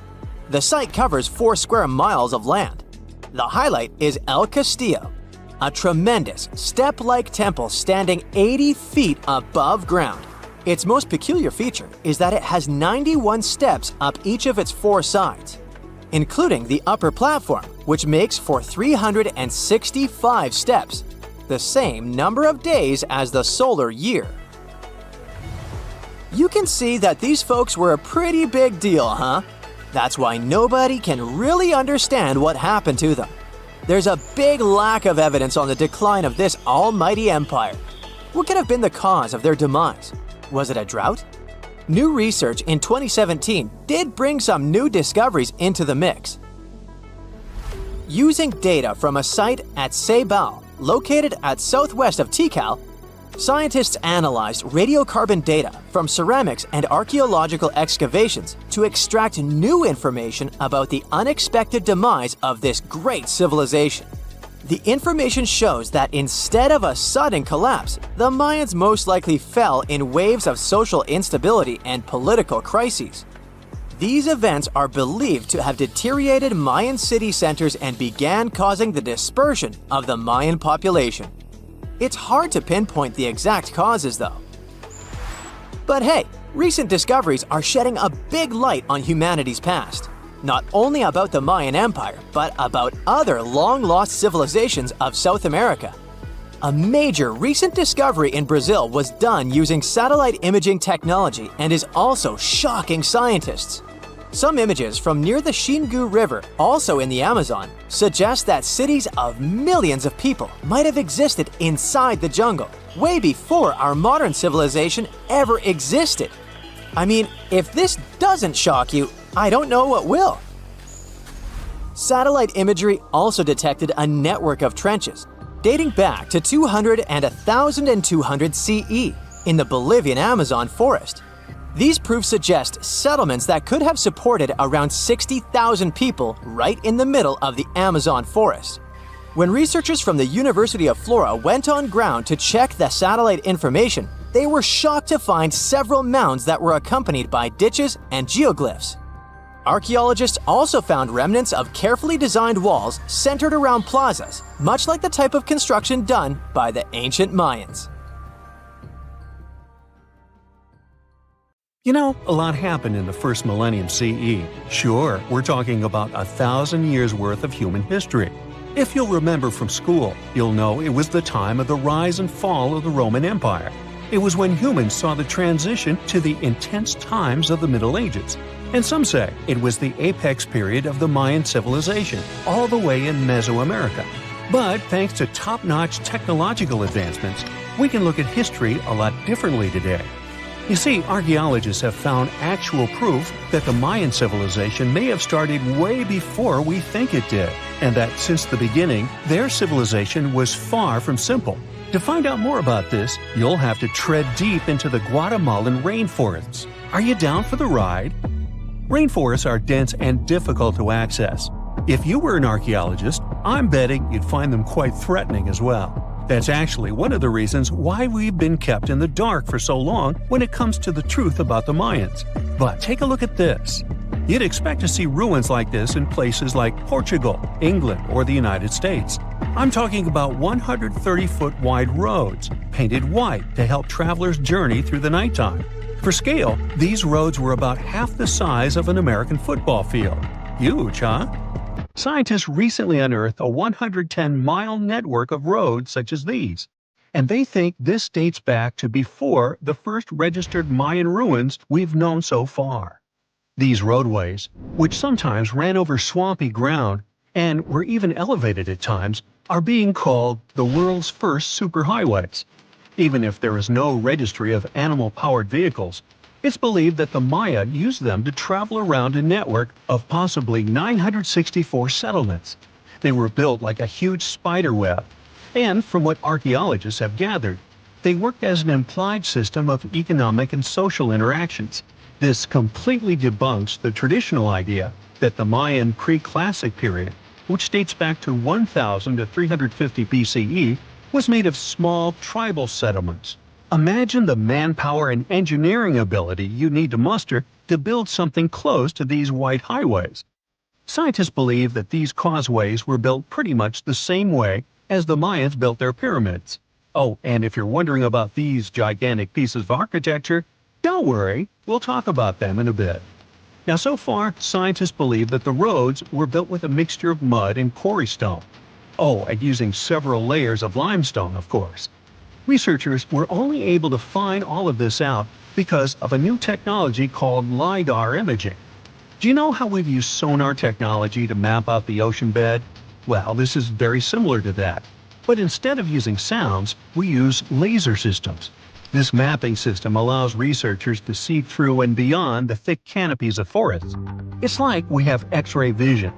The site covers 4 square miles of land. The highlight is El Castillo, a tremendous step-like temple standing 80 feet above ground. Its most peculiar feature is that it has 91 steps up each of its 4 sides, including the upper platform, which makes for 365 steps, the same number of days as the solar year. You can see that these folks were a pretty big deal, huh? That's why nobody can really understand what happened to them. There's a big lack of evidence on the decline of this almighty empire. What could have been the cause of their demise? Was it a drought? New research in 2017 did bring some new discoveries into the mix. Using data from a site at Ceibal, located at southwest of Tikal, Scientists analyzed radiocarbon data from ceramics and archaeological excavations to extract new information about the unexpected demise of this great civilization. The information shows that instead of a sudden collapse, the Mayans most likely fell in waves of social instability and political crises. These events are believed to have deteriorated Mayan city centers and began causing the dispersion of the Mayan population. It's hard to pinpoint the exact causes, though. But hey, recent discoveries are shedding a big light on humanity's past. Not only about the Mayan Empire, but about other long-lost civilizations of South America. A major recent discovery in Brazil was done using satellite imaging technology and is also shocking scientists. Some images from near the Xingu River, also in the Amazon, suggest that cities of millions of people might have existed inside the jungle, way before our modern civilization ever existed. I mean, if this doesn't shock you, I don't know what will. Satellite imagery also detected a network of trenches dating back to 200 and 1200 CE in the Bolivian Amazon forest. These proofs suggest settlements that could have supported around 60,000 people right in the middle of the Amazon forest. When researchers from the University of Florida went on ground to check the satellite information, they were shocked to find several mounds that were accompanied by ditches and geoglyphs. Archaeologists also found remnants of carefully designed walls centered around plazas, much like the type of construction done by the ancient Mayans. You know, a lot happened in the first millennium CE. Sure, we're talking about 1,000 years worth of human history. If you'll remember from school, you'll know it was the time of the rise and fall of the Roman Empire. It was when humans saw the transition to the intense times of the Middle Ages. And some say it was the apex period of the Mayan civilization, all the way in Mesoamerica. But thanks to top-notch technological advancements, we can look at history a lot differently today. You see, archaeologists have found actual proof that the Mayan civilization may have started way before we think it did, and that since the beginning, their civilization was far from simple. To find out more about this, you'll have to tread deep into the Guatemalan rainforests. Are you down for the ride? Rainforests are dense and difficult to access. If you were an archaeologist, I'm betting you'd find them quite threatening as well. That's actually one of the reasons why we've been kept in the dark for so long when it comes to the truth about the Mayans. But take a look at this. You'd expect to see ruins like this in places like Portugal, England, or the United States. I'm talking about 130-foot wide roads, painted white to help travelers journey through the nighttime. For scale, these roads were about half the size of an American football field. Huge, huh? Scientists recently unearthed a 110-mile network of roads such as these, and they think this dates back to before the first registered Mayan ruins we've known so far. These roadways, which sometimes ran over swampy ground and were even elevated at times, are being called the world's first superhighways. Even if there is no registry of animal-powered vehicles, it's believed that the Maya used them to travel around a network of possibly 964 settlements. They were built like a huge spider web, and from what archaeologists have gathered, they worked as an implied system of economic and social interactions. This completely debunks the traditional idea that the Mayan pre-classic period, which dates back to 1000 to 350 BCE, was made of small tribal settlements. Imagine the manpower and engineering ability you need to muster to build something close to these white highways. Scientists believe that these causeways were built pretty much the same way as the Mayans built their pyramids. Oh, and if you're wondering about these gigantic pieces of architecture, don't worry, we'll talk about them in a bit. Now, so far, scientists believe that the roads were built with a mixture of mud and quarry stone. Oh, and using several layers of limestone, of course. Researchers were only able to find all of this out because of a new technology called LiDAR imaging. Do you know how we've used sonar technology to map out the ocean bed? Well, this is very similar to that. But instead of using sounds, we use laser systems. This mapping system allows researchers to see through and beyond the thick canopies of forests. It's like we have X-ray vision.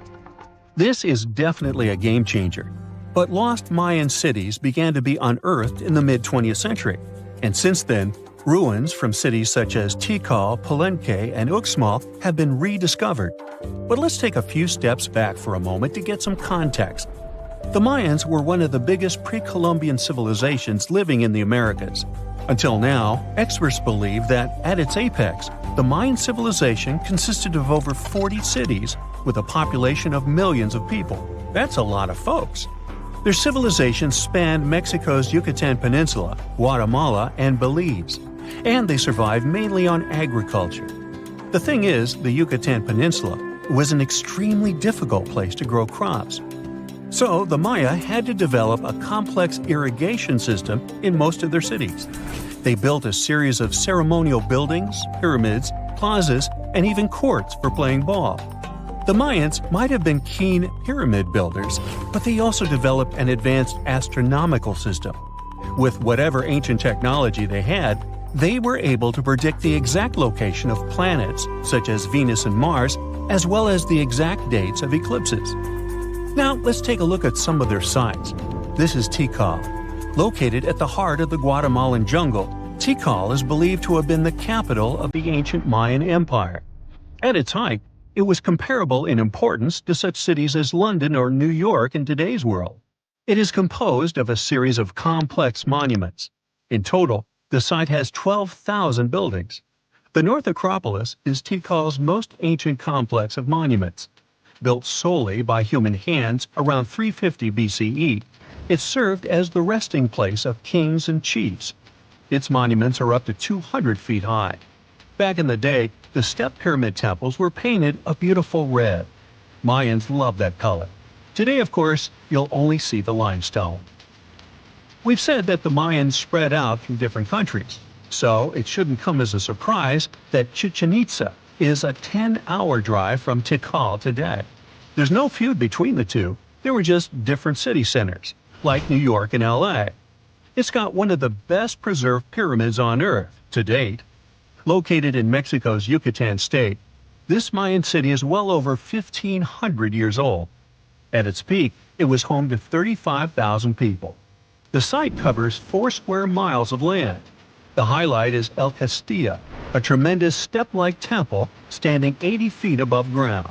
This is definitely a game changer. But lost Mayan cities began to be unearthed in the mid-20th century, and since then, ruins from cities such as Tikal, Palenque, and Uxmal have been rediscovered. But let's take a few steps back for a moment to get some context. The Mayans were one of the biggest pre-Columbian civilizations living in the Americas. Until now, experts believe that, at its apex, the Mayan civilization consisted of over 40 cities with a population of millions of people. That's a lot of folks. Their civilization spanned Mexico's Yucatan Peninsula, Guatemala, and Belize, and they survived mainly on agriculture. The thing is, the Yucatan Peninsula was an extremely difficult place to grow crops. So the Maya had to develop a complex irrigation system in most of their cities. They built a series of ceremonial buildings, pyramids, plazas, and even courts for playing ball. The Mayans might have been keen pyramid builders, but they also developed an advanced astronomical system. With whatever ancient technology they had, they were able to predict the exact location of planets, such as Venus and Mars, as well as the exact dates of eclipses. Now, let's take a look at some of their sites. This is Tikal. Located at the heart of the Guatemalan jungle, Tikal is believed to have been the capital of the ancient Mayan Empire. At its height, it was comparable in importance to such cities as London or New York in today's world. It is composed of a series of complex monuments. In total, the site has 12,000 buildings. The North Acropolis is Tikal's most ancient complex of monuments. Built solely by human hands around 350 BCE, it served as the resting place of kings and chiefs. Its monuments are up to 200 feet high. Back in the day, the step pyramid temples were painted a beautiful red. Mayans loved that color. Today, of course, you'll only see the limestone. We've said that the Mayans spread out through different countries, so it shouldn't come as a surprise that Chichen Itza is a 10-hour drive from Tikal today. There's no feud between the two, they were just different city centers, like New York and LA. It's got one of the best preserved pyramids on Earth to date. Located in Mexico's Yucatan state, this Mayan city is well over 1,500 years old. At its peak, it was home to 35,000 people. The site covers 4 square miles of land. The highlight is El Castilla, a tremendous step-like temple standing 80 feet above ground.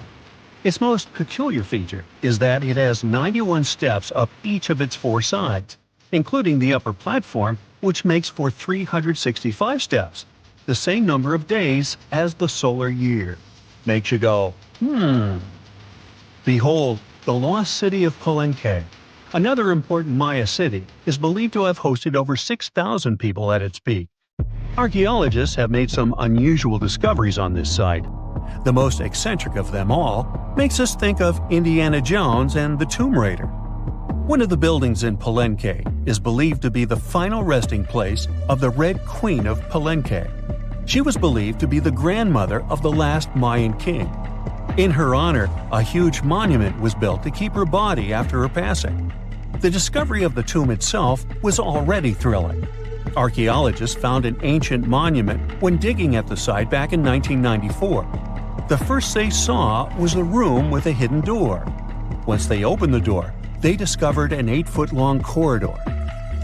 Its most peculiar feature is that it has 91 steps up each of its 4 sides, including the upper platform, which makes for 365 steps, the same number of days as the solar year. Makes you go, Behold, the lost city of Palenque. Another important Maya city is believed to have hosted over 6,000 people at its peak. Archaeologists have made some unusual discoveries on this site. The most eccentric of them all makes us think of Indiana Jones and the Tomb Raider. One of the buildings in Palenque is believed to be the final resting place of the Red Queen of Palenque. She was believed to be the grandmother of the last Mayan king. In her honor, a huge monument was built to keep her body after her passing. The discovery of the tomb itself was already thrilling. Archaeologists found an ancient monument when digging at the site back in 1994. The first they saw was a room with a hidden door. Once they opened the door, they discovered an 8-foot-long corridor.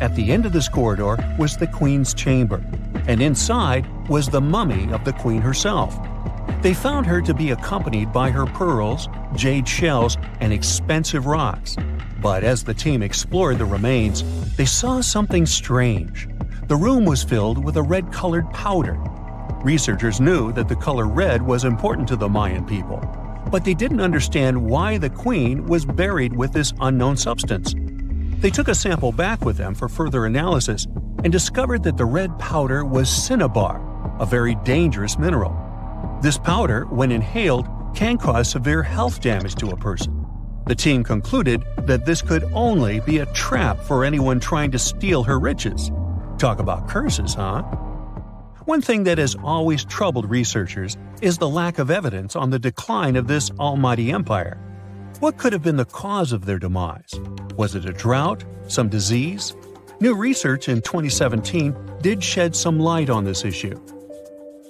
At the end of this corridor was the queen's chamber, and inside was the mummy of the queen herself. They found her to be accompanied by her pearls, jade shells, and expensive rocks. But as the team explored the remains, they saw something strange. The room was filled with a red-colored powder. Researchers knew that the color red was important to the Mayan people, but they didn't understand why the queen was buried with this unknown substance. They took a sample back with them for further analysis and discovered that the red powder was cinnabar, a very dangerous mineral. This powder, when inhaled, can cause severe health damage to a person. The team concluded that this could only be a trap for anyone trying to steal her riches. Talk about curses, huh? One thing that has always troubled researchers is the lack of evidence on the decline of this almighty empire. What could have been the cause of their demise? Was it a drought? Some disease? New research in 2017 did shed some light on this issue.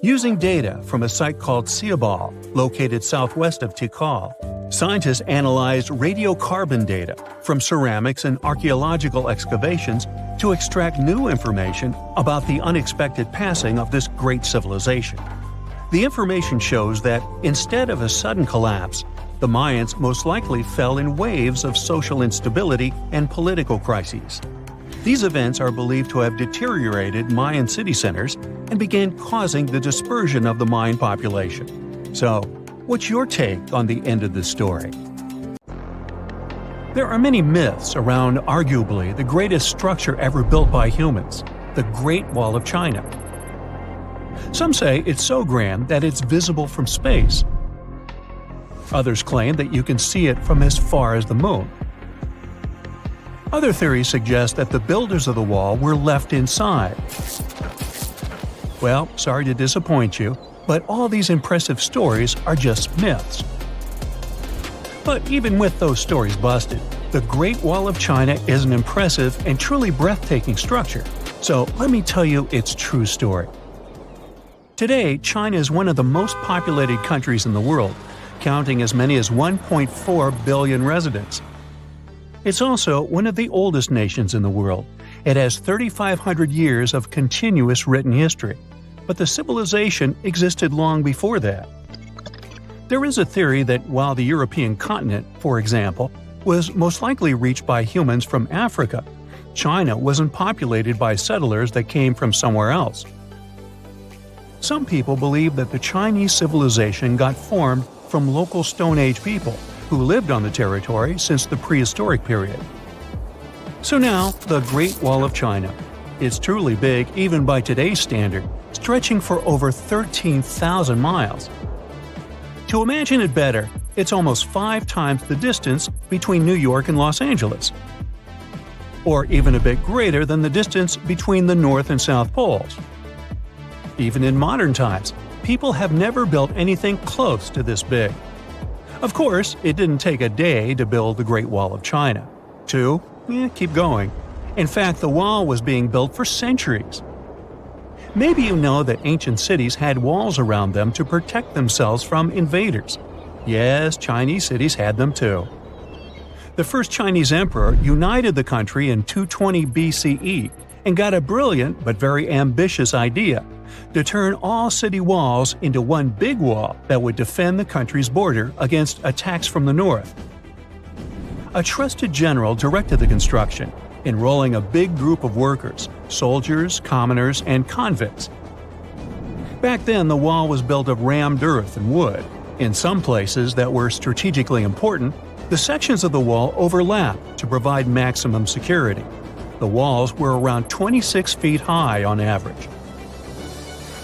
Using data from a site called Ciabal, located southwest of Tikal, Scientists analyzed radiocarbon data from ceramics and archaeological excavations to extract new information about the unexpected passing of this great civilization. The information shows that, instead of a sudden collapse, the Mayans most likely fell in waves of social instability and political crises. These events are believed to have deteriorated Mayan city centers and began causing the dispersion of the Mayan population. So, what's your take on the end of this story? There are many myths around arguably the greatest structure ever built by humans, the Great Wall of China. Some say it's so grand that it's visible from space. Others claim that you can see it from as far as the moon. Other theories suggest that the builders of the wall were left inside. Well, sorry to disappoint you, but all these impressive stories are just myths. But even with those stories busted, the Great Wall of China is an impressive and truly breathtaking structure. So let me tell you its true story. Today, China is one of the most populated countries in the world, counting as many as 1.4 billion residents. It's also one of the oldest nations in the world. It has 3,500 years of continuous written history, but the civilization existed long before that. There is a theory that while the European continent, for example, was most likely reached by humans from Africa, China wasn't populated by settlers that came from somewhere else. Some people believe that the Chinese civilization got formed from local Stone Age people who lived on the territory since the prehistoric period. So now, the Great Wall of China. It's truly big even by today's standard, stretching for over 13,000 miles. To imagine it better, it's almost 5 times the distance between New York and Los Angeles. Or even a bit greater than the distance between the North and South Poles. Even in modern times, people have never built anything close to this big. Of course, it didn't take a day to build the Great Wall of China. 2? Keep going. In fact, the wall was being built for centuries. Maybe you know that ancient cities had walls around them to protect themselves from invaders. Yes, Chinese cities had them too. The first Chinese emperor united the country in 220 BCE and got a brilliant but very ambitious idea to turn all city walls into one big wall that would defend the country's border against attacks from the north. A trusted general directed the construction, enrolling a big group of workers, soldiers, commoners, and convicts. Back then, the wall was built of rammed earth and wood. In some places that were strategically important, the sections of the wall overlapped to provide maximum security. The walls were around 26 feet high on average.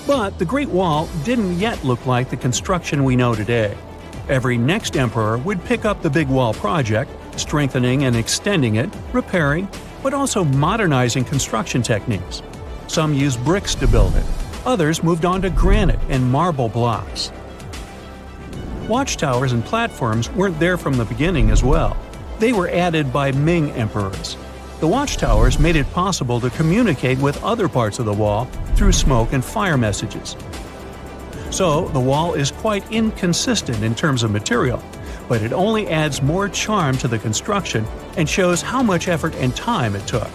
But the Great Wall didn't yet look like the construction we know today. Every next emperor would pick up the Big Wall project, strengthening and extending it, repairing, but also modernizing construction techniques. Some used bricks to build it, others moved on to granite and marble blocks. Watchtowers and platforms weren't there from the beginning as well. They were added by Ming emperors. The watchtowers made it possible to communicate with other parts of the wall through smoke and fire messages. So, the wall is quite inconsistent in terms of material, but it only adds more charm to the construction and shows how much effort and time it took.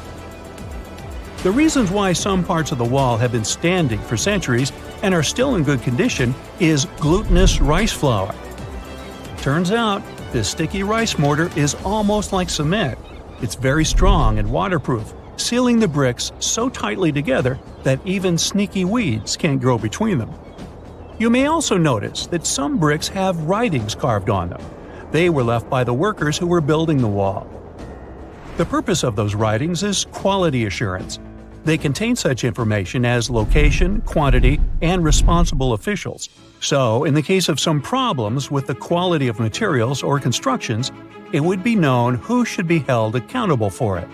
The reasons why some parts of the wall have been standing for centuries and are still in good condition is glutinous rice flour. Turns out, this sticky rice mortar is almost like cement. It's very strong and waterproof, sealing the bricks so tightly together that even sneaky weeds can't grow between them. You may also notice that some bricks have writings carved on them. They were left by the workers who were building the wall. The purpose of those writings is quality assurance. They contain such information as location, quantity, and responsible officials. So, in the case of some problems with the quality of materials or constructions, it would be known who should be held accountable for it.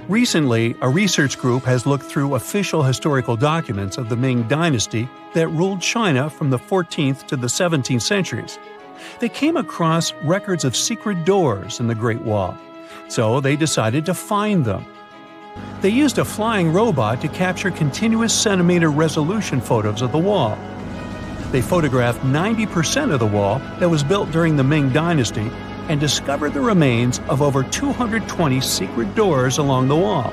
Recently, a research group has looked through official historical documents of the Ming Dynasty that ruled China from the 14th to the 17th centuries. They came across records of secret doors in the Great Wall, so they decided to find them. They used a flying robot to capture continuous centimeter resolution photos of the wall. They photographed 90% of the wall that was built during the Ming Dynasty and discovered the remains of over 220 secret doors along the wall.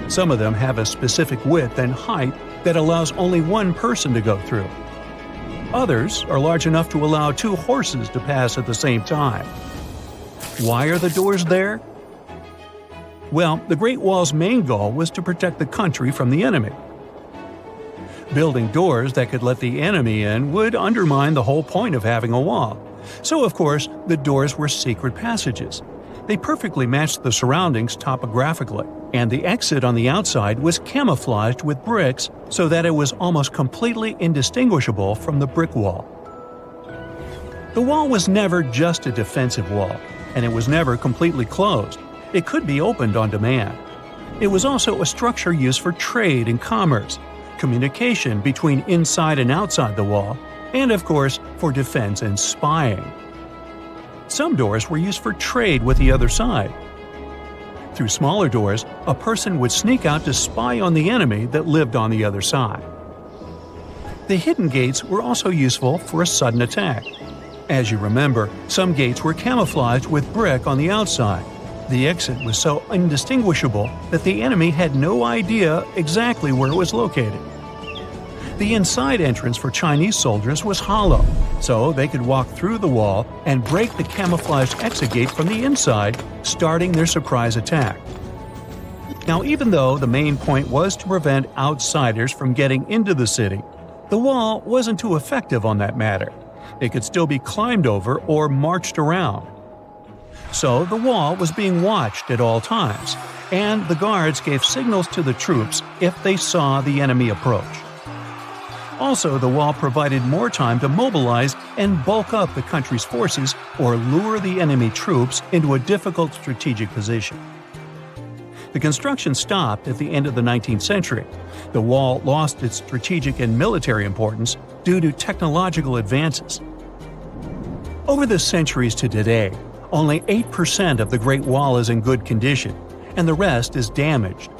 Some of them have a specific width and height that allows only one person to go through. Others are large enough to allow 2 horses to pass at the same time. Why are the doors there? Well, the Great Wall's main goal was to protect the country from the enemy. Building doors that could let the enemy in would undermine the whole point of having a wall. So, of course, the doors were secret passages. They perfectly matched the surroundings topographically, and the exit on the outside was camouflaged with bricks so that it was almost completely indistinguishable from the brick wall. The wall was never just a defensive wall, and it was never completely closed. It could be opened on demand. It was also a structure used for trade and commerce, communication between inside and outside the wall, and of course, for defense and spying. Some doors were used for trade with the other side. Through smaller doors, a person would sneak out to spy on the enemy that lived on the other side. The hidden gates were also useful for a sudden attack. As you remember, some gates were camouflaged with brick on the outside. The exit was so indistinguishable that the enemy had no idea exactly where it was located. The inside entrance for Chinese soldiers was hollow, so they could walk through the wall and break the camouflaged exit gate from the inside, starting their surprise attack. Now, even though the main point was to prevent outsiders from getting into the city, the wall wasn't too effective on that matter. It could still be climbed over or marched around. So the wall was being watched at all times, and the guards gave signals to the troops if they saw the enemy approach. Also, the wall provided more time to mobilize and bulk up the country's forces or lure the enemy troops into a difficult strategic position. The construction stopped at the end of the 19th century. The wall lost its strategic and military importance due to technological advances. Over the centuries to today, only 8% of the Great Wall is in good condition, and the rest is damaged.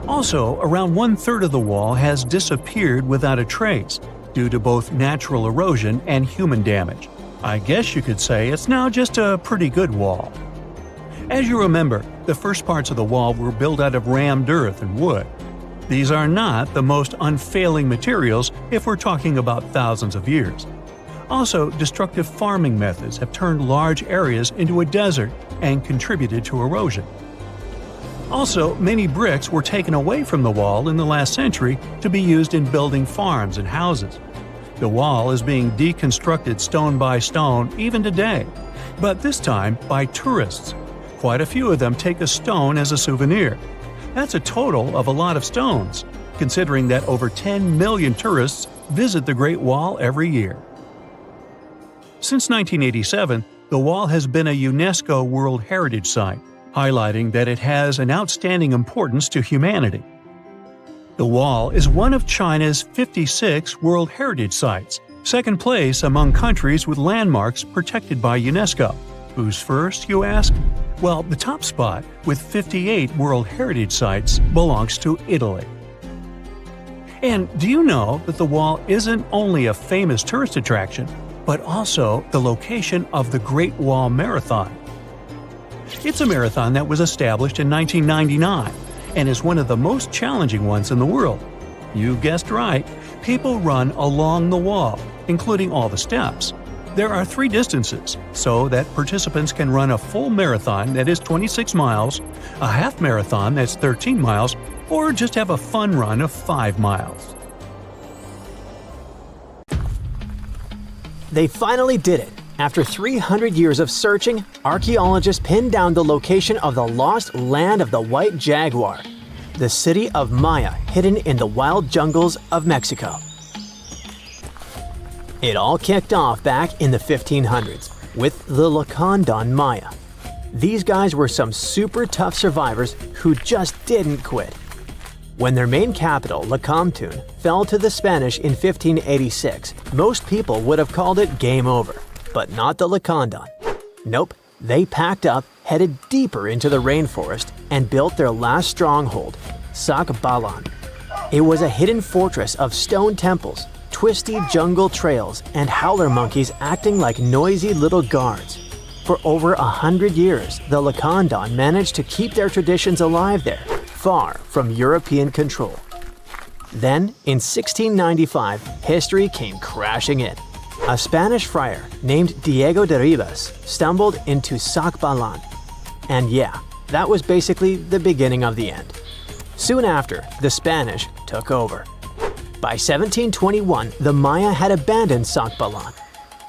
Also, around 1/3 of the wall has disappeared without a trace, due to both natural erosion and human damage. I guess you could say it's now just a pretty good wall. As you remember, the first parts of the wall were built out of rammed earth and wood. These are not the most unfailing materials if we're talking about thousands of years. Also, destructive farming methods have turned large areas into a desert and contributed to erosion. Also, many bricks were taken away from the wall in the last century to be used in building farms and houses. The wall is being deconstructed stone by stone even today, but this time by tourists. Quite a few of them take a stone as a souvenir. That's a total of a lot of stones, considering that over 10 million tourists visit the Great Wall every year. Since 1987, the wall has been a UNESCO World Heritage Site, highlighting that it has an outstanding importance to humanity. The wall is one of China's 56 World Heritage Sites, second place among countries with landmarks protected by UNESCO. Who's first, you ask? Well, the top spot, with 58 World Heritage Sites, belongs to Italy. And do you know that the wall isn't only a famous tourist attraction, but also the location of the Great Wall Marathon? It's a marathon that was established in 1999 and is one of the most challenging ones in the world. You guessed right, people run along the wall, including all the steps. There are 3 distances, so that participants can run a full marathon that is 26 miles, a half marathon that's 13 miles, or just have a fun run of 5 miles. They finally did it. After 300 years of searching, archaeologists pinned down the location of the lost land of the white jaguar, the city of Maya hidden in the wild jungles of Mexico. It all kicked off back in the 1500s with the Lacandon Maya. These guys were some super tough survivors who just didn't quit. When their main capital, Lacamtun, fell to the Spanish in 1586, most people would have called it game over. But not the Lacandon. Nope, they packed up, headed deeper into the rainforest, and built their last stronghold, Sacbalan. It was a hidden fortress of stone temples, twisty jungle trails, and howler monkeys acting like noisy little guards. For over 100 years, the Lacandon managed to keep their traditions alive there, far from European control. Then, in 1695, history came crashing in. A Spanish friar named Diego de Ribas stumbled into Sacbalan. And yeah, that was basically the beginning of the end. Soon after, the Spanish took over. By 1721, the Maya had abandoned Sacbalan.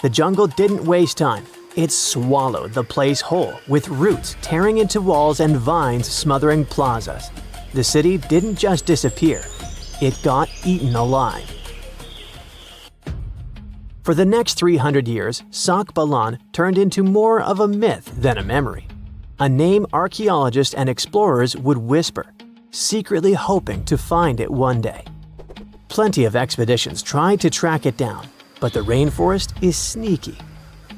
The jungle didn't waste time. It swallowed the place whole, with roots tearing into walls and vines smothering plazas. The city didn't just disappear, it got eaten alive. For the next 300 years, Sacbalan turned into more of a myth than a memory. A name archaeologists and explorers would whisper, secretly hoping to find it one day. Plenty of expeditions tried to track it down, but the rainforest is sneaky.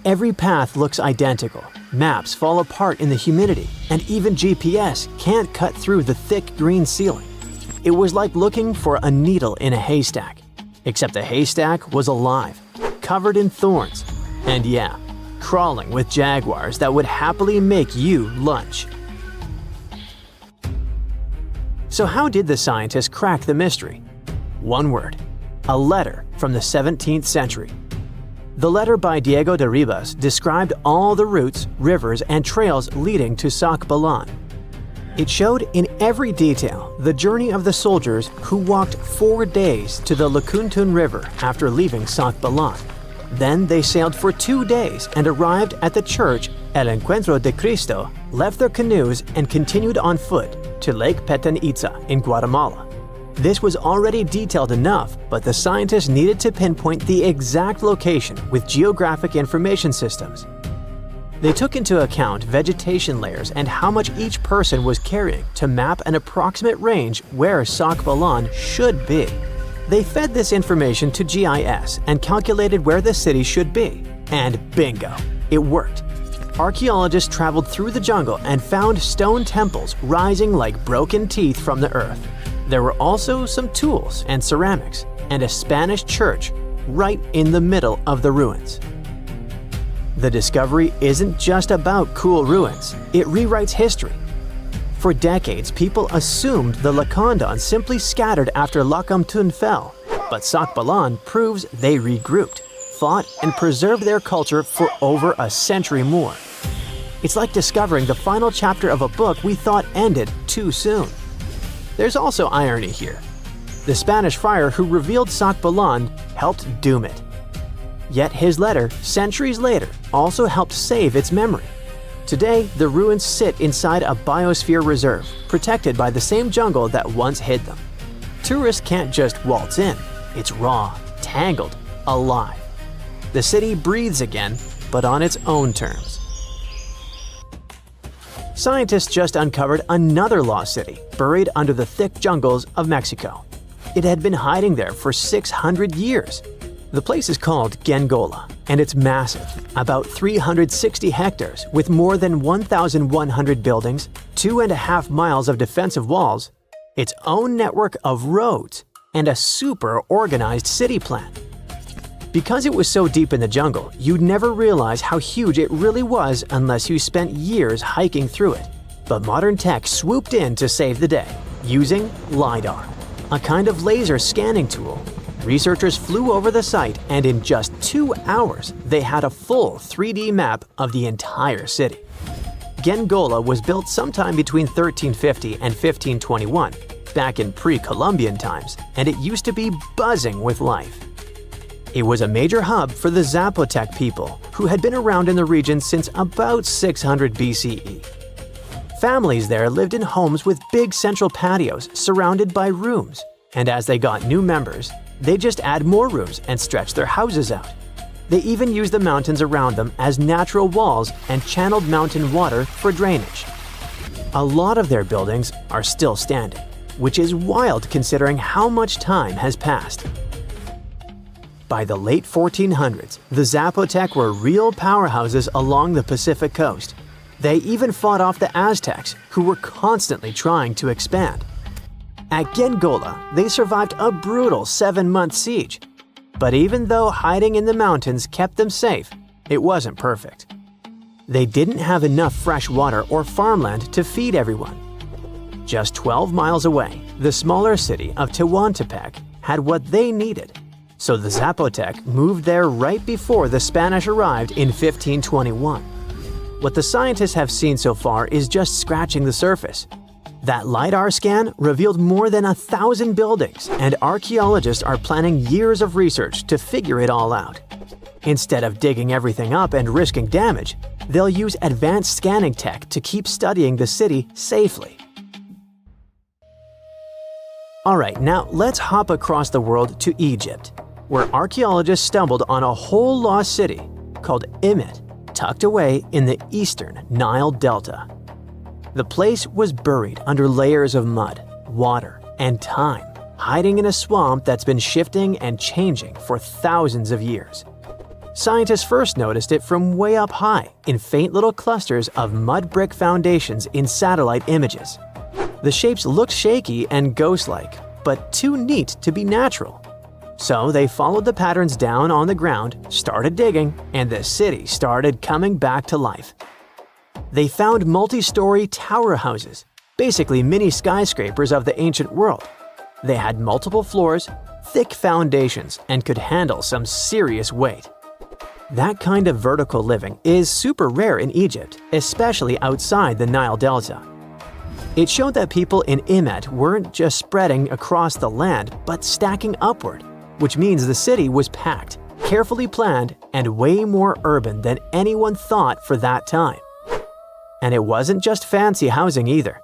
Every path looks identical, maps fall apart in the humidity, and even GPS can't cut through the thick green ceiling. It was like looking for a needle in a haystack, except the haystack was alive, covered in thorns, and yeah, crawling with jaguars that would happily make you lunch. So how did the scientists crack the mystery? One word: a letter from the 17th century. The letter by Diego de Ribas described all the routes, rivers, and trails leading to Sacbalan. It showed in every detail the journey of the soldiers who walked 4 days to the Lacuntun River after leaving Sacbalan. Then they sailed for 2 days and arrived at the church El Encuentro de Cristo, left their canoes, and continued on foot to Lake Petén Itzá in Guatemala. This was already detailed enough, but the scientists needed to pinpoint the exact location with geographic information systems. They took into account vegetation layers and how much each person was carrying to map an approximate range where Sacbalan should be. They fed this information to GIS and calculated where the city should be. And bingo, it worked. Archaeologists traveled through the jungle and found stone temples rising like broken teeth from the earth. There were also some tools and ceramics, and a Spanish church right in the middle of the ruins. The discovery isn't just about cool ruins, it rewrites history. For decades, people assumed the Lacandon simply scattered after Lacamtun fell, but Sacbalan proves they regrouped, fought, and preserved their culture for over a century more. It's like discovering the final chapter of a book we thought ended too soon. There's also irony here. The Spanish friar who revealed Sacbalan helped doom it. Yet his letter, centuries later, also helped save its memory. Today, the ruins sit inside a biosphere reserve, protected by the same jungle that once hid them. Tourists can't just waltz in. It's raw, tangled, alive. The city breathes again, but on its own terms. Scientists just uncovered another lost city, buried under the thick jungles of Mexico. It had been hiding there for 600 years. The place is called Gengola, and it's massive, about 360 hectares with more than 1,100 buildings, 2.5 miles of defensive walls, its own network of roads, and a super organized city plan. Because it was so deep in the jungle, you'd never realize how huge it really was unless you spent years hiking through it. But modern tech swooped in to save the day, using LiDAR, a kind of laser scanning tool. Researchers flew over the site, and in just 2 hours, they had a full 3D map of the entire city. Gengola was built sometime between 1350 and 1521, back in pre-Columbian times, and it used to be buzzing with life. It was a major hub for the Zapotec people, who had been around in the region since about 600 BCE. Families there lived in homes with big central patios surrounded by rooms, and as they got new members, they just add more rooms and stretch their houses out. They even used the mountains around them as natural walls and channeled mountain water for drainage. A lot of their buildings are still standing, which is wild considering how much time has passed. By the late 1400s, the Zapotec were real powerhouses along the Pacific coast. They even fought off the Aztecs, who were constantly trying to expand. At Gengola, they survived a brutal 7-month siege. But even though hiding in the mountains kept them safe, it wasn't perfect. They didn't have enough fresh water or farmland to feed everyone. Just 12 miles away, the smaller city of Tehuantepec had what they needed. So the Zapotec moved there right before the Spanish arrived in 1521. What the scientists have seen so far is just scratching the surface. That LiDAR scan revealed more than 1,000 buildings, and archaeologists are planning years of research to figure it all out. Instead of digging everything up and risking damage, they'll use advanced scanning tech to keep studying the city safely. Alright, now let's hop across the world to Egypt, where archaeologists stumbled on a whole lost city called Imet, tucked away in the eastern Nile Delta. The place was buried under layers of mud, water, and time, hiding in a swamp that's been shifting and changing for thousands of years. Scientists first noticed it from way up high in faint little clusters of mud brick foundations in satellite images. The shapes looked shaky and ghost-like, but too neat to be natural. So they followed the patterns down on the ground, started digging, and the city started coming back to life. They found multi-story tower houses, basically mini skyscrapers of the ancient world. They had multiple floors, thick foundations, and could handle some serious weight. That kind of vertical living is super rare in Egypt, especially outside the Nile Delta. It showed that people in Imet weren't just spreading across the land, but stacking upward, which means the city was packed, carefully planned, and way more urban than anyone thought for that time. And it wasn't just fancy housing either.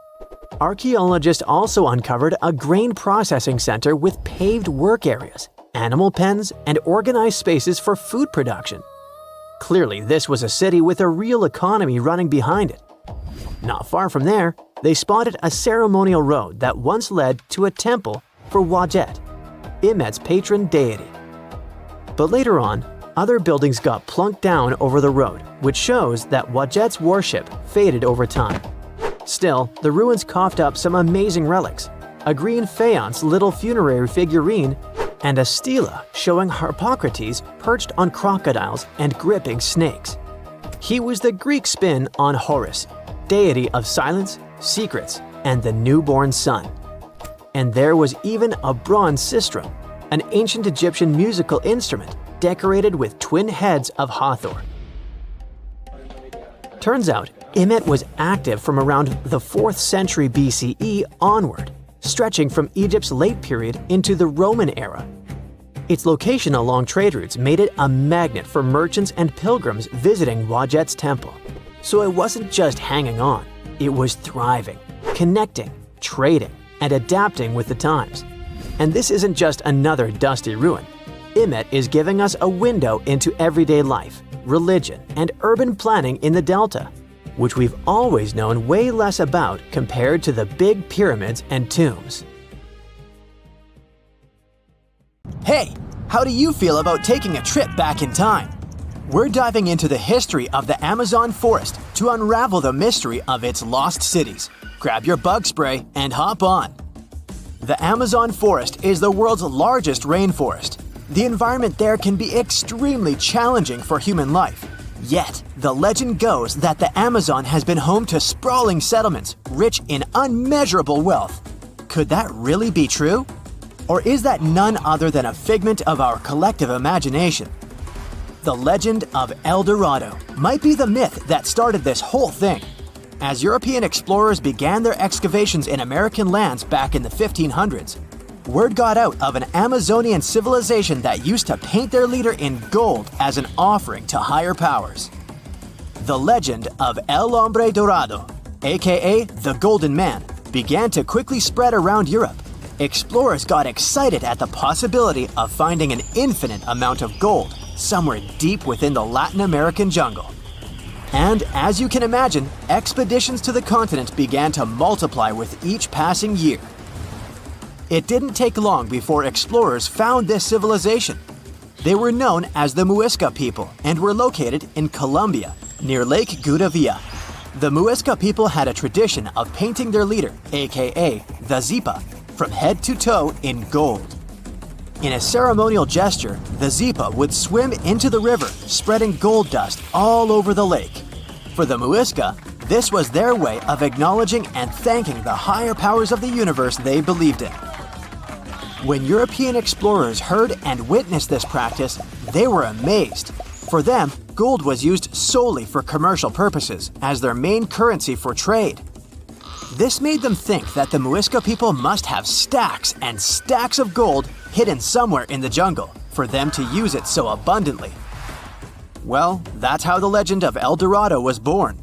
Archaeologists also uncovered a grain processing center with paved work areas, animal pens, and organized spaces for food production. Clearly, this was a city with a real economy running behind it. Not far from there, they spotted a ceremonial road that once led to a temple for Wadjet, Imet's patron deity. But later on, other buildings got plunked down over the road, which shows that Wadjet's worship faded over time. Still, the ruins coughed up some amazing relics, a green faience little funerary figurine, and a stela showing Harpocrates perched on crocodiles and gripping snakes. He was the Greek spin on Horus, deity of silence, secrets, and the newborn sun. And there was even a bronze sistrum, an ancient Egyptian musical instrument decorated with twin heads of Hathor. Turns out, Imet was active from around the 4th century BCE onward, stretching from Egypt's late period into the Roman era. Its location along trade routes made it a magnet for merchants and pilgrims visiting Wadjet's temple. So it wasn't just hanging on, it was thriving, connecting, trading, and adapting with the times. And this isn't just another dusty ruin. Imet is giving us a window into everyday life, religion, and urban planning in the Delta, which we've always known way less about compared to the big pyramids and tombs. Hey, how do you feel about taking a trip back in time? We're diving into the history of the Amazon forest to unravel the mystery of its lost cities. Grab your bug spray and hop on. The Amazon forest is the world's largest rainforest. The environment there can be extremely challenging for human life. Yet, the legend goes that the Amazon has been home to sprawling settlements rich in unmeasurable wealth. Could that really be true? Or is that none other than a figment of our collective imagination? The legend of El Dorado might be the myth that started this whole thing. As European explorers began their excavations in American lands back in the 1500s, word got out of an Amazonian civilization that used to paint their leader in gold as an offering to higher powers. The legend of El Hombre Dorado, aka the Golden Man, began to quickly spread around Europe. Explorers got excited at the possibility of finding an infinite amount of gold somewhere deep within the Latin American jungle. And as you can imagine, expeditions to the continent began to multiply with each passing year. It didn't take long before explorers found this civilization. They were known as the Muisca people and were located in Colombia, near Lake Gudavia. The Muisca people had a tradition of painting their leader, aka the Zipa, from head to toe in gold. In a ceremonial gesture, the Zipa would swim into the river, spreading gold dust all over the lake. For the Muisca, this was their way of acknowledging and thanking the higher powers of the universe they believed in. When European explorers heard and witnessed this practice, they were amazed. For them, gold was used solely for commercial purposes as their main currency for trade. This made them think that the Muisca people must have stacks and stacks of gold hidden somewhere in the jungle for them to use it so abundantly. Well, that's how the legend of El Dorado was born.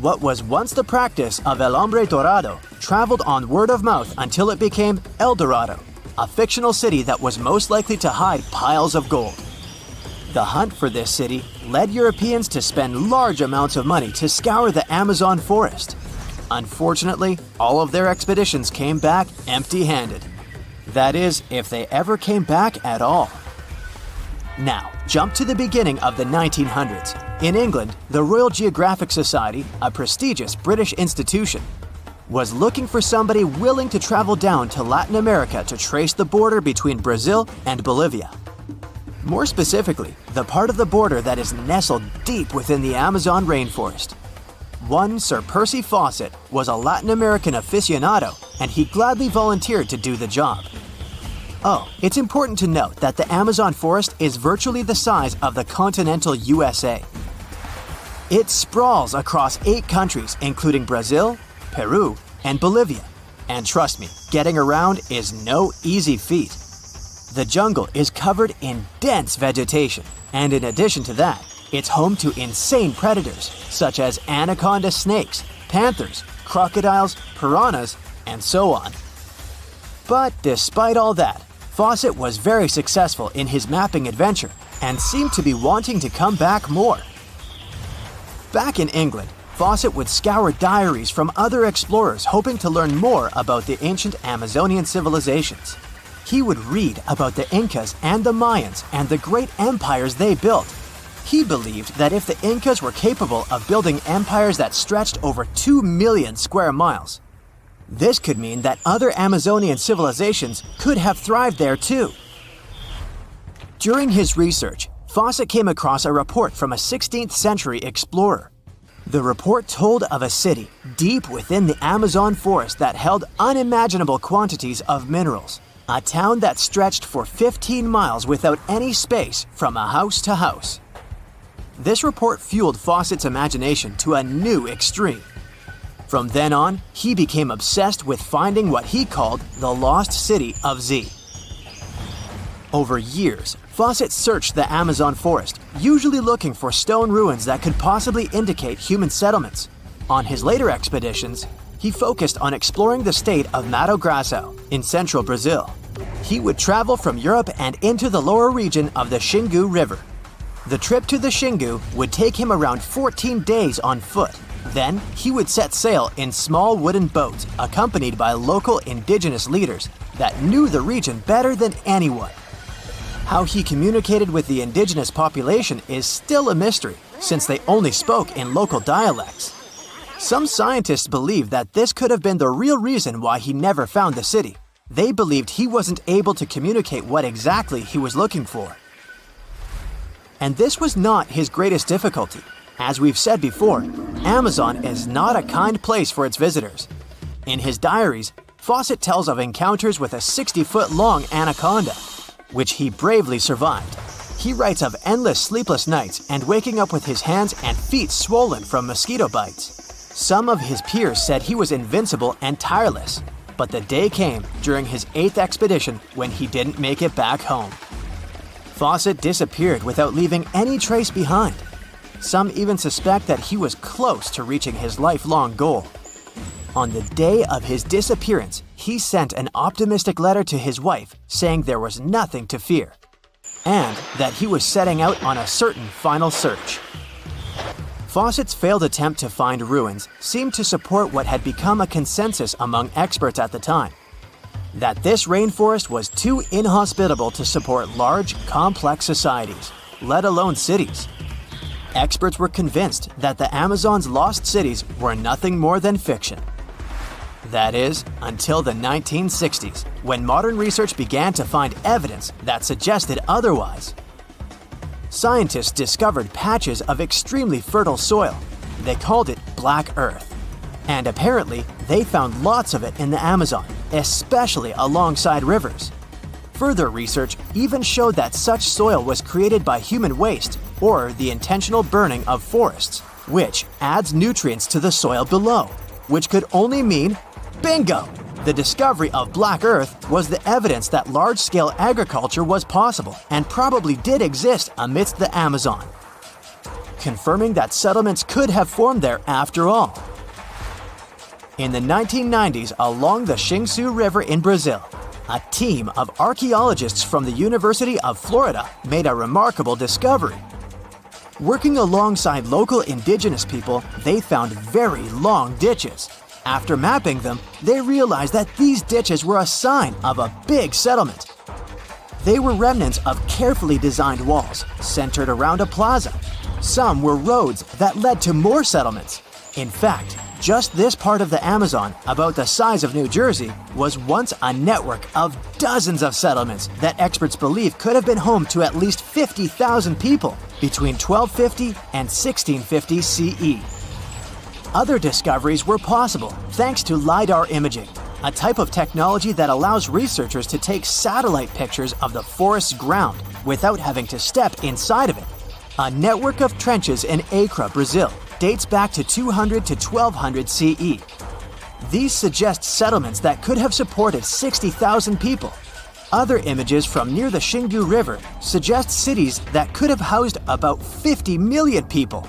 What was once the practice of El Hombre Dorado traveled on word of mouth until it became El Dorado, a fictional city that was most likely to hide piles of gold. The hunt for this city led Europeans to spend large amounts of money to scour the Amazon forest. Unfortunately, all of their expeditions came back empty-handed. That is, if they ever came back at all. Now, jump to the beginning of the 1900s. In England, the Royal Geographic Society, a prestigious British institution, was looking for somebody willing to travel down to Latin America to trace the border between Brazil and Bolivia. More specifically, the part of the border that is nestled deep within the Amazon rainforest. One Sir Percy Fawcett was a Latin American aficionado, and he gladly volunteered to do the job. Oh, it's important to note that the Amazon forest is virtually the size of the continental USA. It sprawls across 8 countries, including Brazil, Peru, and Bolivia. And trust me, getting around is no easy feat. The jungle is covered in dense vegetation, and in addition to that, it's home to insane predators such as anaconda snakes, panthers, crocodiles, piranhas, and so on. But despite all that, Fawcett was very successful in his mapping adventure and seemed to be wanting to come back more. Back in England, Fawcett would scour diaries from other explorers hoping to learn more about the ancient Amazonian civilizations. He would read about the Incas and the Mayans and the great empires they built. He believed that if the Incas were capable of building empires that stretched over 2 million square miles, this could mean that other Amazonian civilizations could have thrived there too. During his research, Fawcett came across a report from a 16th century explorer. The report told of a city deep within the Amazon forest that held unimaginable quantities of minerals, a town that stretched for 15 miles without any space from a house to house. This report fueled Fawcett's imagination to a new extreme. From then on, he became obsessed with finding what he called the lost city of Z. Over years, Fawcett searched the Amazon forest, usually looking for stone ruins that could possibly indicate human settlements. On his later expeditions, he focused on exploring the state of Mato Grosso in central Brazil. He would travel from Europe and into the lower region of the Xingu River. The trip to the Xingu would take him around 14 days on foot. Then, he would set sail in small wooden boats, accompanied by local indigenous leaders that knew the region better than anyone. How he communicated with the indigenous population is still a mystery, since they only spoke in local dialects. Some scientists believe that this could have been the real reason why he never found the city. They believed he wasn't able to communicate what exactly he was looking for. And this was not his greatest difficulty. As we've said before, Amazon is not a kind place for its visitors. In his diaries, Fawcett tells of encounters with a 60-foot-long anaconda, which he bravely survived. He writes of endless sleepless nights and waking up with his hands and feet swollen from mosquito bites. Some of his peers said he was invincible and tireless, but the day came during his 8th expedition when he didn't make it back home. Fawcett disappeared without leaving any trace behind. Some even suspect that he was close to reaching his lifelong goal. On the day of his disappearance, he sent an optimistic letter to his wife saying there was nothing to fear, and that he was setting out on a certain final search. Fawcett's failed attempt to find ruins seemed to support what had become a consensus among experts at the time, that this rainforest was too inhospitable to support large, complex societies, let alone cities. Experts were convinced that the Amazon's lost cities were nothing more than fiction. That is, until the 1960s, when modern research began to find evidence that suggested otherwise. Scientists discovered patches of extremely fertile soil. They called it Black Earth. And apparently, they found lots of it in the Amazon, especially alongside rivers. Further research even showed that such soil was created by human waste or the intentional burning of forests, which adds nutrients to the soil below, which could only mean bingo! The discovery of Black Earth was the evidence that large-scale agriculture was possible and probably did exist amidst the Amazon, confirming that settlements could have formed there after all. In the 1990s, along the Xingsu River in Brazil, a team of archaeologists from the University of Florida made a remarkable discovery. Working alongside local indigenous people, they found very long ditches. After mapping them, they realized that these ditches were a sign of a big settlement. They were remnants of carefully designed walls centered around a plaza. Some were roads that led to more settlements. In fact, just this part of the Amazon, about the size of New Jersey, was once a network of dozens of settlements that experts believe could have been home to at least 50,000 people between 1250 and 1650 CE. Other discoveries were possible thanks to LiDAR imaging, a type of technology that allows researchers to take satellite pictures of the forest's ground without having to step inside of it. A network of trenches in Acre, Brazil, dates back to 200 to 1200 CE. These suggest settlements that could have supported 60,000 people. Other images from near the Xingu River suggest cities that could have housed about 50 million people.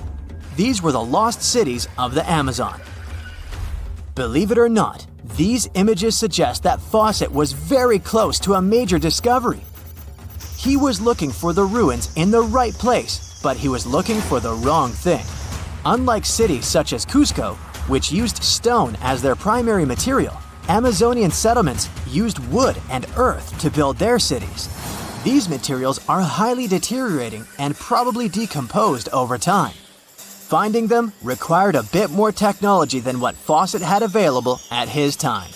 These were the lost cities of the Amazon. Believe it or not, these images suggest that Fawcett was very close to a major discovery. He was looking for the ruins in the right place, but he was looking for the wrong thing. Unlike cities such as Cusco, which used stone as their primary material, Amazonian settlements used wood and earth to build their cities. These materials are highly deteriorating and probably decomposed over time. Finding them required a bit more technology than what Fawcett had available at his time.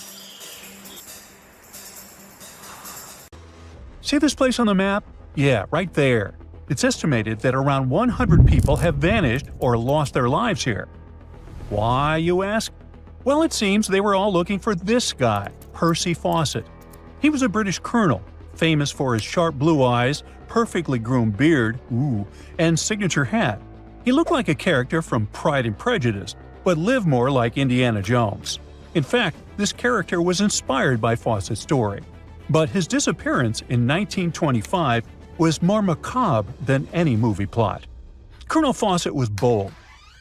See this place on the map? Yeah, right there. It's estimated that around 100 people have vanished or lost their lives here. Why, you ask? Well, it seems they were all looking for this guy, Percy Fawcett. He was a British colonel, famous for his sharp blue eyes, perfectly groomed beard, and signature hat. He looked like a character from Pride and Prejudice, but lived more like Indiana Jones. In fact, this character was inspired by Fawcett's story. But his disappearance in 1925 was more macabre than any movie plot. Colonel Fawcett was bold.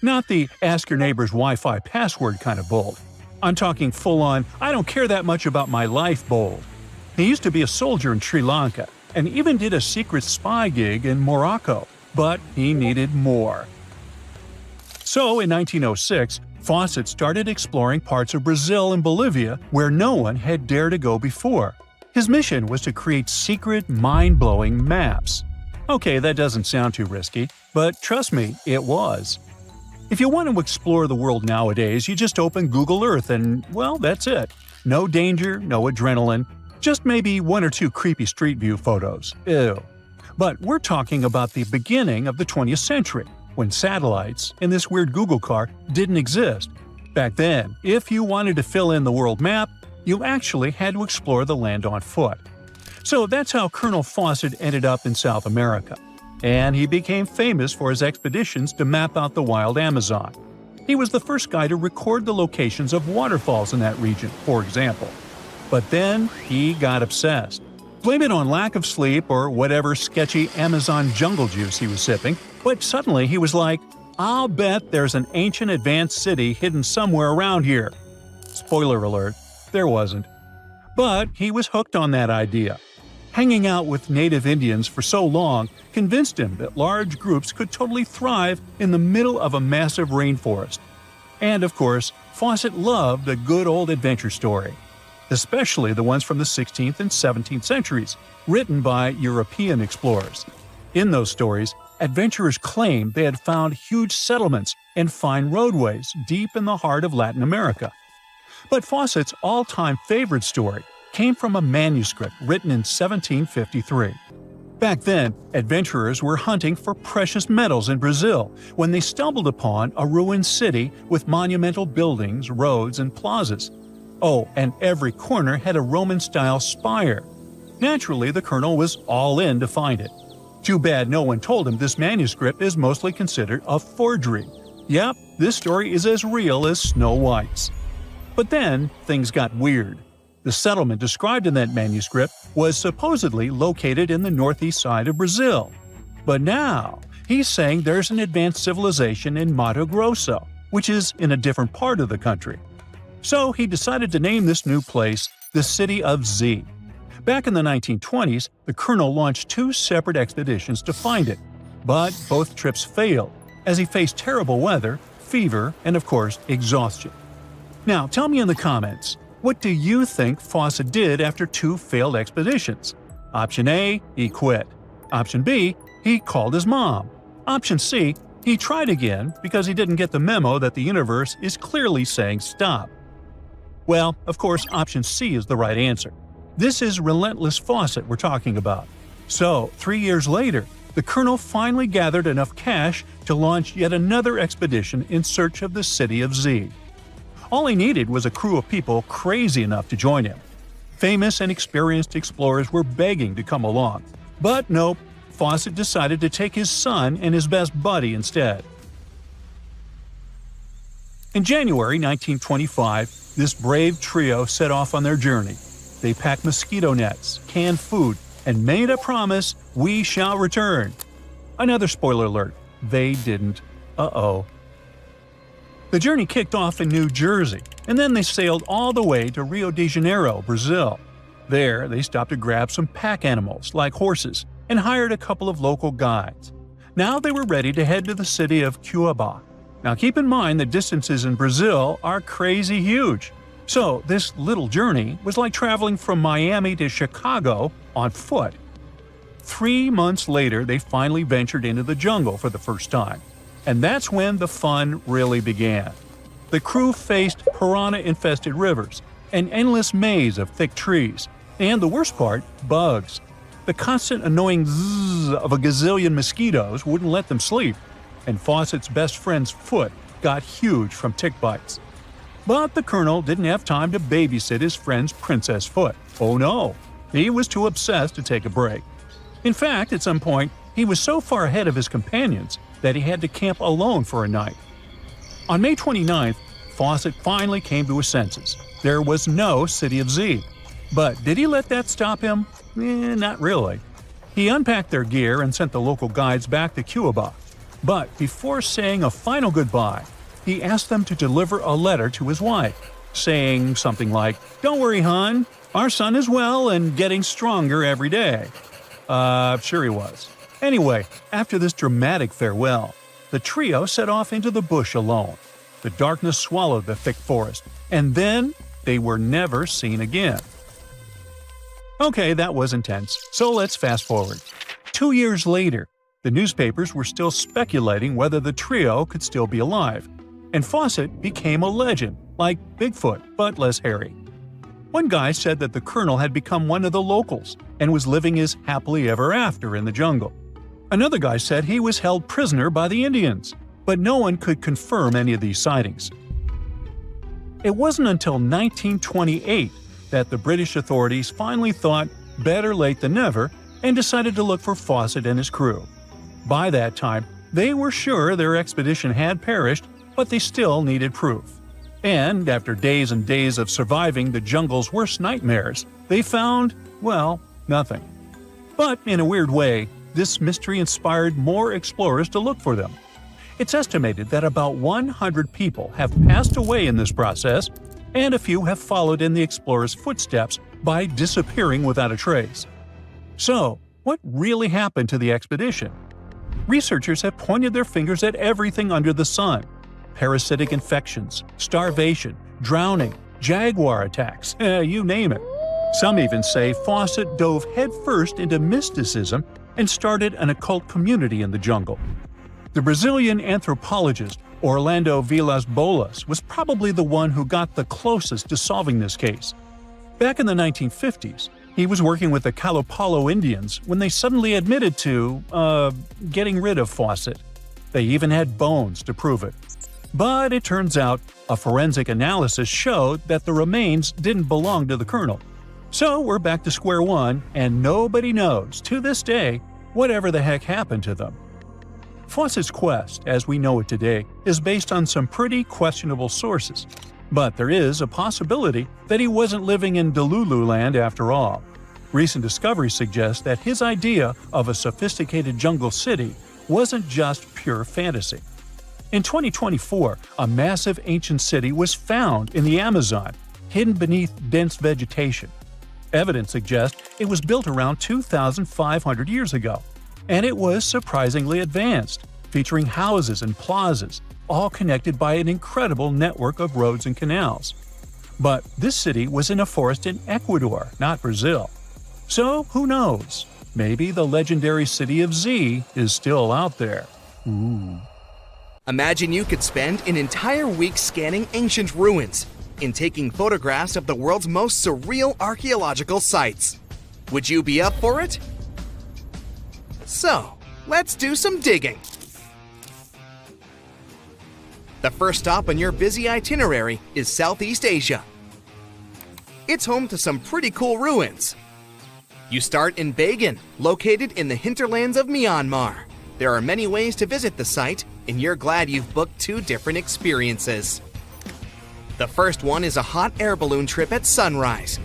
Not the ask your neighbor's Wi-Fi password kind of bold. I'm talking full-on, I don't care that much about my life bold. He used to be a soldier in Sri Lanka and even did a secret spy gig in Morocco, but he needed more. So in 1906, Fawcett started exploring parts of Brazil and Bolivia where no one had dared to go before. His mission was to create secret, mind-blowing maps. Okay, that doesn't sound too risky, but trust me, it was. If you want to explore the world nowadays, you just open Google Earth and, well, that's it. No danger, no adrenaline, just maybe one or two creepy street view photos. Ew. But we're talking about the beginning of the 20th century, when satellites and this weird Google car didn't exist. Back then, if you wanted to fill in the world map, you actually had to explore the land on foot. So that's how Colonel Fawcett ended up in South America. And he became famous for his expeditions to map out the wild Amazon. He was the first guy to record the locations of waterfalls in that region, for example. But then he got obsessed. Blame it on lack of sleep or whatever sketchy Amazon jungle juice he was sipping, but suddenly he was like, I'll bet there's an ancient advanced city hidden somewhere around here. Spoiler alert, there wasn't. But he was hooked on that idea. Hanging out with native Indians for so long convinced him that large groups could totally thrive in the middle of a massive rainforest. And of course, Fawcett loved a good old adventure story, especially the ones from the 16th and 17th centuries, written by European explorers. In those stories, adventurers claimed they had found huge settlements and fine roadways deep in the heart of Latin America. But Fawcett's all-time favorite story came from a manuscript written in 1753. Back then, adventurers were hunting for precious metals in Brazil when they stumbled upon a ruined city with monumental buildings, roads, and plazas. Oh, and every corner had a Roman-style spire. Naturally, the colonel was all in to find it. Too bad no one told him this manuscript is mostly considered a forgery. Yep, this story is as real as Snow White's. But then, things got weird. The settlement described in that manuscript was supposedly located in the northeast side of Brazil. But now, he's saying there's an advanced civilization in Mato Grosso, which is in a different part of the country. So he decided to name this new place the City of Z. Back in the 1920s, the colonel launched 2 separate expeditions to find it. But both trips failed, as he faced terrible weather, fever, and of course, exhaustion. Now, tell me in the comments, what do you think Fawcett did after 2 failed expeditions? Option A, he quit. Option B, he called his mom. Option C, he tried again because he didn't get the memo that the universe is clearly saying stop. Well, of course, option C is the right answer. This is relentless Fawcett we're talking about. So, 3 years later, the colonel finally gathered enough cash to launch yet another expedition in search of the City of Z. All he needed was a crew of people crazy enough to join him. Famous and experienced explorers were begging to come along. But nope, Fawcett decided to take his son and his best buddy instead. In January 1925, this brave trio set off on their journey. They packed mosquito nets, canned food, and made a promise, "We shall return." Another spoiler alert, they didn't. Uh-oh. The journey kicked off in New Jersey, and then they sailed all the way to Rio de Janeiro, Brazil. There, they stopped to grab some pack animals, like horses, and hired a couple of local guides. Now they were ready to head to the city of Cuiabá. Now keep in mind the distances in Brazil are crazy huge. So this little journey was like traveling from Miami to Chicago on foot. 3 months later, they finally ventured into the jungle for the first time. And that's when the fun really began. The crew faced piranha-infested rivers, an endless maze of thick trees, and the worst part, bugs. The constant annoying zzz of a gazillion mosquitoes wouldn't let them sleep, and Fawcett's best friend's foot got huge from tick bites. But the colonel didn't have time to babysit his friend's princess foot. Oh no, he was too obsessed to take a break. In fact, at some point, he was so far ahead of his companions that he had to camp alone for a night. On May 29th, Fawcett finally came to his senses. There was no City of Z. But did he let that stop him? Not really. He unpacked their gear and sent the local guides back to Cuiabá. But before saying a final goodbye, he asked them to deliver a letter to his wife, saying something like, "Don't worry, hon, our son is well and getting stronger every day." Sure he was. Anyway, after this dramatic farewell, the trio set off into the bush alone. The darkness swallowed the thick forest, and then they were never seen again. Okay, that was intense, so let's fast forward. 2 years later, the newspapers were still speculating whether the trio could still be alive, and Fawcett became a legend, like Bigfoot, but less hairy. One guy said that the colonel had become one of the locals and was living his happily ever after in the jungle. Another guy said he was held prisoner by the Indians, but no one could confirm any of these sightings. It wasn't until 1928 that the British authorities finally thought better late than never and decided to look for Fawcett and his crew. By that time, they were sure their expedition had perished, but they still needed proof. And after days and days of surviving the jungle's worst nightmares, they found, well, nothing. But in a weird way, this mystery inspired more explorers to look for them. It's estimated that about 100 people have passed away in this process, and a few have followed in the explorers' footsteps by disappearing without a trace. So, what really happened to the expedition? Researchers have pointed their fingers at everything under the sun. Parasitic infections, starvation, drowning, jaguar attacks, you name it. Some even say Fawcett dove headfirst into mysticism and started an occult community in the jungle. The Brazilian anthropologist Orlando Villas-Boas was probably the one who got the closest to solving this case. Back in the 1950s, he was working with the Kalapalo Indians when they suddenly admitted to, getting rid of Fawcett. They even had bones to prove it. But it turns out a forensic analysis showed that the remains didn't belong to the colonel. So we're back to square one, and nobody knows, to this day, whatever the heck happened to them. Fawcett's quest, as we know it today, is based on some pretty questionable sources. But there is a possibility that he wasn't living in Delulu land after all. Recent discoveries suggest that his idea of a sophisticated jungle city wasn't just pure fantasy. In 2024, a massive ancient city was found in the Amazon, hidden beneath dense vegetation. Evidence suggests it was built around 2,500 years ago, and it was surprisingly advanced, featuring houses and plazas, all connected by an incredible network of roads and canals. But this city was in a forest in Ecuador, not Brazil. So who knows? Maybe the legendary city of Z is still out there. Imagine you could spend an entire week scanning ancient ruins and taking photographs of the world's most surreal archaeological sites. Would you be up for it? So, let's do some digging. The first stop on your busy itinerary is Southeast Asia. It's home to some pretty cool ruins. You start in Bagan, located in the hinterlands of Myanmar. There are many ways to visit the site, and you're glad you've booked 2 different experiences. The first one is a hot air balloon trip at sunrise.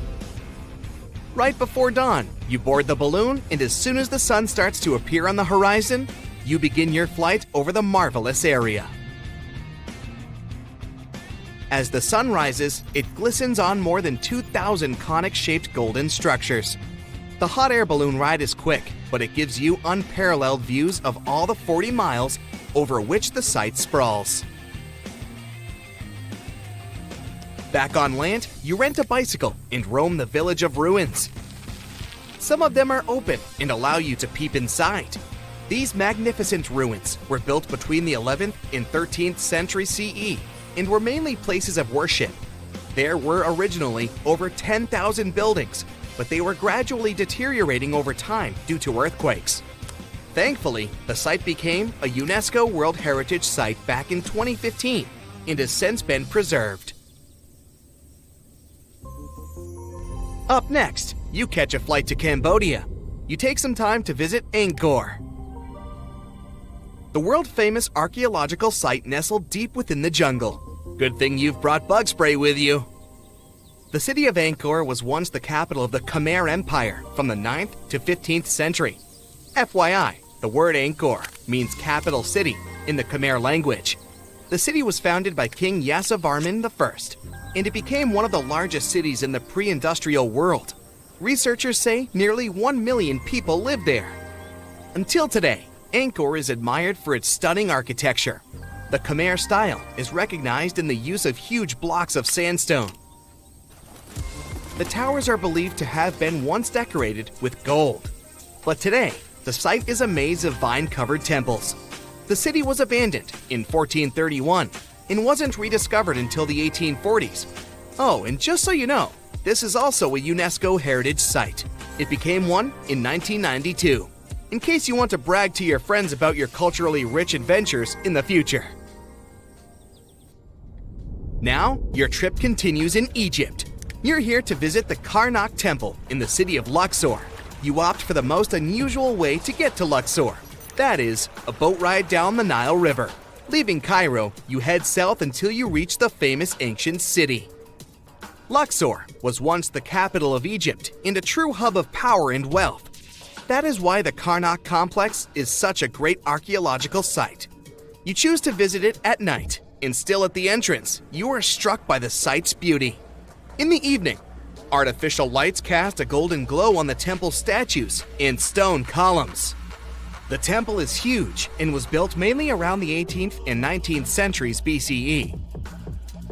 Right before dawn, you board the balloon, and as soon as the sun starts to appear on the horizon, you begin your flight over the marvelous area. As the sun rises, it glistens on more than 2,000 conic-shaped golden structures. The hot air balloon ride is quick, but it gives you unparalleled views of all the 40 miles over which the site sprawls. Back on land, you rent a bicycle and roam the village of ruins. Some of them are open and allow you to peep inside. These magnificent ruins were built between the 11th and 13th century CE and were mainly places of worship. There were originally over 10,000 buildings, but they were gradually deteriorating over time due to earthquakes. Thankfully, the site became a UNESCO World Heritage Site back in 2015 and has since been preserved. Up next, you catch a flight to Cambodia. You take some time to visit Angkor, the world-famous archaeological site nestled deep within the jungle. Good thing you've brought bug spray with you. The city of Angkor was once the capital of the Khmer Empire from the 9th to 15th century. FYI, the word Angkor means capital city in the Khmer language. The city was founded by King Yasovarman I, and it became one of the largest cities in the pre-industrial world. Researchers say nearly 1 million people live there. Until today, Angkor is admired for its stunning architecture. The Khmer style is recognized in the use of huge blocks of sandstone. The towers are believed to have been once decorated with gold. But today, the site is a maze of vine-covered temples. The city was abandoned in 1431 and wasn't rediscovered until the 1840s. Oh, and just so you know, this is also a UNESCO Heritage Site. It became one in 1992, in case you want to brag to your friends about your culturally rich adventures in the future. Now, your trip continues in Egypt. You're here to visit the Karnak Temple in the city of Luxor. You opt for the most unusual way to get to Luxor. That is, a boat ride down the Nile River. Leaving Cairo, you head south until you reach the famous ancient city. Luxor was once the capital of Egypt and a true hub of power and wealth. That is why the Karnak complex is such a great archaeological site. You choose to visit it at night, and still at the entrance, you are struck by the site's beauty. In the evening, artificial lights cast a golden glow on the temple statues and stone columns. The temple is huge and was built mainly around the 18th and 19th centuries BCE.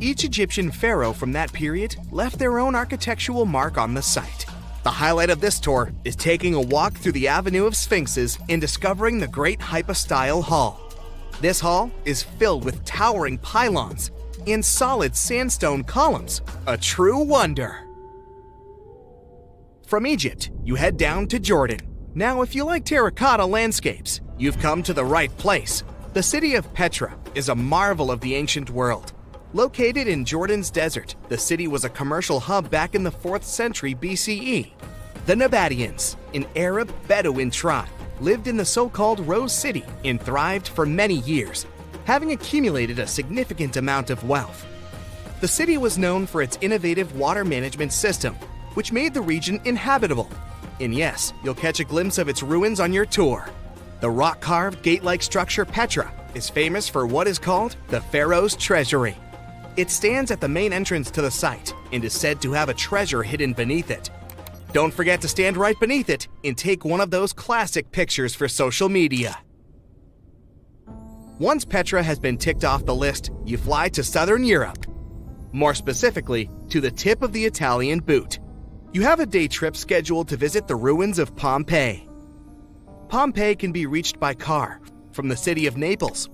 Each Egyptian pharaoh from that period left their own architectural mark on the site. The highlight of this tour is taking a walk through the Avenue of Sphinxes and discovering the Great Hypostyle Hall. This hall is filled with towering pylons and solid sandstone columns, a true wonder. From Egypt, you head down to Jordan. Now, if you like terracotta landscapes, you've come to the right place. The city of Petra is a marvel of the ancient world. Located in Jordan's desert, the city was a commercial hub back in the 4th century BCE. The Nabateans, an Arab Bedouin tribe, lived in the so-called Rose City and thrived for many years, having accumulated a significant amount of wealth. The city was known for its innovative water management system, which made the region inhabitable. And yes, you'll catch a glimpse of its ruins on your tour. The rock-carved gate-like structure Petra is famous for what is called the Pharaoh's Treasury. It stands at the main entrance to the site and is said to have a treasure hidden beneath it. Don't forget to stand right beneath it and take one of those classic pictures for social media. Once Petra has been ticked off the list, you fly to southern Europe. More specifically, to the tip of the Italian boot. You have a day trip scheduled to visit the ruins of Pompeii. Pompeii can be reached by car from the city of Naples.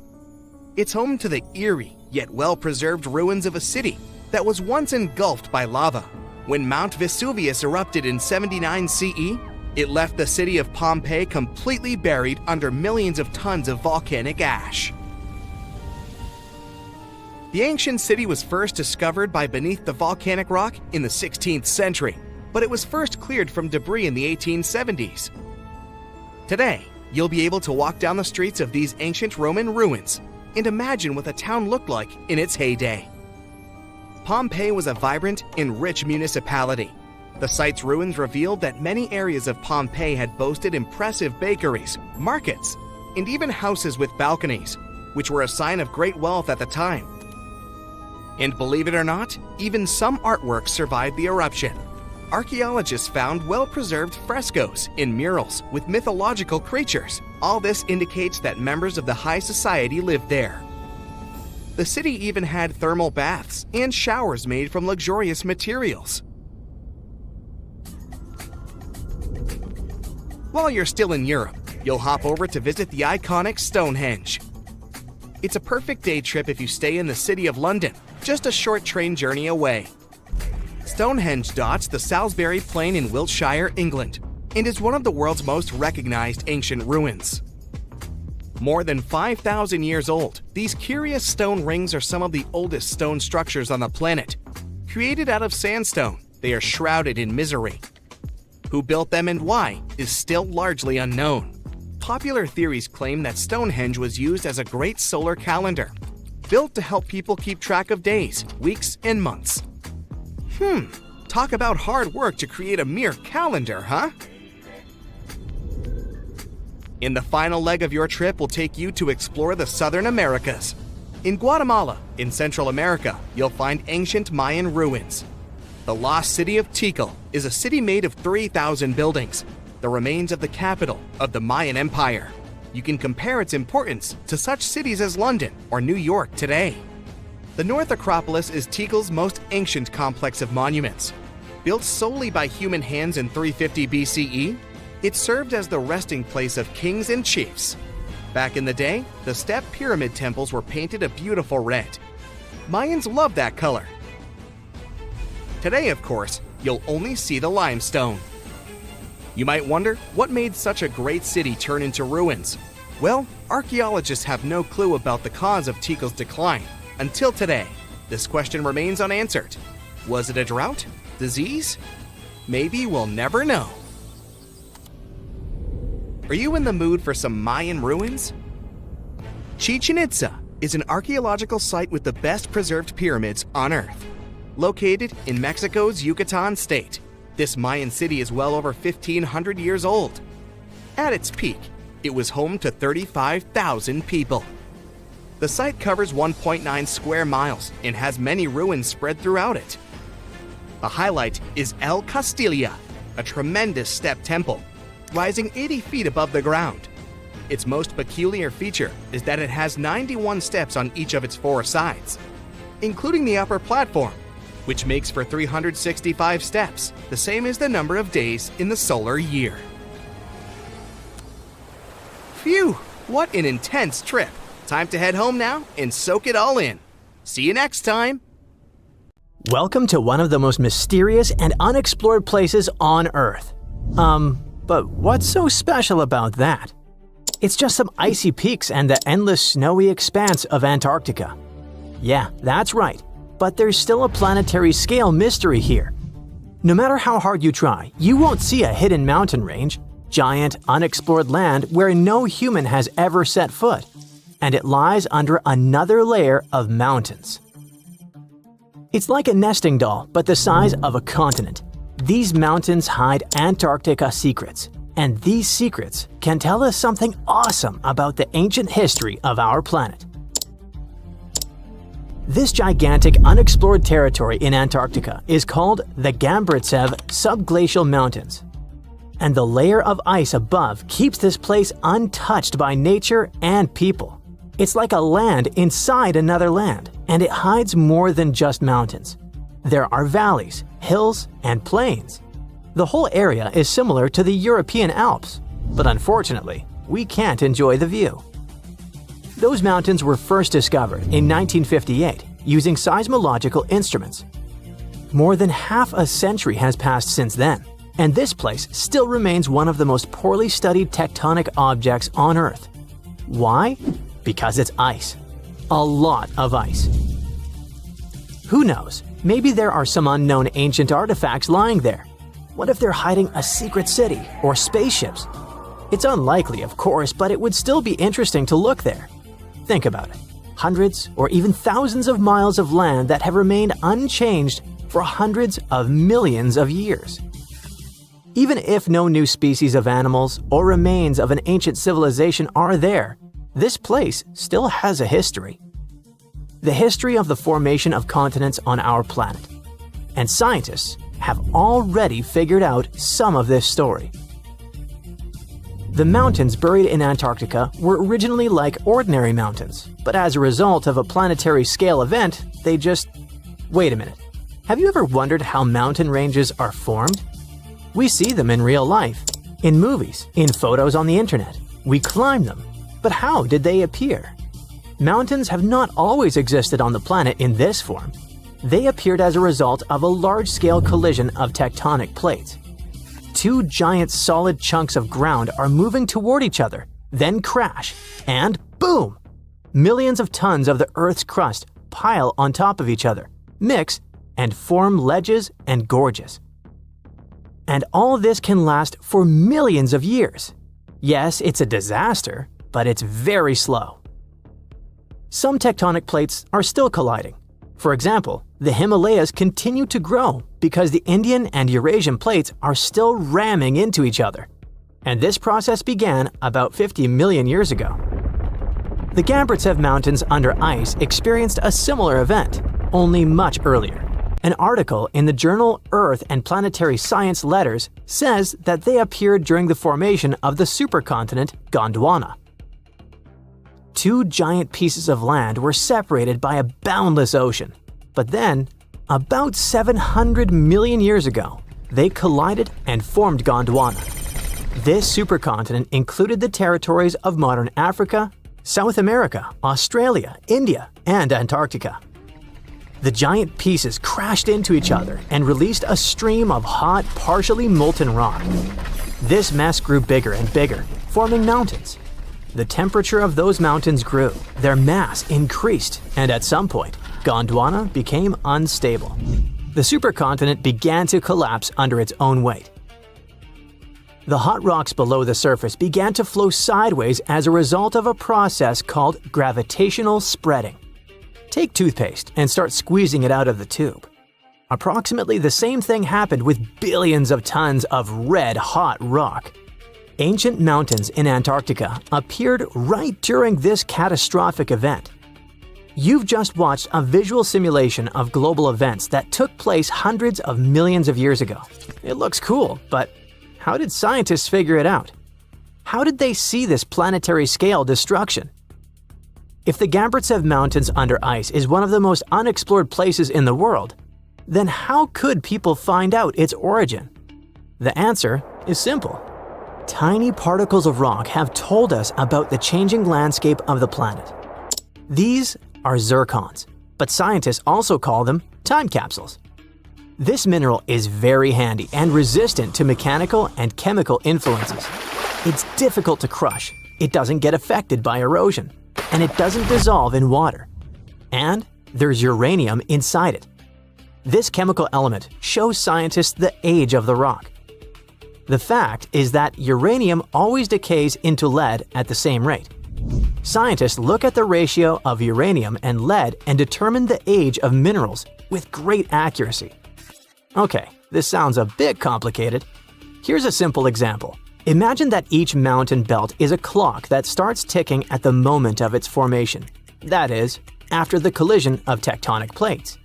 It's home to the eerie yet well-preserved ruins of a city that was once engulfed by lava. When Mount Vesuvius erupted in 79 CE, it left the city of Pompeii completely buried under millions of tons of volcanic ash. The ancient city was first discovered by beneath the volcanic rock in the 16th century, but it was first cleared from debris in the 1870s. Today, you'll be able to walk down the streets of these ancient Roman ruins and imagine what the town looked like in its heyday. Pompeii was a vibrant and rich municipality. The site's ruins revealed that many areas of Pompeii had boasted impressive bakeries, markets, and even houses with balconies, which were a sign of great wealth at the time. And believe it or not, even some artworks survived the eruption. Archaeologists found well-preserved frescoes and murals with mythological creatures. All this indicates that members of the high society lived there. The city even had thermal baths and showers made from luxurious materials. While you're still in Europe, you'll hop over to visit the iconic Stonehenge. It's a perfect day trip if you stay in the city of London, just a short train journey away. Stonehenge dots the Salisbury Plain in Wiltshire, England, and is one of the world's most recognized ancient ruins. More than 5,000 years old, these curious stone rings are some of the oldest stone structures on the planet. Created out of sandstone, they are shrouded in misery. Who built them and why is still largely unknown. Popular theories claim that Stonehenge was used as a great solar calendar, built to help people keep track of days, weeks, and months. Talk about hard work to create a mere calendar, huh? And the final leg of your trip will take you to explore the Southern Americas. In Guatemala, in Central America, you'll find ancient Mayan ruins. The lost city of Tikal is a city made of 3,000 buildings, the remains of the capital of the Mayan Empire. You can compare its importance to such cities as London or New York today. The North Acropolis is Tikal's most ancient complex of monuments. Built solely by human hands in 350 BCE, it served as the resting place of kings and chiefs. Back in the day, the step pyramid temples were painted a beautiful red. Mayans loved that color. Today, of course, you'll only see the limestone. You might wonder what made such a great city turn into ruins. Well, archaeologists have no clue about the cause of Tikal's decline. Until today, this question remains unanswered. Was it a drought? Disease? Maybe we'll never know. Are you in the mood for some Mayan ruins? Chichen Itza is an archaeological site with the best preserved pyramids on Earth. Located in Mexico's Yucatan state, this Mayan city is well over 1,500 years old. At its peak, it was home to 35,000 people. The site covers 1.9 square miles and has many ruins spread throughout it. The highlight is El Castilla, a tremendous step temple, rising 80 feet above the ground. Its most peculiar feature is that it has 91 steps on each of its 4 sides, including the upper platform, which makes for 365 steps, the same as the number of days in the solar year. Phew, what an intense trip! Time to head home now and soak it all in. See you next time. Welcome to one of the most mysterious and unexplored places on Earth. But what's so special about that? It's just some icy peaks and the endless snowy expanse of Antarctica. Yeah, that's right, but there's still a planetary scale mystery here. No matter how hard you try, you won't see a hidden mountain range, giant, unexplored land where no human has ever set foot, and it lies under another layer of mountains. It's like a nesting doll, but the size of a continent. These mountains hide Antarctica secrets, and these secrets can tell us something awesome about the ancient history of our planet. This gigantic unexplored territory in Antarctica is called the Gambritsev subglacial mountains. And the layer of ice above keeps this place untouched by nature and people. It's like a land inside another land, and it hides more than just mountains. There are valleys, hills, and plains. The whole area is similar to the European Alps, but unfortunately, we can't enjoy the view. Those mountains were first discovered in 1958 using seismological instruments. More than half a century has passed since then, and this place still remains one of the most poorly studied tectonic objects on Earth. Why? Because it's ice. A lot of ice. Who knows? Maybe there are some unknown ancient artifacts lying there. What if they're hiding a secret city or spaceships? It's unlikely, of course, but it would still be interesting to look there. Think about it. Hundreds or even thousands of miles of land that have remained unchanged for hundreds of millions of years. Even if no new species of animals or remains of an ancient civilization are there, this place still has a history. The history of the formation of continents on our planet. And scientists have already figured out some of this story. The mountains buried in Antarctica were originally like ordinary mountains, but as a result of a planetary scale event, they just… Wait a minute. Have you ever wondered how mountain ranges are formed? We see them in real life, in movies, in photos on the internet. We climb them. But how did they appear? Mountains have not always existed on the planet in this form. They appeared as a result of a large-scale collision of tectonic plates. Two giant solid chunks of ground are moving toward each other, then crash, and boom! Millions of tons of the Earth's crust pile on top of each other, mix, and form ledges and gorges. And all this can last for millions of years. Yes, it's a disaster, but it's very slow. Some tectonic plates are still colliding. For example, the Himalayas continue to grow because the Indian and Eurasian plates are still ramming into each other. And this process began about 50 million years ago. The Gambritsev Mountains under ice experienced a similar event, only much earlier. An article in the journal Earth and Planetary Science Letters says that they appeared during the formation of the supercontinent Gondwana. Two giant pieces of land were separated by a boundless ocean. But then, about 700 million years ago, they collided and formed Gondwana. This supercontinent included the territories of modern Africa, South America, Australia, India, and Antarctica. The giant pieces crashed into each other and released a stream of hot, partially molten rock. This mess grew bigger and bigger, forming mountains. The temperature of those mountains grew, their mass increased, and at some point, Gondwana became unstable. The supercontinent began to collapse under its own weight. The hot rocks below the surface began to flow sideways as a result of a process called gravitational spreading. Take toothpaste and start squeezing it out of the tube. Approximately the same thing happened with billions of tons of red-hot rock. Ancient mountains in Antarctica appeared right during this catastrophic event. You've just watched a visual simulation of global events that took place hundreds of millions of years ago. It looks cool, but how did scientists figure it out? How did they see this planetary scale destruction? If the Gambritsev Mountains under ice is one of the most unexplored places in the world, then how could people find out its origin? The answer is simple. Tiny particles of rock have told us about the changing landscape of the planet. These are zircons, but scientists also call them time capsules. This mineral is very handy and resistant to mechanical and chemical influences. It's difficult to crush, it doesn't get affected by erosion, and it doesn't dissolve in water. And there's uranium inside it. This chemical element shows scientists the age of the rock. The fact is that uranium always decays into lead at the same rate. Scientists look at the ratio of uranium and lead and determine the age of minerals with great accuracy. Okay, this sounds a bit complicated. Here's a simple example. Imagine that each mountain belt is a clock that starts ticking at the moment of its formation. That is, after the collision of tectonic plates.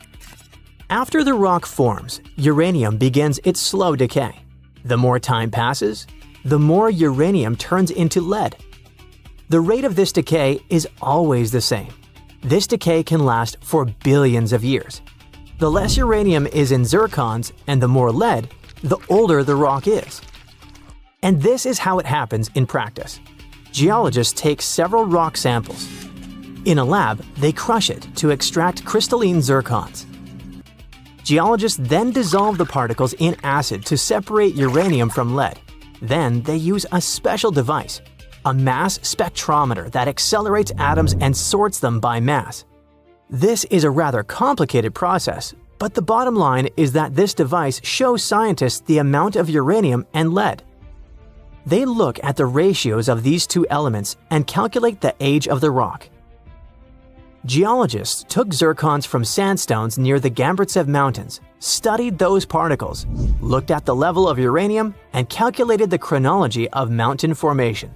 After the rock forms, uranium begins its slow decay. The more time passes, the more uranium turns into lead. The rate of this decay is always the same. This decay can last for billions of years. The less uranium is in zircons and the more lead, the older the rock is. And this is how it happens in practice. Geologists take several rock samples. In a lab, they crush it to extract crystalline zircons. Geologists then dissolve the particles in acid to separate uranium from lead. Then they use a special device, a mass spectrometer that accelerates atoms and sorts them by mass. This is a rather complicated process, but the bottom line is that this device shows scientists the amount of uranium and lead. They look at the ratios of these two elements and calculate the age of the rock. Geologists took zircons from sandstones near the Gambritsev Mountains, studied those particles, looked at the level of uranium, and calculated the chronology of mountain formation.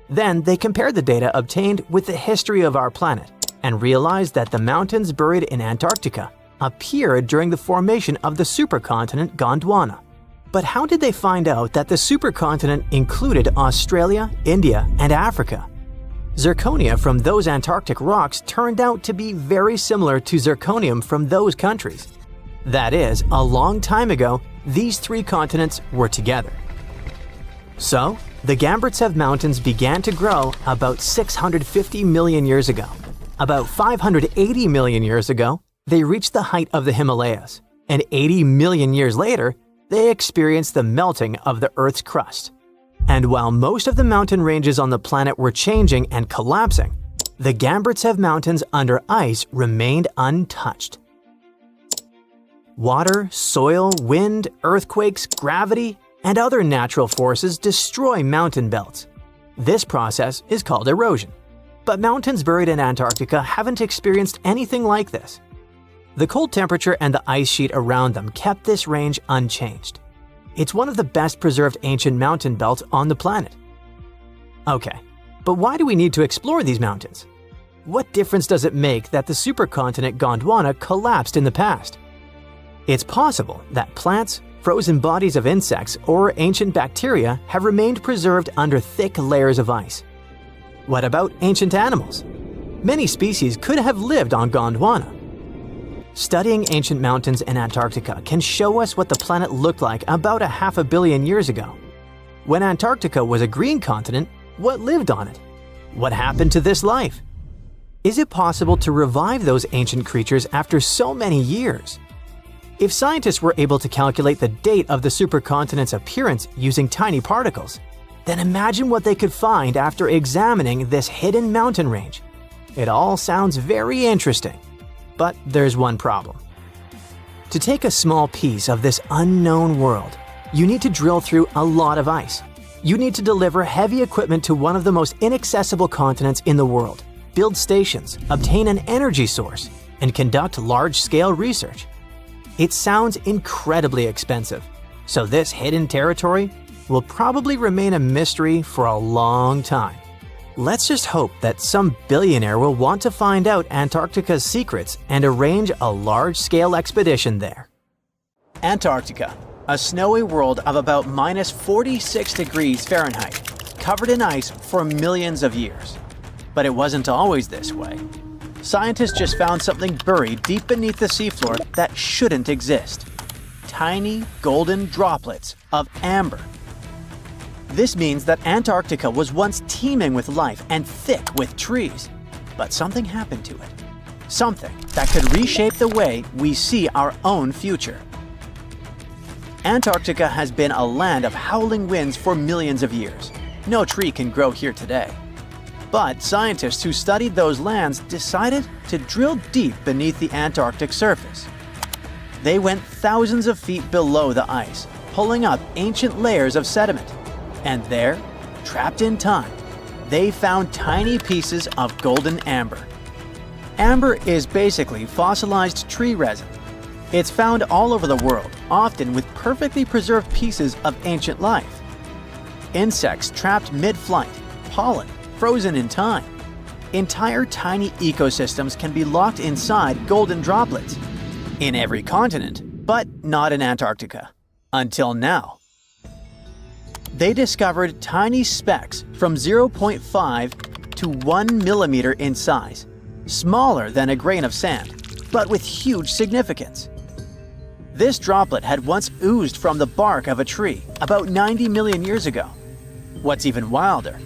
Then they compared the data obtained with the history of our planet and realized that the mountains buried in Antarctica appeared during the formation of the supercontinent Gondwana. But how did they find out that the supercontinent included Australia, India, and Africa? Zirconia from those Antarctic rocks turned out to be very similar to zirconium from those countries. That is, a long time ago, these three continents were together. So, the Gambritsev Mountains began to grow about 650 million years ago. About 580 million years ago, they reached the height of the Himalayas, and 80 million years later, they experienced the melting of the Earth's crust. And while most of the mountain ranges on the planet were changing and collapsing, the Gambritsev Mountains under ice remained untouched. Water, soil, wind, earthquakes, gravity, and other natural forces destroy mountain belts. This process is called erosion. But mountains buried in Antarctica haven't experienced anything like this. The cold temperature and the ice sheet around them kept this range unchanged. It's one of the best preserved ancient mountain belts on the planet. Okay, but why do we need to explore these mountains? What difference does it make that the supercontinent Gondwana collapsed in the past? It's possible that plants, frozen bodies of insects, or ancient bacteria have remained preserved under thick layers of ice. What about ancient animals? Many species could have lived on Gondwana. Studying ancient mountains in Antarctica can show us what the planet looked like about 500 million years ago. When Antarctica was a green continent, what lived on it? What happened to this life? Is it possible to revive those ancient creatures after so many years? If scientists were able to calculate the date of the supercontinent's appearance using tiny particles, then imagine what they could find after examining this hidden mountain range. It all sounds very interesting. But there's one problem. To take a small piece of this unknown world, you need to drill through a lot of ice. You need to deliver heavy equipment to one of the most inaccessible continents in the world, build stations, obtain an energy source, and conduct large-scale research. It sounds incredibly expensive, so this hidden territory will probably remain a mystery for a long time. Let's just hope that some billionaire will want to find out Antarctica's secrets and arrange a large-scale expedition there. Antarctica, a snowy world of about minus 46 degrees Fahrenheit, covered in ice for millions of years. But it wasn't always this way. Scientists just found something buried deep beneath the seafloor that shouldn't exist. Tiny golden droplets of amber. This means that Antarctica was once teeming with life and thick with trees. But something happened to it. Something that could reshape the way we see our own future. Antarctica has been a land of howling winds for millions of years. No tree can grow here today. But scientists who studied those lands decided to drill deep beneath the Antarctic surface. They went thousands of feet below the ice, pulling up ancient layers of sediment. And there, trapped in time, they found tiny pieces of golden amber. Amber is basically fossilized tree resin. It's found all over the world, often with perfectly preserved pieces of ancient life. Insects trapped mid-flight, pollen frozen in time. Entire tiny ecosystems can be locked inside golden droplets. In every continent, but not in Antarctica. Until now. They discovered tiny specks from 0.5 to 1 millimeter in size, smaller than a grain of sand, but with huge significance. This droplet had once oozed from the bark of a tree about 90 million years ago. What's even wilder,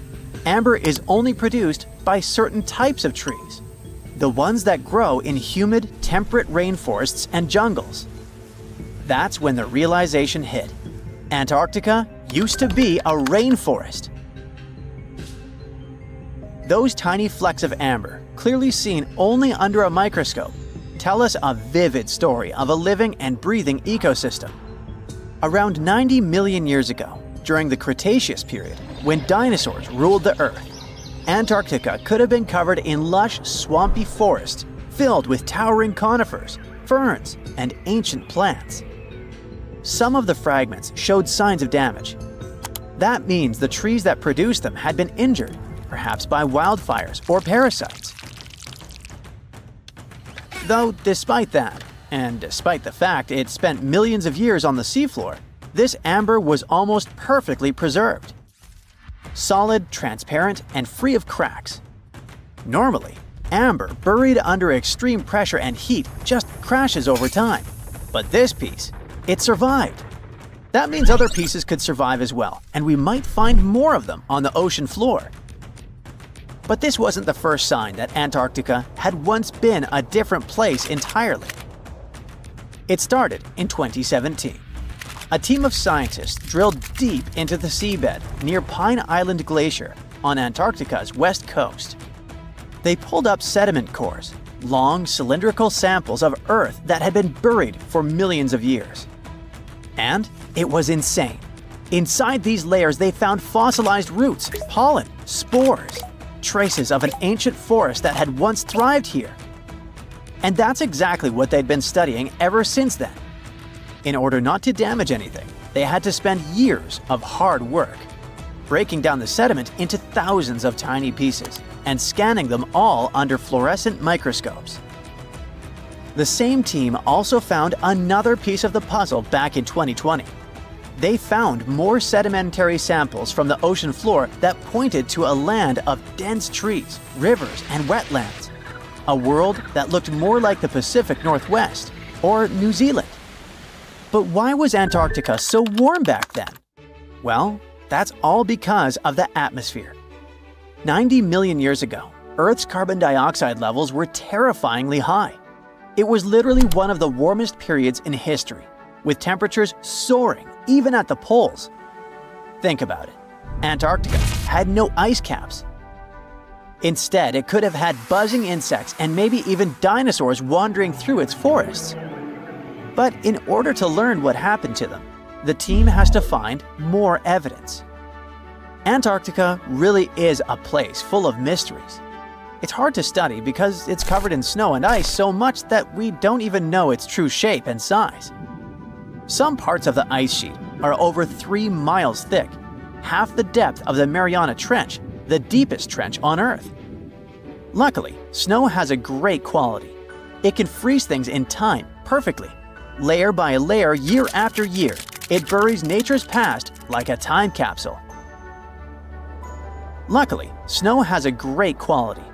amber is only produced by certain types of trees, the ones that grow in humid, temperate rainforests and jungles. That's when the realization hit. Antarctica used to be a rainforest. Those tiny flecks of amber, clearly seen only under a microscope, tell us a vivid story of a living and breathing ecosystem. Around 90 million years ago, during the Cretaceous period, when dinosaurs ruled the Earth, Antarctica could have been covered in lush, swampy forests filled with towering conifers, ferns, and ancient plants. Some of the fragments showed signs of damage. That means the trees that produced them had been injured, perhaps by wildfires or parasites. Though despite that, and despite the fact it spent millions of years on the seafloor, this amber was almost perfectly preserved. Solid, transparent, and free of cracks. Normally, amber buried under extreme pressure and heat just crashes over time. But this piece, it survived. That means other pieces could survive as well, and we might find more of them on the ocean floor. But this wasn't the first sign that Antarctica had once been a different place entirely. It started in 2017. A team of scientists drilled deep into the seabed near Pine Island Glacier on Antarctica's west coast. They pulled up sediment cores, long cylindrical samples of Earth that had been buried for millions of years. And it was insane. Inside these layers they found fossilized roots, pollen, spores, traces of an ancient forest that had once thrived here. And that's exactly what they'd been studying ever since then. In order not to damage anything, they had to spend years of hard work, breaking down the sediment into thousands of tiny pieces and scanning them all under fluorescent microscopes. The same team also found another piece of the puzzle back in 2020. They found more sedimentary samples from the ocean floor that pointed to a land of dense trees, rivers, and wetlands. A world that looked more like the Pacific Northwest or New Zealand. But why was Antarctica so warm back then? Well, that's all because of the atmosphere. 90 million years ago, Earth's carbon dioxide levels were terrifyingly high. It was literally one of the warmest periods in history, with temperatures soaring even at the poles. Think about it. Antarctica had no ice caps. Instead, it could have had buzzing insects and maybe even dinosaurs wandering through its forests. But in order to learn what happened to them, the team has to find more evidence. Antarctica really is a place full of mysteries. It's hard to study because it's covered in snow and ice so much that we don't even know its true shape and size. Some parts of the ice sheet are over 3 miles thick, half the depth of the Mariana Trench, the deepest trench on Earth. Luckily, snow has a great quality. It can freeze things in time perfectly. Layer by layer, year after year, it buries nature's past like a time capsule. Luckily, snow has a great quality.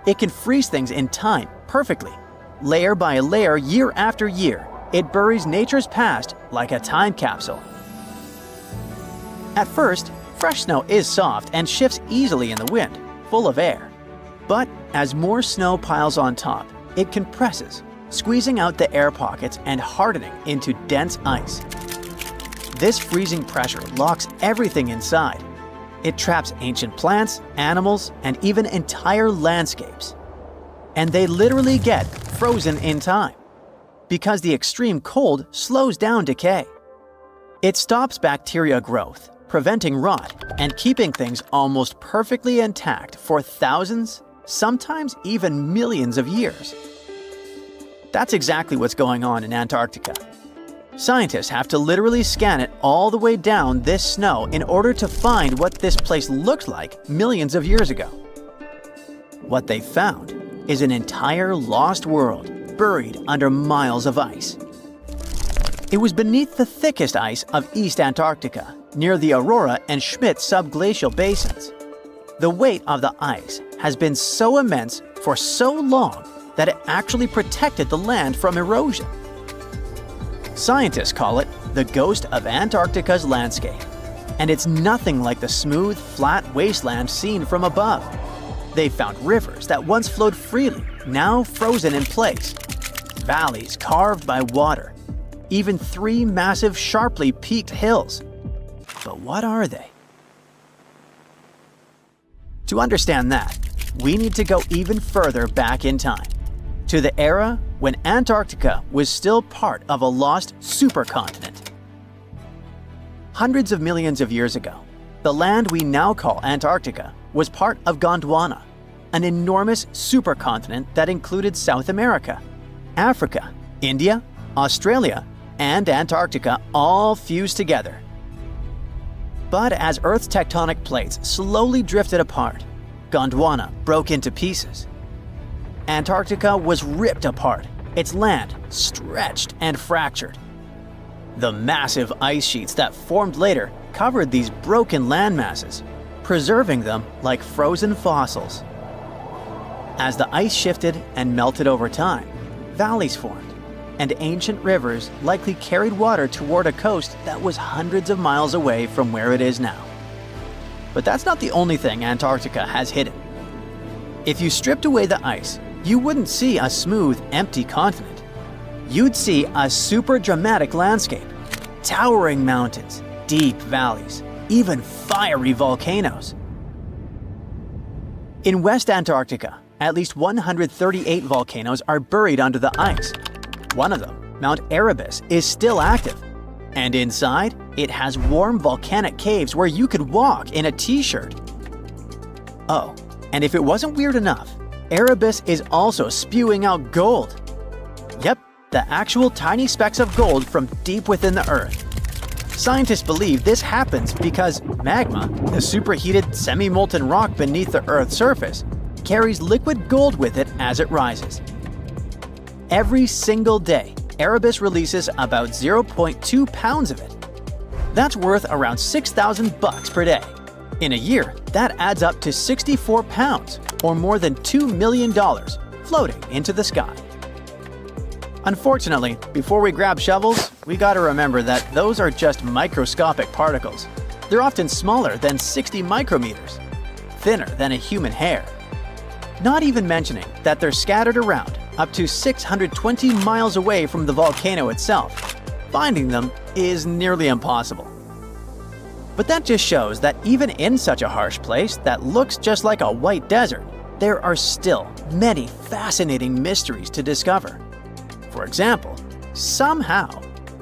It can freeze things in time perfectly. Layer by layer, year after year, it buries nature's past like a time capsule. At first, fresh snow is soft and shifts easily in the wind, full of air. But As more snow piles on top, it compresses, squeezing out the air pockets and hardening into dense ice. This freezing pressure locks everything inside. It traps ancient plants, animals, and even entire landscapes. And they literally get frozen in time, because the extreme cold slows down decay. It stops bacteria growth, preventing rot, and keeping things almost perfectly intact for thousands, sometimes even millions of years. That's exactly what's going on in Antarctica. Scientists have to literally scan it all the way down this snow in order to find what this place looked like millions of years ago. What they found is an entire lost world buried under miles of ice. It was beneath the thickest ice of East Antarctica, near the Aurora and Schmidt subglacial basins. The weight of the ice has been so immense for so long that it actually protected the land from erosion. Scientists call it the ghost of Antarctica's landscape, and it's nothing like the smooth, flat wasteland seen from above. They found rivers that once flowed freely, now frozen in place, valleys carved by water, even 3 massive, sharply peaked hills. But what are they? To understand that, we need to go even further back in time, to the era when Antarctica was still part of a lost supercontinent. Hundreds of millions of years ago, the land we now call Antarctica was part of Gondwana, an enormous supercontinent that included South America, Africa, India, Australia, and Antarctica all fused together. But as Earth's tectonic plates slowly drifted apart, Gondwana broke into pieces. Antarctica was ripped apart, its land stretched and fractured. The massive ice sheets that formed later covered these broken land masses, preserving them like frozen fossils. As the ice shifted and melted over time, valleys formed, and ancient rivers likely carried water toward a coast that was hundreds of miles away from where it is now. But that's not the only thing Antarctica has hidden. If you stripped away the ice, you wouldn't see a smooth, empty continent. You'd see a super dramatic landscape, towering mountains, deep valleys, even fiery volcanoes. In West Antarctica, at least 138 volcanoes are buried under the ice. One of them, Mount Erebus, is still active. And inside, it has warm volcanic caves where you could walk in a t-shirt. Oh, and if it wasn't weird enough, Erebus is also spewing out gold. Yep, the actual tiny specks of gold from deep within the Earth. Scientists believe this happens because magma, the superheated semi-molten rock beneath the Earth's surface, carries liquid gold with it as it rises. Every single day, Erebus releases about 0.2 pounds of it. That's worth around $6,000 per day. In a year, that adds up to 64 pounds, or more than $2 million, floating into the sky. Unfortunately, before we grab shovels, we gotta remember that those are just microscopic particles. They're often smaller than 60 micrometers, thinner than a human hair. Not even mentioning that they're scattered around up to 620 miles away from the volcano itself. Finding them is nearly impossible. But that just shows that even in such a harsh place that looks just like a white desert, there are still many fascinating mysteries to discover. For example, somehow,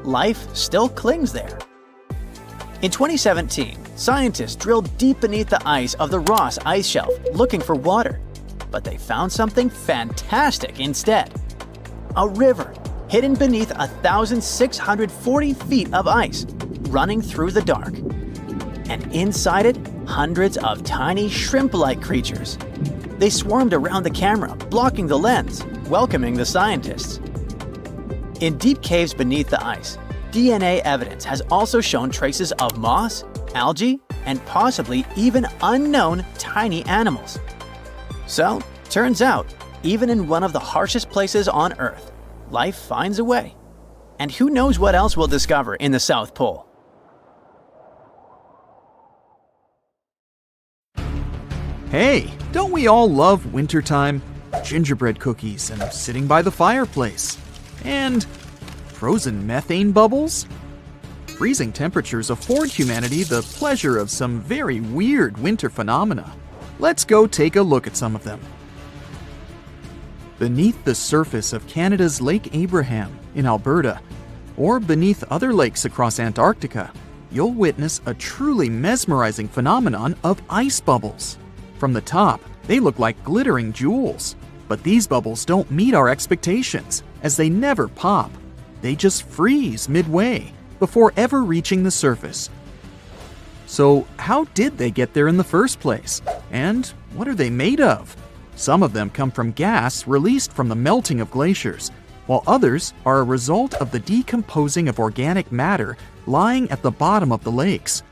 life still clings there. In 2017, scientists drilled deep beneath the ice of the Ross Ice Shelf looking for water, but they found something fantastic instead. A river hidden beneath 1,640 feet of ice, running through the dark. And inside it, hundreds of tiny shrimp-like creatures. They swarmed around the camera, blocking the lens, welcoming the scientists. In deep caves beneath the ice, DNA evidence has also shown traces of moss, algae, and possibly even unknown tiny animals. So, turns out, even in one of the harshest places on Earth, life finds a way. And who knows what else we'll discover in the South Pole? Hey, don't we all love wintertime? Gingerbread cookies and sitting by the fireplace. And frozen methane bubbles? Freezing temperatures afford humanity the pleasure of some very weird winter phenomena. Let's go take a look at some of them. Beneath the surface of Canada's Lake Abraham in Alberta, or beneath other lakes across Antarctica, you'll witness a truly mesmerizing phenomenon of ice bubbles. From the top, they look like glittering jewels. But these bubbles don't meet our expectations, as they never pop. They just freeze midway, before ever reaching the surface. So how did they get there in the first place? And what are they made of? Some of them come from gas released from the melting of glaciers, while others are a result of the decomposing of organic matter lying at the bottom of the lakes.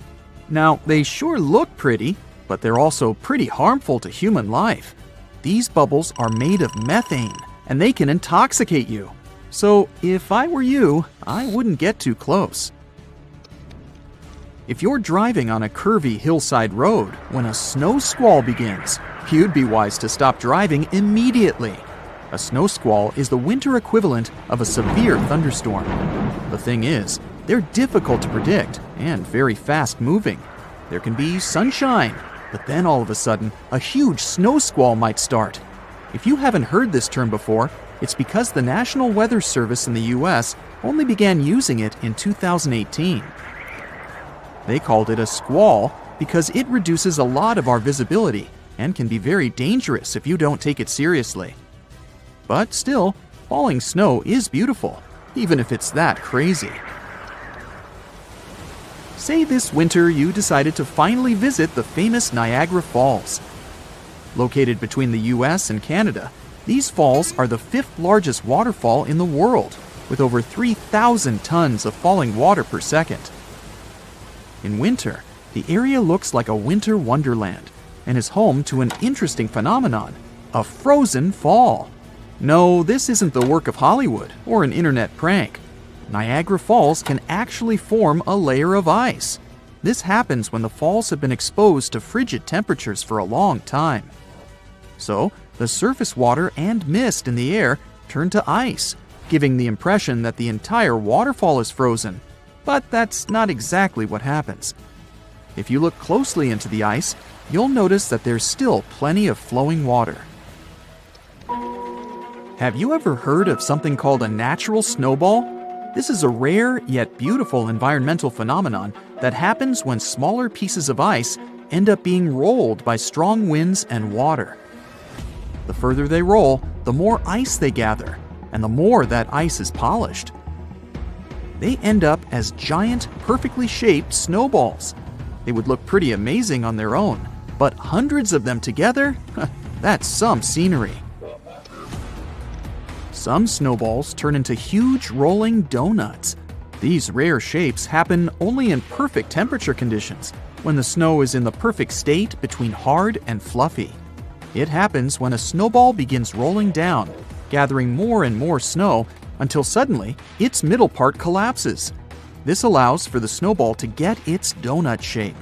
Now, they sure look pretty, but they're also pretty harmful to human life. These bubbles are made of methane, and they can intoxicate you. So if I were you, I wouldn't get too close. If you're driving on a curvy hillside road when a snow squall begins, you'd be wise to stop driving immediately. A snow squall is the winter equivalent of a severe thunderstorm. The thing is, they're difficult to predict and very fast moving. There can be sunshine, but then all of a sudden, a huge snow squall might start. If you haven't heard this term before, it's because the National Weather Service in the US only began using it in 2018. They called it a squall because it reduces a lot of our visibility and can be very dangerous if you don't take it seriously. But still, falling snow is beautiful, even if it's that crazy. Say this winter you decided to finally visit the famous Niagara Falls. Located between the US and Canada, these falls are the 5th largest waterfall in the world, with over 3,000 tons of falling water per second. In winter, the area looks like a winter wonderland and is home to an interesting phenomenon, a frozen fall. No, this isn't the work of Hollywood or an internet prank. Niagara Falls can actually form a layer of ice. This happens when the falls have been exposed to frigid temperatures for a long time. So, the surface water and mist in the air turn to ice, giving the impression that the entire waterfall is frozen. But that's not exactly what happens. If you look closely into the ice, you'll notice that there's still plenty of flowing water. Have you ever heard of something called a natural snowball? This is a rare yet beautiful environmental phenomenon that happens when smaller pieces of ice end up being rolled by strong winds and water. The further they roll, the more ice they gather, and the more that ice is polished. They end up as giant, perfectly shaped snowballs. They would look pretty amazing on their own, but hundreds of them together? That's some scenery. Some snowballs turn into huge rolling donuts. These rare shapes happen only in perfect temperature conditions, when the snow is in the perfect state between hard and fluffy. It happens when a snowball begins rolling down, gathering more and more snow until suddenly its middle part collapses. This allows for the snowball to get its donut shape.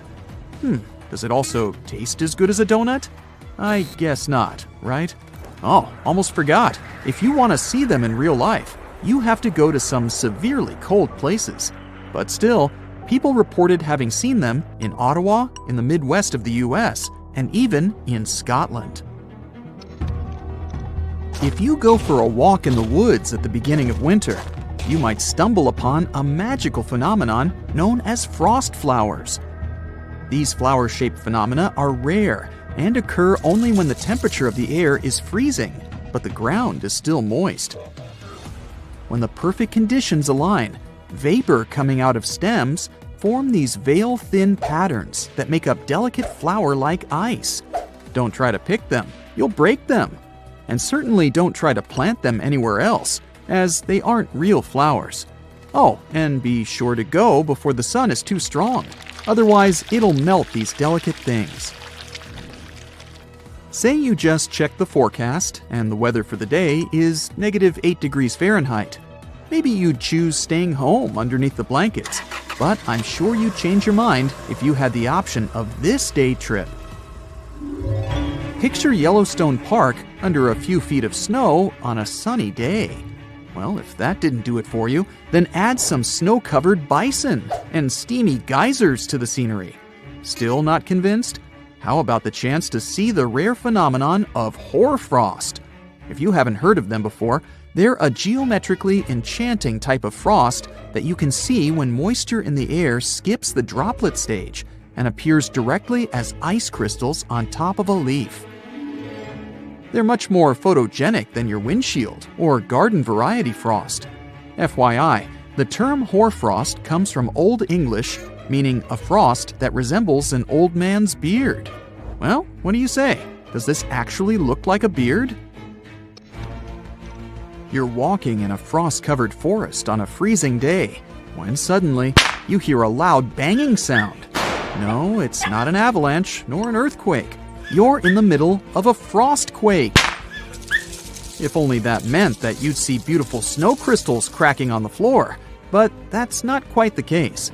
Does it also taste as good as a donut? I guess not, right? Oh, almost forgot. If you want to see them in real life, you have to go to some severely cold places. But still, people reported having seen them in Ottawa, in the Midwest of the US, and even in Scotland. If you go for a walk in the woods at the beginning of winter, you might stumble upon a magical phenomenon known as frost flowers. These flower-shaped phenomena are rare and occur only when the temperature of the air is freezing, but the ground is still moist. When the perfect conditions align, vapor coming out of stems form these veil-thin patterns that make up delicate flower-like ice. Don't try to pick them, you'll break them. And certainly don't try to plant them anywhere else, as they aren't real flowers. Oh, and be sure to go before the sun is too strong. Otherwise, it'll melt these delicate things. Say you just checked the forecast and the weather for the day is -8 degrees Fahrenheit. Maybe you'd choose staying home underneath the blankets, but I'm sure you'd change your mind if you had the option of this day trip. Picture Yellowstone Park under a few feet of snow on a sunny day. Well, if that didn't do it for you, then add some snow-covered bison and steamy geysers to the scenery. Still not convinced? How about the chance to see the rare phenomenon of hoarfrost? If you haven't heard of them before, they're a geometrically enchanting type of frost that you can see when moisture in the air skips the droplet stage and appears directly as ice crystals on top of a leaf. They're much more photogenic than your windshield or garden variety frost. FYI, the term hoarfrost comes from Old English, meaning a frost that resembles an old man's beard. Well, what do you say? Does this actually look like a beard? You're walking in a frost-covered forest on a freezing day, when suddenly you hear a loud banging sound. No, it's not an avalanche nor an earthquake. You're in the middle of a frostquake. If only that meant that you'd see beautiful snow crystals cracking on the floor, but that's not quite the case.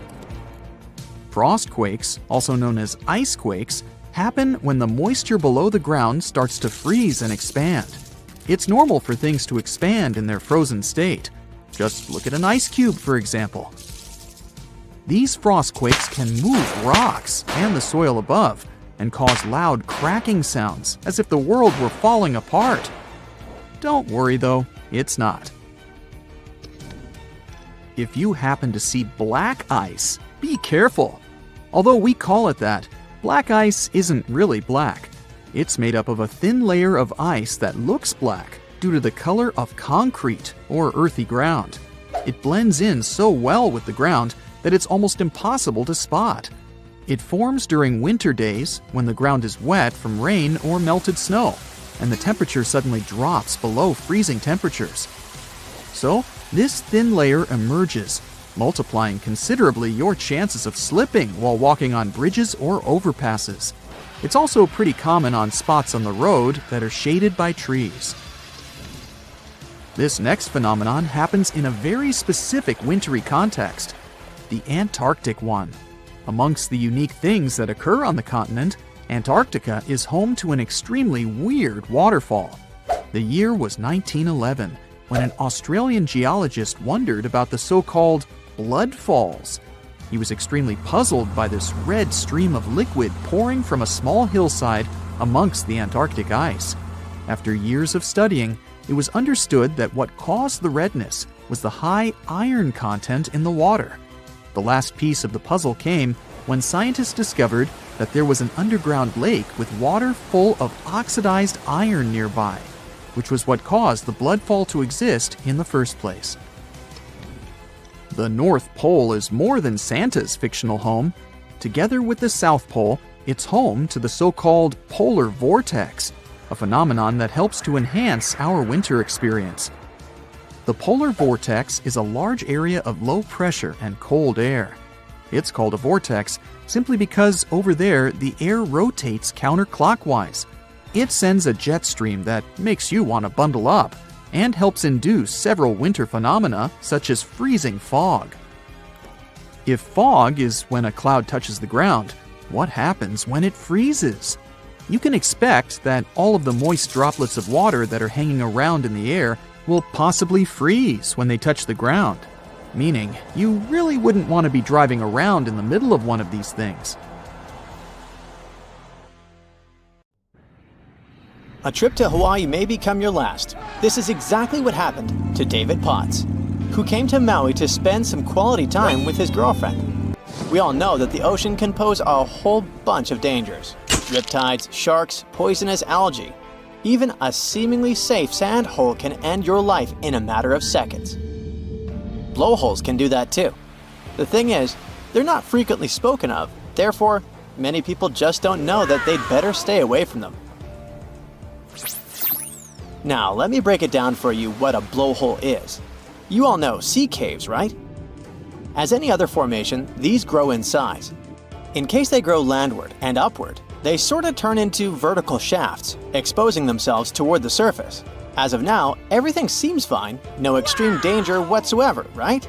Frostquakes, also known as ice quakes, happen when the moisture below the ground starts to freeze and expand. It's normal for things to expand in their frozen state. Just look at an ice cube, for example. These frostquakes can move rocks and the soil above and cause loud cracking sounds as if the world were falling apart. Don't worry though, it's not. If you happen to see black ice, be careful. Although we call it that, black ice isn't really black. It's made up of a thin layer of ice that looks black due to the color of concrete or earthy ground. It blends in so well with the ground that it's almost impossible to spot. It forms during winter days when the ground is wet from rain or melted snow, and the temperature suddenly drops below freezing temperatures. So, this thin layer emerges, multiplying considerably your chances of slipping while walking on bridges or overpasses. It's also pretty common on spots on the road that are shaded by trees. This next phenomenon happens in a very specific wintry context, the Antarctic one. Amongst the unique things that occur on the continent, Antarctica is home to an extremely weird waterfall. The year was 1911, when an Australian geologist wondered about the so-called blood falls. He was extremely puzzled by this red stream of liquid pouring from a small hillside amongst the Antarctic ice. After years of studying, it was understood that what caused the redness was the high iron content in the water. The last piece of the puzzle came when scientists discovered that there was an underground lake with water full of oxidized iron nearby, which was what caused the bloodfall to exist in the first place. The North Pole is more than Santa's fictional home. Together with the South Pole, it's home to the so-called polar vortex, a phenomenon that helps to enhance our winter experience. The polar vortex is a large area of low pressure and cold air. It's called a vortex simply because over there the air rotates counterclockwise. It sends a jet stream that makes you want to bundle up and helps induce several winter phenomena such as freezing fog. If fog is when a cloud touches the ground, what happens when it freezes? You can expect that all of the moist droplets of water that are hanging around in the air will possibly freeze when they touch the ground, meaning you really wouldn't want to be driving around in the middle of one of these things. A trip to Hawaii may become your last. This is exactly what happened to David Potts, who came to Maui to spend some quality time with his girlfriend. We all know that the ocean can pose a whole bunch of dangers. Riptides, sharks, poisonous algae. Even a seemingly safe sand hole can end your life in a matter of seconds. Blowholes can do that too. The thing is, they're not frequently spoken of, therefore, many people just don't know that they'd better stay away from them. Now, let me break it down for you what a blowhole is. You all know sea caves, right? As any other formation, these grow in size. In case they grow landward and upward, they sort of turn into vertical shafts, exposing themselves toward the surface. As of now, everything seems fine, no extreme danger whatsoever, right?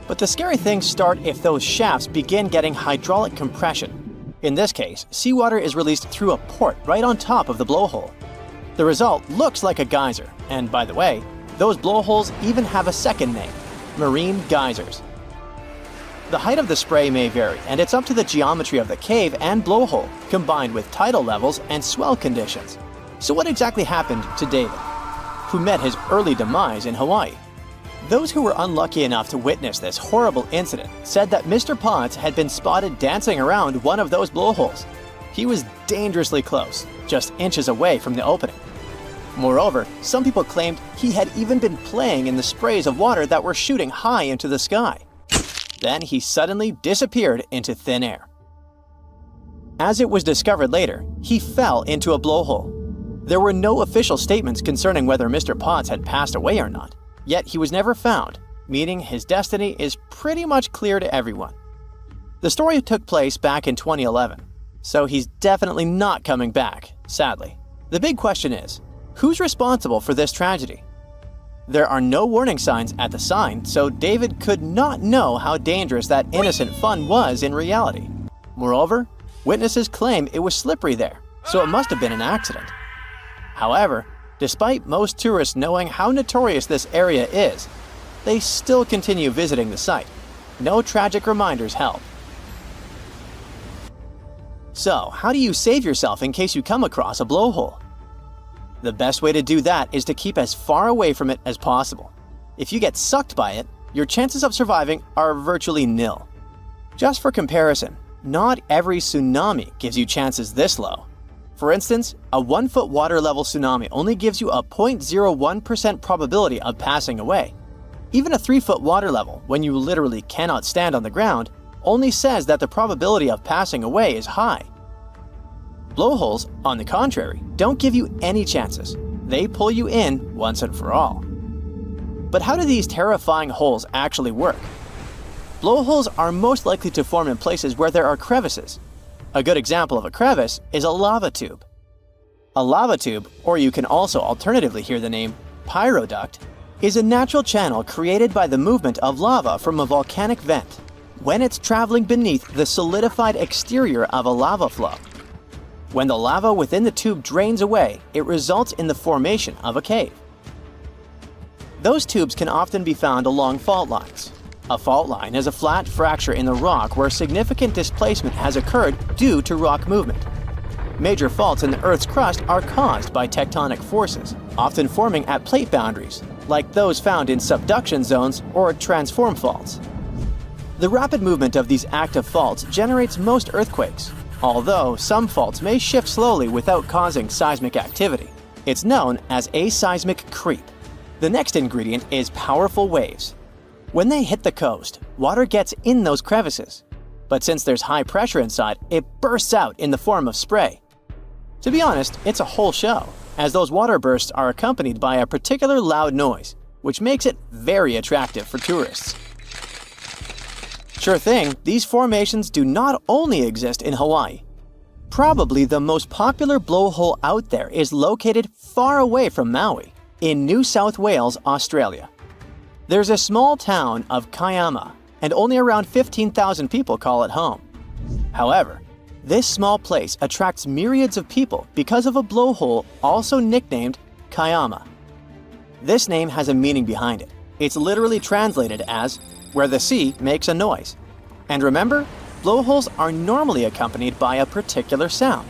But the scary things start if those shafts begin getting hydraulic compression. In this case, seawater is released through a port right on top of the blowhole. The result looks like a geyser, and by the way, those blowholes even have a second name: marine geysers. The height of the spray may vary, and it's up to the geometry of the cave and blowhole, combined with tidal levels and swell conditions. So what exactly happened to David, who met his early demise in Hawaii? Those who were unlucky enough to witness this horrible incident said that Mr. Potts had been spotted dancing around one of those blowholes. He was dangerously close, just inches away from the opening. Moreover, some people claimed he had even been playing in the sprays of water that were shooting high into the sky. Then he suddenly disappeared into thin air. As it was discovered later, he fell into a blowhole. There were no official statements concerning whether Mr. Potts had passed away or not, yet he was never found, meaning his destiny is pretty much clear to everyone. The story took place back in 2011, so he's definitely not coming back, sadly. The big question is, who's responsible for this tragedy? There are no warning signs at the sign, so David could not know how dangerous that innocent fun was in reality. Moreover, witnesses claim it was slippery there, so it must have been an accident. However, despite most tourists knowing how notorious this area is, they still continue visiting the site. No tragic reminders help. So, how do you save yourself in case you come across a blowhole? The best way to do that is to keep as far away from it as possible. If you get sucked by it, your chances of surviving are virtually nil. Just for comparison, not every tsunami gives you chances this low. For instance, a 1-foot water level tsunami only gives you a 0.01% probability of passing away. Even a 3-foot water level, when you literally cannot stand on the ground, only says that the probability of passing away is high. Blowholes, on the contrary, don't give you any chances. They pull you in once and for all. But how do these terrifying holes actually work? Blowholes are most likely to form in places where there are crevices. A good example of a crevice is a lava tube. A lava tube, or you can also alternatively hear the name pyroduct, is a natural channel created by the movement of lava from a volcanic vent when it's traveling beneath the solidified exterior of a lava flow. When the lava within the tube drains away, it results in the formation of a cave. Those tubes can often be found along fault lines. A fault line is a flat fracture in the rock where significant displacement has occurred due to rock movement. Major faults in the Earth's crust are caused by tectonic forces, often forming at plate boundaries, like those found in subduction zones or transform faults. The rapid movement of these active faults generates most earthquakes, although some faults may shift slowly without causing seismic activity. It's known as aseismic creep. The next ingredient is powerful waves. When they hit the coast, water gets in those crevices. But since there's high pressure inside, it bursts out in the form of spray. To be honest, it's a whole show, as those water bursts are accompanied by a particular loud noise, which makes it very attractive for tourists. Sure thing, these formations do not only exist in Hawaii. Probably the most popular blowhole out there is located far away from Maui, in New South Wales, Australia. There's a small town of Kiama, and only around 15,000 people call it home. However, this small place attracts myriads of people because of a blowhole also nicknamed Kiama. This name has a meaning behind it. It's literally translated as where the sea makes a noise. And remember, blowholes are normally accompanied by a particular sound.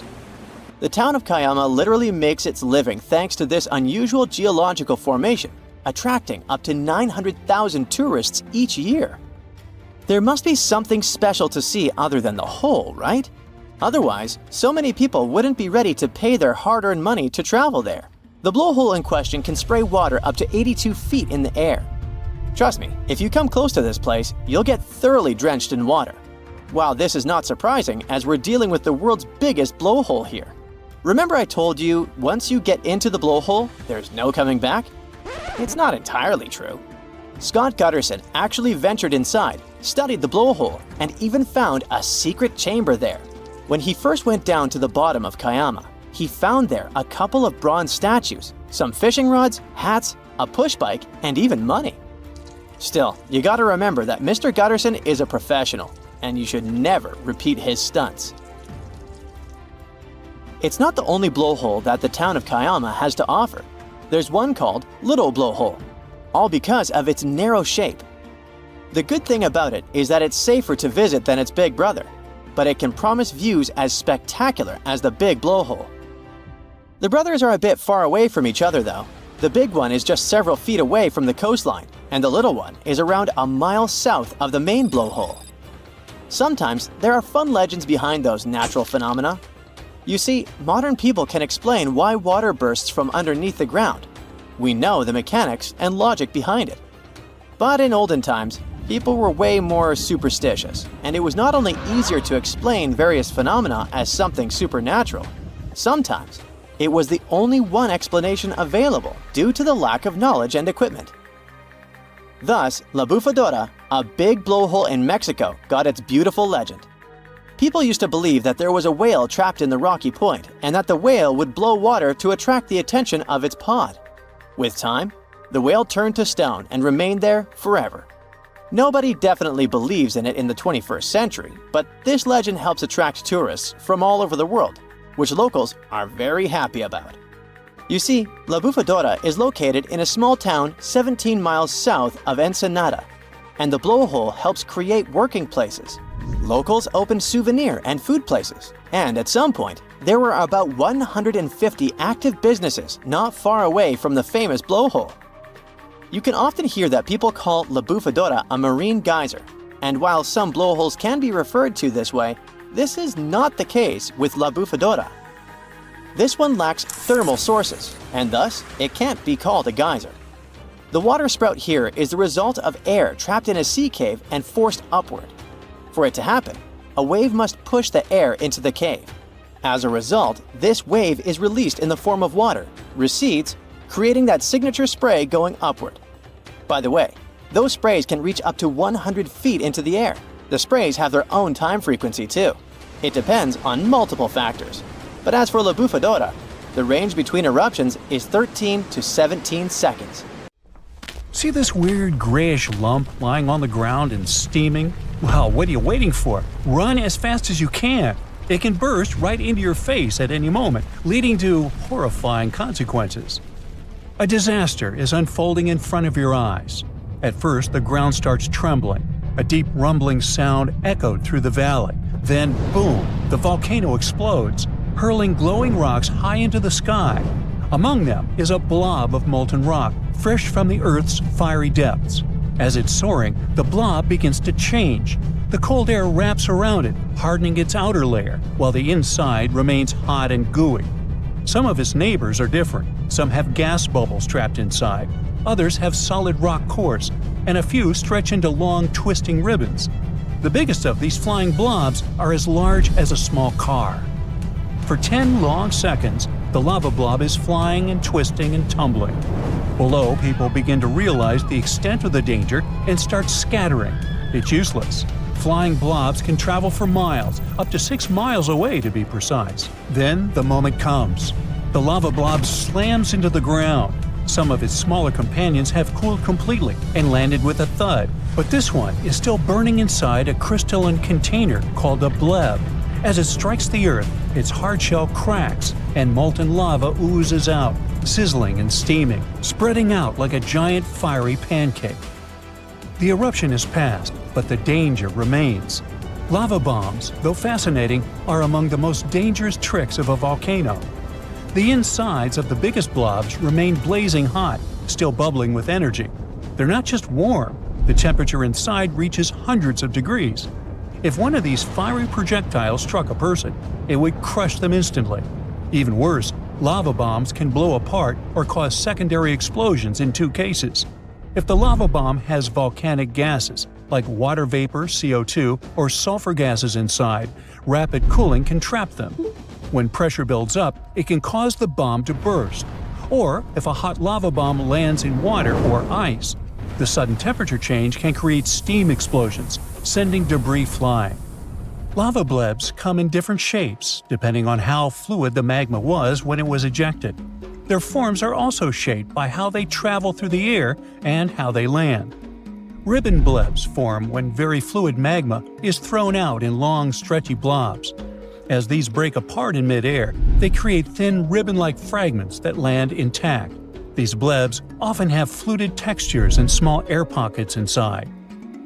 The town of Kiama literally makes its living thanks to this unusual geological formation, attracting up to 900,000 tourists each year. There must be something special to see other than the hole, right? Otherwise, so many people wouldn't be ready to pay their hard-earned money to travel there. The blowhole in question can spray water up to 82 feet in the air. Trust me, if you come close to this place, you'll get thoroughly drenched in water. While this is not surprising, as we're dealing with the world's biggest blowhole here. Remember I told you, once you get into the blowhole, there's no coming back? It's not entirely true. Scott Gutterson actually ventured inside, studied the blowhole, and even found a secret chamber there. When he first went down to the bottom of Kiama, he found there a couple of bronze statues, some fishing rods, hats, a push bike, and even money. Still, you gotta remember that Mr. Gutterson is a professional, and you should never repeat his stunts. It's not the only blowhole that the town of Kayama has to offer. There's one called Little Blowhole, all because of its narrow shape. The good thing about it is that it's safer to visit than its big brother, but it can promise views as spectacular as the big blowhole. The brothers are a bit far away from each other though. The big one is just several feet away from the coastline, and the little one is around a mile south of the main blowhole. Sometimes there are fun legends behind those natural phenomena. You see, modern people can explain why water bursts from underneath the ground. We know the mechanics and logic behind it. But in olden times, people were way more superstitious, and it was not only easier to explain various phenomena as something supernatural, sometimes it was the only one explanation available due to the lack of knowledge and equipment. Thus, La Bufadora, a big blowhole in Mexico, got its beautiful legend. People used to believe that there was a whale trapped in the rocky point and that the whale would blow water to attract the attention of its pod. With time, the whale turned to stone and remained there forever. Nobody definitely believes in it in the 21st century, but this legend helps attract tourists from all over the world, which locals are very happy about. You see, La Bufadora is located in a small town 17 miles south of Ensenada, and the blowhole helps create working places. Locals opened souvenir and food places, and at some point, there were about 150 active businesses not far away from the famous blowhole. You can often hear that people call La Bufadora a marine geyser, and while some blowholes can be referred to this way, this is not the case with La Bufadora. This one lacks thermal sources, and thus it can't be called a geyser. The water sprout here is the result of air trapped in a sea cave and forced upward. For it to happen, a wave must push the air into the cave. As a result, this wave is released in the form of water, recedes, creating that signature spray going upward. By the way, those sprays can reach up to 100 feet into the air. The sprays have their own time frequency too. It depends on multiple factors. But as for La Bufadora, the range between eruptions is 13 to 17 seconds. See this weird grayish lump lying on the ground and steaming? Well, what are you waiting for? Run as fast as you can. It can burst right into your face at any moment, leading to horrifying consequences. A disaster is unfolding in front of your eyes. At first, the ground starts trembling. A deep rumbling sound echoed through the valley. Then, boom, the volcano explodes, hurling glowing rocks high into the sky. Among them is a blob of molten rock, fresh from the Earth's fiery depths. As it's soaring, the blob begins to change. The cold air wraps around it, hardening its outer layer, while the inside remains hot and gooey. Some of its neighbors are different. Some have gas bubbles trapped inside. Others have solid rock cores, and a few stretch into long, twisting ribbons. The biggest of these flying blobs are as large as a small car. For 10 long seconds, the lava blob is flying and twisting and tumbling. Below, people begin to realize the extent of the danger and start scattering. It's useless. Flying blobs can travel for miles, up to 6 miles away to be precise. Then the moment comes. The lava blob slams into the ground. Some of its smaller companions have cooled completely and landed with a thud, but this one is still burning inside a crystalline container called a bleb. As it strikes the earth, its hard shell cracks and molten lava oozes out, sizzling and steaming, spreading out like a giant fiery pancake. The eruption is past, but the danger remains. Lava bombs, though fascinating, are among the most dangerous tricks of a volcano. The insides of the biggest blobs remain blazing hot, still bubbling with energy. They're not just warm, the temperature inside reaches hundreds of degrees. If one of these fiery projectiles struck a person, it would crush them instantly. Even worse, lava bombs can blow apart or cause secondary explosions in 2 cases. If the lava bomb has volcanic gases, like water vapor, CO2, or sulfur gases inside, rapid cooling can trap them. When pressure builds up, it can cause the bomb to burst. Or if a hot lava bomb lands in water or ice, the sudden temperature change can create steam explosions, sending debris flying. Lava blebs come in different shapes, depending on how fluid the magma was when it was ejected. Their forms are also shaped by how they travel through the air and how they land. Ribbon blebs form when very fluid magma is thrown out in long, stretchy blobs. As these break apart in midair, they create thin ribbon-like fragments that land intact. These blebs often have fluted textures and small air pockets inside.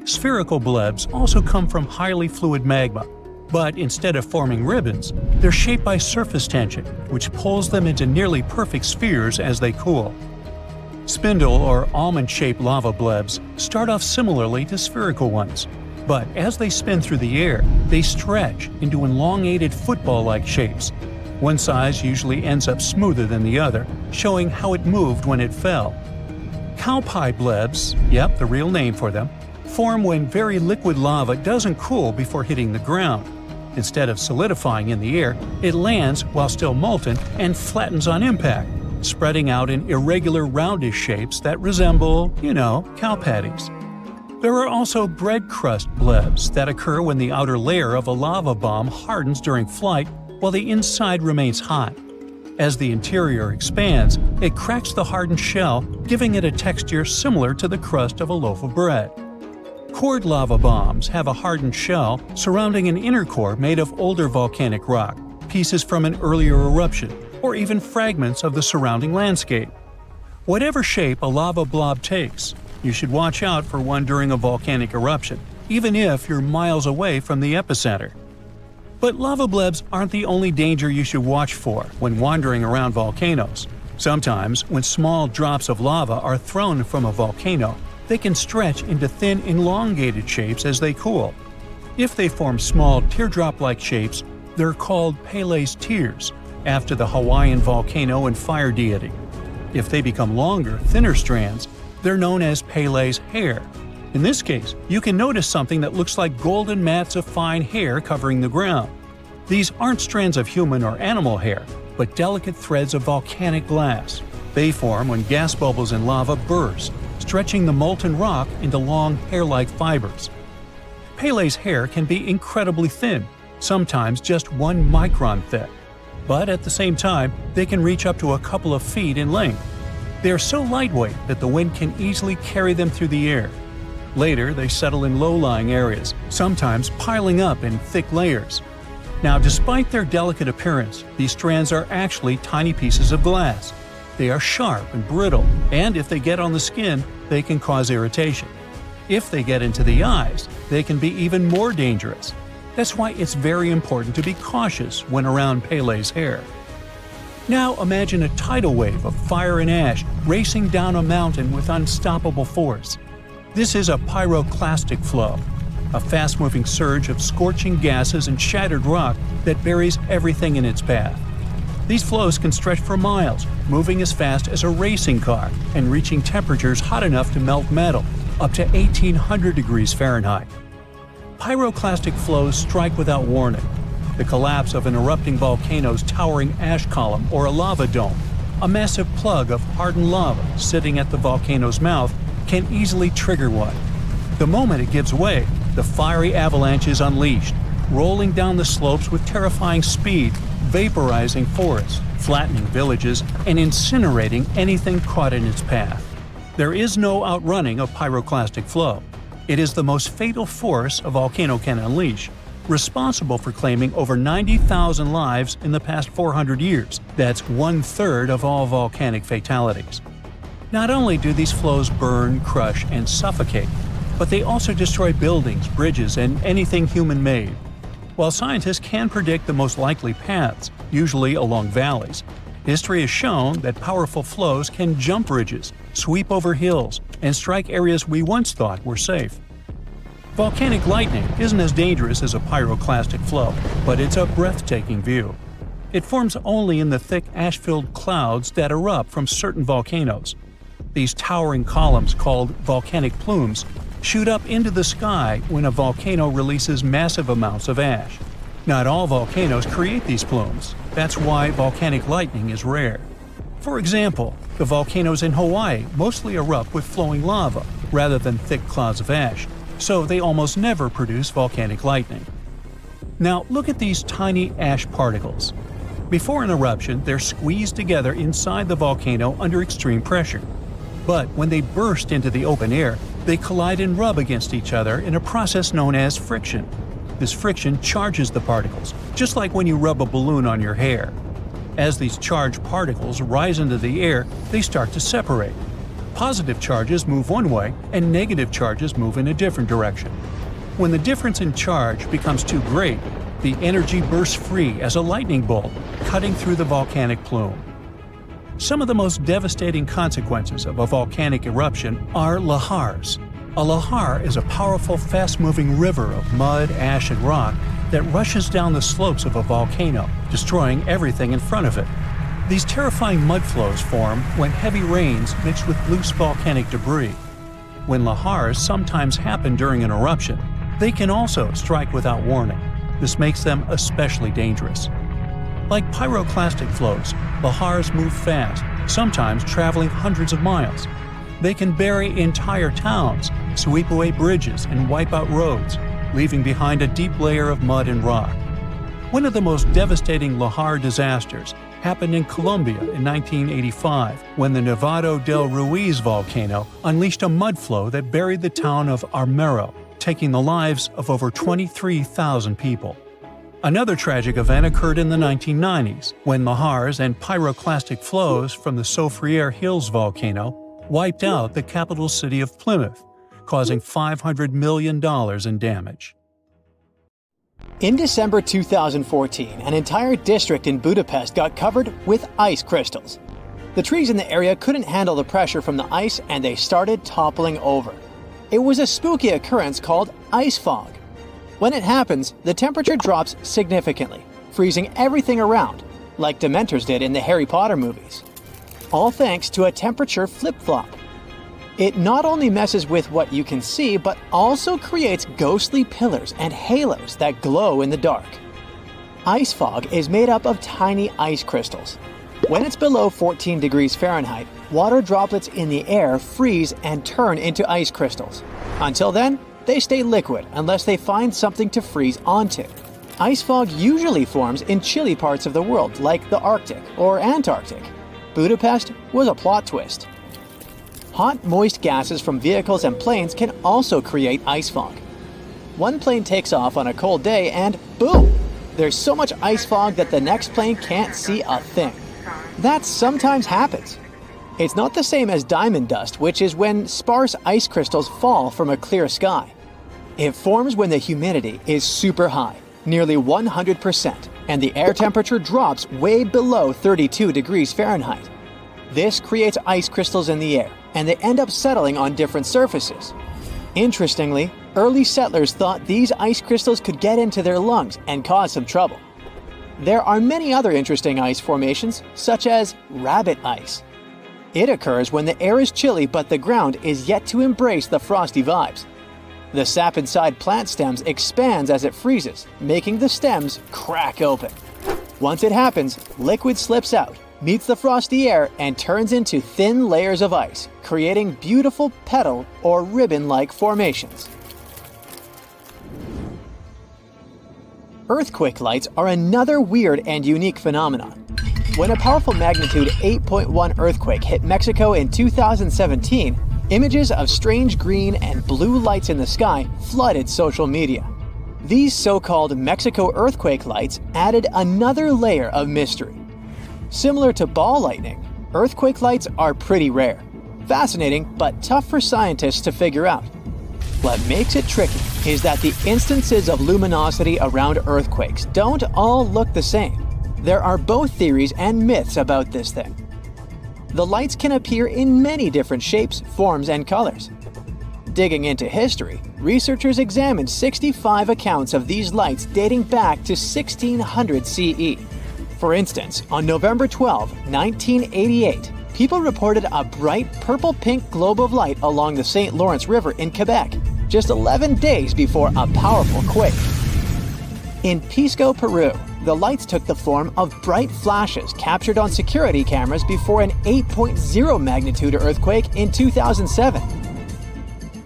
Spherical blebs also come from highly fluid magma, but instead of forming ribbons, they're shaped by surface tension, which pulls them into nearly perfect spheres as they cool. Spindle or almond-shaped lava blebs start off similarly to spherical ones, but as they spin through the air, they stretch into elongated football-like shapes. One size usually ends up smoother than the other, showing how it moved when it fell. Cowpie blebs, yep, the real name for them, form when very liquid lava doesn't cool before hitting the ground. Instead of solidifying in the air, it lands while still molten and flattens on impact, spreading out in irregular roundish shapes that resemble, cow patties. There are also bread crust blebs that occur when the outer layer of a lava bomb hardens during flight while the inside remains hot. As the interior expands, it cracks the hardened shell, giving it a texture similar to the crust of a loaf of bread. Cored lava bombs have a hardened shell surrounding an inner core made of older volcanic rock, pieces from an earlier eruption, or even fragments of the surrounding landscape. Whatever shape a lava blob takes, you should watch out for one during a volcanic eruption, even if you're miles away from the epicenter. But lava blebs aren't the only danger you should watch for when wandering around volcanoes. Sometimes, when small drops of lava are thrown from a volcano, they can stretch into thin, elongated shapes as they cool. If they form small, teardrop-like shapes, they're called Pele's tears, after the Hawaiian volcano and fire deity. If they become longer, thinner strands, they're known as Pele's hair. In this case, you can notice something that looks like golden mats of fine hair covering the ground. These aren't strands of human or animal hair, but delicate threads of volcanic glass. They form when gas bubbles in lava burst, stretching the molten rock into long hair-like fibers. Pele's hair can be incredibly thin, sometimes just 1 micron thick. But at the same time, they can reach up to a couple of feet in length. They are so lightweight that the wind can easily carry them through the air. Later, they settle in low-lying areas, sometimes piling up in thick layers. Now, despite their delicate appearance, these strands are actually tiny pieces of glass. They are sharp and brittle, and if they get on the skin, they can cause irritation. If they get into the eyes, they can be even more dangerous. That's why it's very important to be cautious when around Pele's hair. Now imagine a tidal wave of fire and ash racing down a mountain with unstoppable force. This is a pyroclastic flow, a fast-moving surge of scorching gases and shattered rock that buries everything in its path. These flows can stretch for miles, moving as fast as a racing car and reaching temperatures hot enough to melt metal, up to 1800 degrees Fahrenheit. Pyroclastic flows strike without warning. The collapse of an erupting volcano's towering ash column or a lava dome, a massive plug of hardened lava sitting at the volcano's mouth, can easily trigger one. The moment it gives way, the fiery avalanche is unleashed, rolling down the slopes with terrifying speed, vaporizing forests, flattening villages, and incinerating anything caught in its path. There is no outrunning a pyroclastic flow. It is the most fatal force a volcano can unleash, responsible for claiming over 90,000 lives in the past 400 years. That's 1/3 of all volcanic fatalities. Not only do these flows burn, crush, and suffocate, but they also destroy buildings, bridges, and anything human-made. While scientists can predict the most likely paths, usually along valleys, history has shown that powerful flows can jump ridges, sweep over hills, and strike areas we once thought were safe. Volcanic lightning isn't as dangerous as a pyroclastic flow, but it's a breathtaking view. It forms only in the thick ash-filled clouds that erupt from certain volcanoes. These towering columns, called volcanic plumes, shoot up into the sky when a volcano releases massive amounts of ash. Not all volcanoes create these plumes. That's why volcanic lightning is rare. For example, the volcanoes in Hawaii mostly erupt with flowing lava rather than thick clouds of ash, so they almost never produce volcanic lightning. Now look at these tiny ash particles. Before an eruption, they're squeezed together inside the volcano under extreme pressure. But when they burst into the open air, they collide and rub against each other in a process known as friction. This friction charges the particles, just like when you rub a balloon on your hair. As these charged particles rise into the air, they start to separate. Positive charges move one way and negative charges move in a different direction. When the difference in charge becomes too great, the energy bursts free as a lightning bolt, cutting through the volcanic plume. Some of the most devastating consequences of a volcanic eruption are lahars. A lahar is a powerful, fast-moving river of mud, ash, and rock that rushes down the slopes of a volcano, destroying everything in front of it. These terrifying mud flows form when heavy rains mix with loose volcanic debris. When lahars sometimes happen during an eruption, they can also strike without warning. This makes them especially dangerous. Like pyroclastic flows, lahars move fast, sometimes traveling hundreds of miles. They can bury entire towns, sweep away bridges, and wipe out roads, leaving behind a deep layer of mud and rock. One of the most devastating lahar disasters happened in Colombia in 1985 when the Nevado del Ruiz volcano unleashed a mud flow that buried the town of Armero, taking the lives of over 23,000 people. Another tragic event occurred in the 1990s when lahars and pyroclastic flows from the Soufriere Hills volcano wiped out the capital city of Plymouth, causing $500 million in damage. In December 2014, an entire district in Budapest got covered with ice crystals. The trees in the area couldn't handle the pressure from the ice and they started toppling over. It was a spooky occurrence called ice fog. When it happens, the temperature drops significantly, freezing everything around, like Dementors did in the Harry Potter movies. All thanks to a temperature flip-flop. It not only messes with what you can see, but also creates ghostly pillars and halos that glow in the dark. Ice fog is made up of tiny ice crystals. When it's below 14 degrees Fahrenheit, water droplets in the air freeze and turn into ice crystals. Until then, they stay liquid unless they find something to freeze onto. Ice fog usually forms in chilly parts of the world like the Arctic or Antarctic. Budapest was a plot twist. Hot, moist gases from vehicles and planes can also create ice fog. One plane takes off on a cold day and boom! There's so much ice fog that the next plane can't see a thing. That sometimes happens. It's not the same as diamond dust, which is when sparse ice crystals fall from a clear sky. It forms when the humidity is super high, nearly 100%, and the air temperature drops way below 32 degrees Fahrenheit. This creates ice crystals in the air, and they end up settling on different surfaces. Interestingly, early settlers thought these ice crystals could get into their lungs and cause some trouble. There are many other interesting ice formations, such as rabbit ice. It occurs when the air is chilly but the ground is yet to embrace the frosty vibes. The sap inside plant stems expands as it freezes, making the stems crack open. Once it happens, liquid slips out, meets the frosty air, and turns into thin layers of ice, creating beautiful petal or ribbon-like formations. Earthquake lights are another weird and unique phenomenon. When a powerful magnitude 8.1 earthquake hit Mexico in 2017, images of strange green and blue lights in the sky flooded social media. These so-called Mexico earthquake lights added another layer of mystery. Similar to ball lightning, earthquake lights are pretty rare. Fascinating, but tough for scientists to figure out. What makes it tricky is that the instances of luminosity around earthquakes don't all look the same. There are both theories and myths about this thing. The lights can appear in many different shapes, forms, and colors. Digging into history, researchers examined 65 accounts of these lights dating back to 1600 CE. For instance, on November 12, 1988, people reported a bright purple-pink globe of light along the St. Lawrence River in Quebec, just 11 days before a powerful quake. In Pisco, Peru, the lights took the form of bright flashes captured on security cameras before an 8.0 magnitude earthquake in 2007.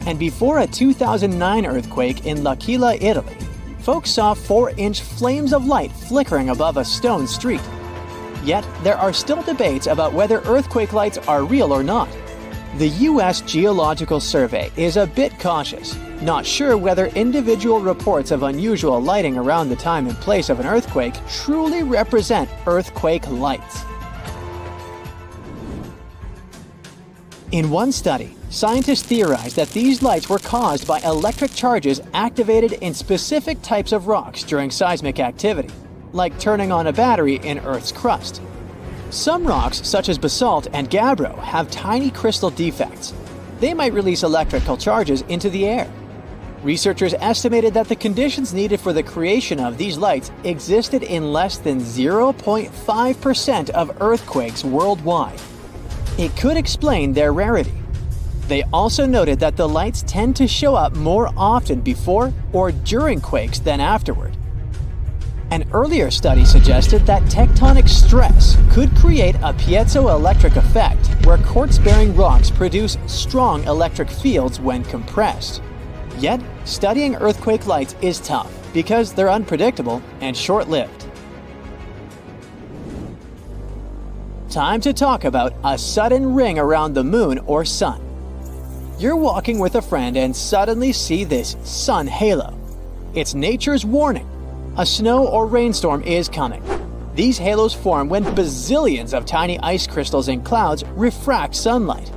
And before a 2009 earthquake in L'Aquila, Italy, folks saw 4-inch flames of light flickering above a stone street. Yet, there are still debates about whether earthquake lights are real or not. The U.S. Geological Survey is a bit cautious. Not sure whether individual reports of unusual lighting around the time and place of an earthquake truly represent earthquake lights. In one study, scientists theorized that these lights were caused by electric charges activated in specific types of rocks during seismic activity, like turning on a battery in Earth's crust. Some rocks, such as basalt and gabbro, have tiny crystal defects. They might release electrical charges into the air. Researchers estimated that the conditions needed for the creation of these lights existed in less than 0.5% of earthquakes worldwide. It could explain their rarity. They also noted that the lights tend to show up more often before or during quakes than afterward. An earlier study suggested that tectonic stress could create a piezoelectric effect where quartz-bearing rocks produce strong electric fields when compressed. Yet, studying earthquake lights is tough because they're unpredictable and short-lived. Time to talk about a sudden ring around the moon or sun. You're walking with a friend and suddenly see this sun halo. It's nature's warning. A snow or rainstorm is coming. These halos form when bazillions of tiny ice crystals in clouds refract sunlight.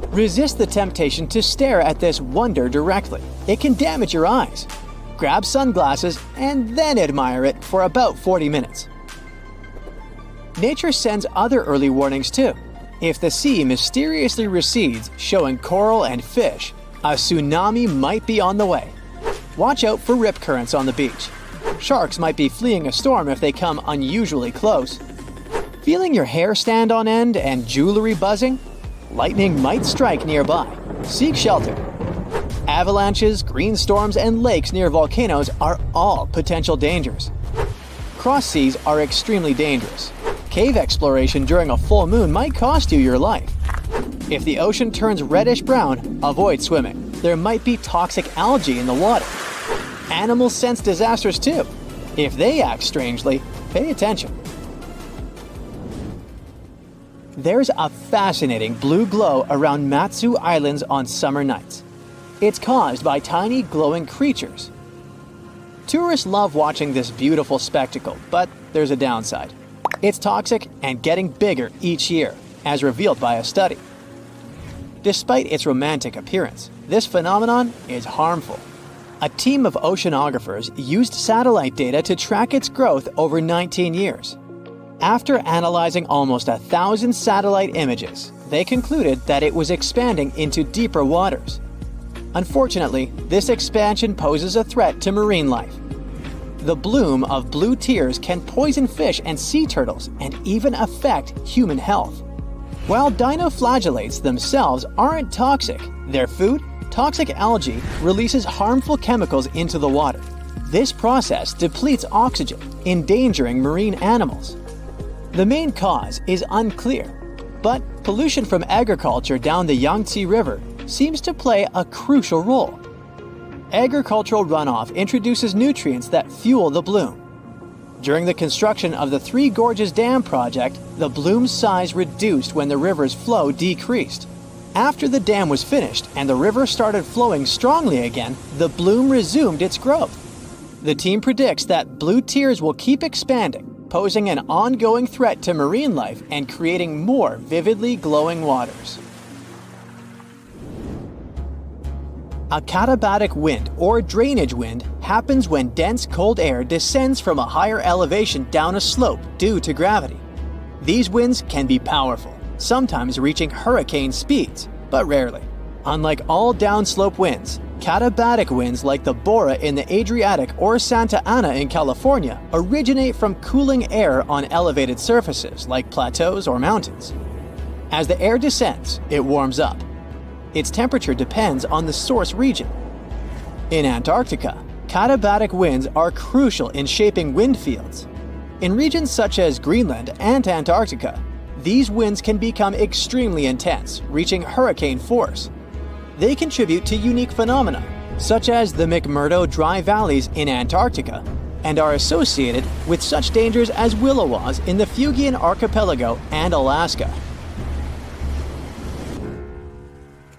Resist the temptation to stare at this wonder directly. It can damage your eyes. Grab sunglasses and then admire it for about 40 minutes. Nature sends other early warnings too. If the sea mysteriously recedes, showing coral and fish, a tsunami might be on the way. Watch out for rip currents on the beach. Sharks might be fleeing a storm if they come unusually close. Feeling your hair stand on end and jewelry buzzing? Lightning might strike nearby. Seek shelter. Avalanches, green storms, and lakes near volcanoes are all potential dangers. Cross seas are extremely dangerous. Cave exploration during a full moon might cost you your life. If the ocean turns reddish-brown, avoid swimming. There might be toxic algae in the water. Animals sense disasters too. If they act strangely, pay attention. There's a fascinating blue glow around Matsu Islands on summer nights. It's caused by tiny glowing creatures. Tourists love watching this beautiful spectacle, but there's a downside. It's toxic and getting bigger each year, as revealed by a study. Despite its romantic appearance, this phenomenon is harmful. A team of oceanographers used satellite data to track its growth over 19 years. After analyzing almost 1,000 satellite images, they concluded that it was expanding into deeper waters. Unfortunately, this expansion poses a threat to marine life. The bloom of blue tears can poison fish and sea turtles and even affect human health. While dinoflagellates themselves aren't toxic, their food, toxic algae, releases harmful chemicals into the water. This process depletes oxygen, endangering marine animals. The main cause is unclear, but pollution from agriculture down the Yangtze River seems to play a crucial role. Agricultural runoff introduces nutrients that fuel the bloom. During the construction of the Three Gorges Dam project, the bloom's size reduced when the river's flow decreased. After the dam was finished and the river started flowing strongly again, the bloom resumed its growth. The team predicts that blue tears will keep expanding, posing an ongoing threat to marine life and creating more vividly glowing waters. A katabatic wind or drainage wind happens when dense cold air descends from a higher elevation down a slope due to gravity. These winds can be powerful, sometimes reaching hurricane speeds, but rarely. Unlike all downslope winds, katabatic winds like the Bora in the Adriatic or Santa Ana in California originate from cooling air on elevated surfaces like plateaus or mountains. As the air descends, it warms up. Its temperature depends on the source region. In Antarctica, katabatic winds are crucial in shaping wind fields. In regions such as Greenland and Antarctica, these winds can become extremely intense, reaching hurricane force. They contribute to unique phenomena, such as the McMurdo Dry Valleys in Antarctica, and are associated with such dangers as willowaws in the Fuegian Archipelago and Alaska.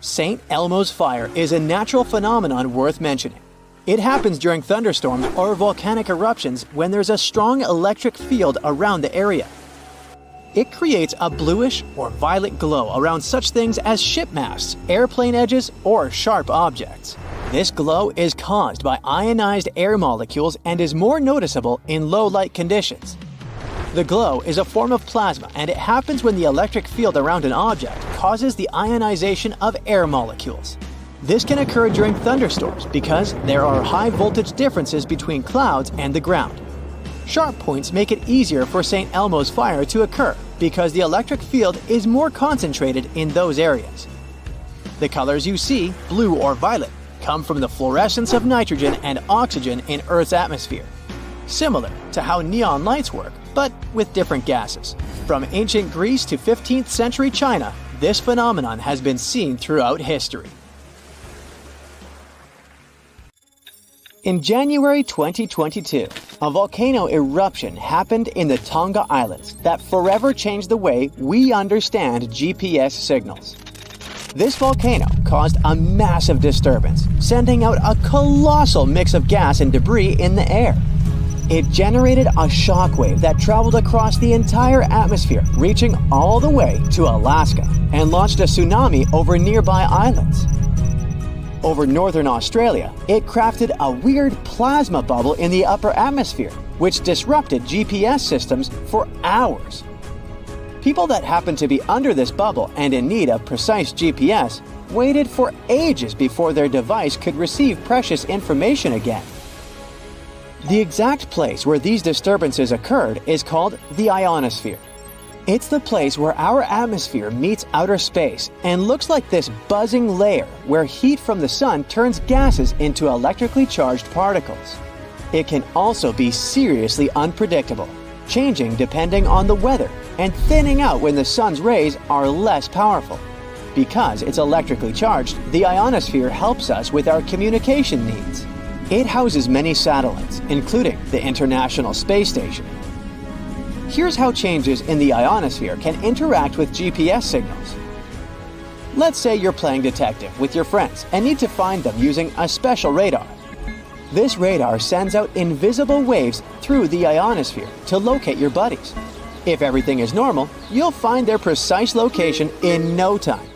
St. Elmo's fire is a natural phenomenon worth mentioning. It happens during thunderstorms or volcanic eruptions when there's a strong electric field around the area. It creates a bluish or violet glow around such things as ship masts, airplane edges, or sharp objects. This glow is caused by ionized air molecules and is more noticeable in low light conditions. The glow is a form of plasma, and it happens when the electric field around an object causes the ionization of air molecules. This can occur during thunderstorms because there are high voltage differences between clouds and the ground. Sharp points make it easier for St. Elmo's fire to occur because the electric field is more concentrated in those areas. The colors you see, blue or violet, come from the fluorescence of nitrogen and oxygen in Earth's atmosphere. Similar to how neon lights work, but with different gases. From ancient Greece to 15th century China, this phenomenon has been seen throughout history. In January 2022, a volcano eruption happened in the Tonga Islands that forever changed the way we understand GPS signals. This volcano caused a massive disturbance, sending out a colossal mix of gas and debris in the air. It generated a shockwave that traveled across the entire atmosphere, reaching all the way to Alaska, and launched a tsunami over nearby islands. Over northern Australia, it crafted a weird plasma bubble in the upper atmosphere, which disrupted GPS systems for hours. People that happened to be under this bubble and in need of precise GPS waited for ages before their device could receive precious information again. The exact place where these disturbances occurred is called the ionosphere. It's the place where our atmosphere meets outer space and looks like this buzzing layer where heat from the sun turns gases into electrically charged particles. It can also be seriously unpredictable, changing depending on the weather and thinning out when the sun's rays are less powerful. Because it's electrically charged, the ionosphere helps us with our communication needs. It houses many satellites, including the International Space Station. Here's how changes in the ionosphere can interact with GPS signals. Let's say you're playing detective with your friends and need to find them using a special radar. This radar sends out invisible waves through the ionosphere to locate your buddies. If everything is normal, you'll find their precise location in no time.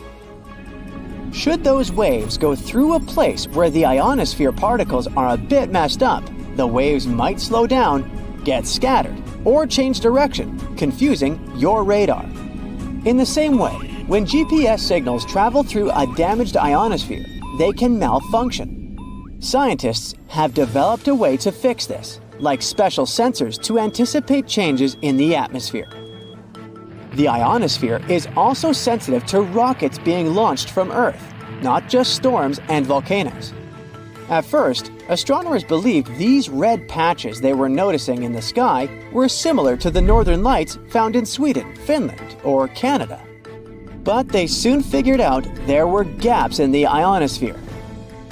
Should those waves go through a place where the ionosphere particles are a bit messed up, the waves might slow down, get scattered, or change direction, confusing your radar. In the same way, when GPS signals travel through a damaged ionosphere, they can malfunction. Scientists have developed a way to fix this, like special sensors to anticipate changes in the atmosphere. The ionosphere is also sensitive to rockets being launched from Earth, not just storms and volcanoes. At first, astronomers believed these red patches they were noticing in the sky were similar to the northern lights found in Sweden, Finland, or Canada. But they soon figured out there were gaps in the ionosphere.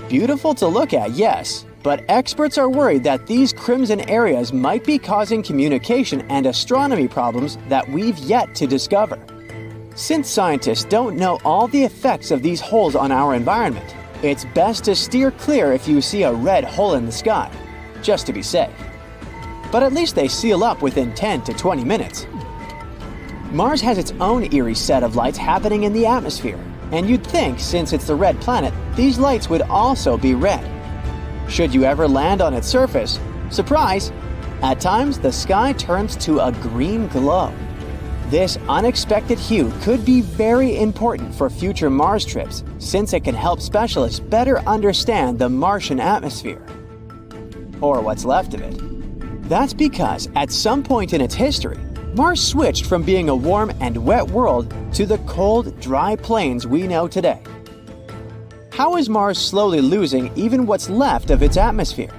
Beautiful to look at, yes, but experts are worried that these crimson areas might be causing communication and astronomy problems that we've yet to discover. Since scientists don't know all the effects of these holes on our environment, it's best to steer clear if you see a red hole in the sky, just to be safe. But at least they seal up within 10 to 20 minutes. Mars has its own eerie set of lights happening in the atmosphere, and you'd think, since it's the red planet, these lights would also be red. Should you ever land on its surface, surprise! At times, the sky turns to a green glow. This unexpected hue could be very important for future Mars trips, since it can help specialists better understand the Martian atmosphere. Or what's left of it. That's because at some point in its history, Mars switched from being a warm and wet world to the cold, dry plains we know today. How is Mars slowly losing even what's left of its atmosphere?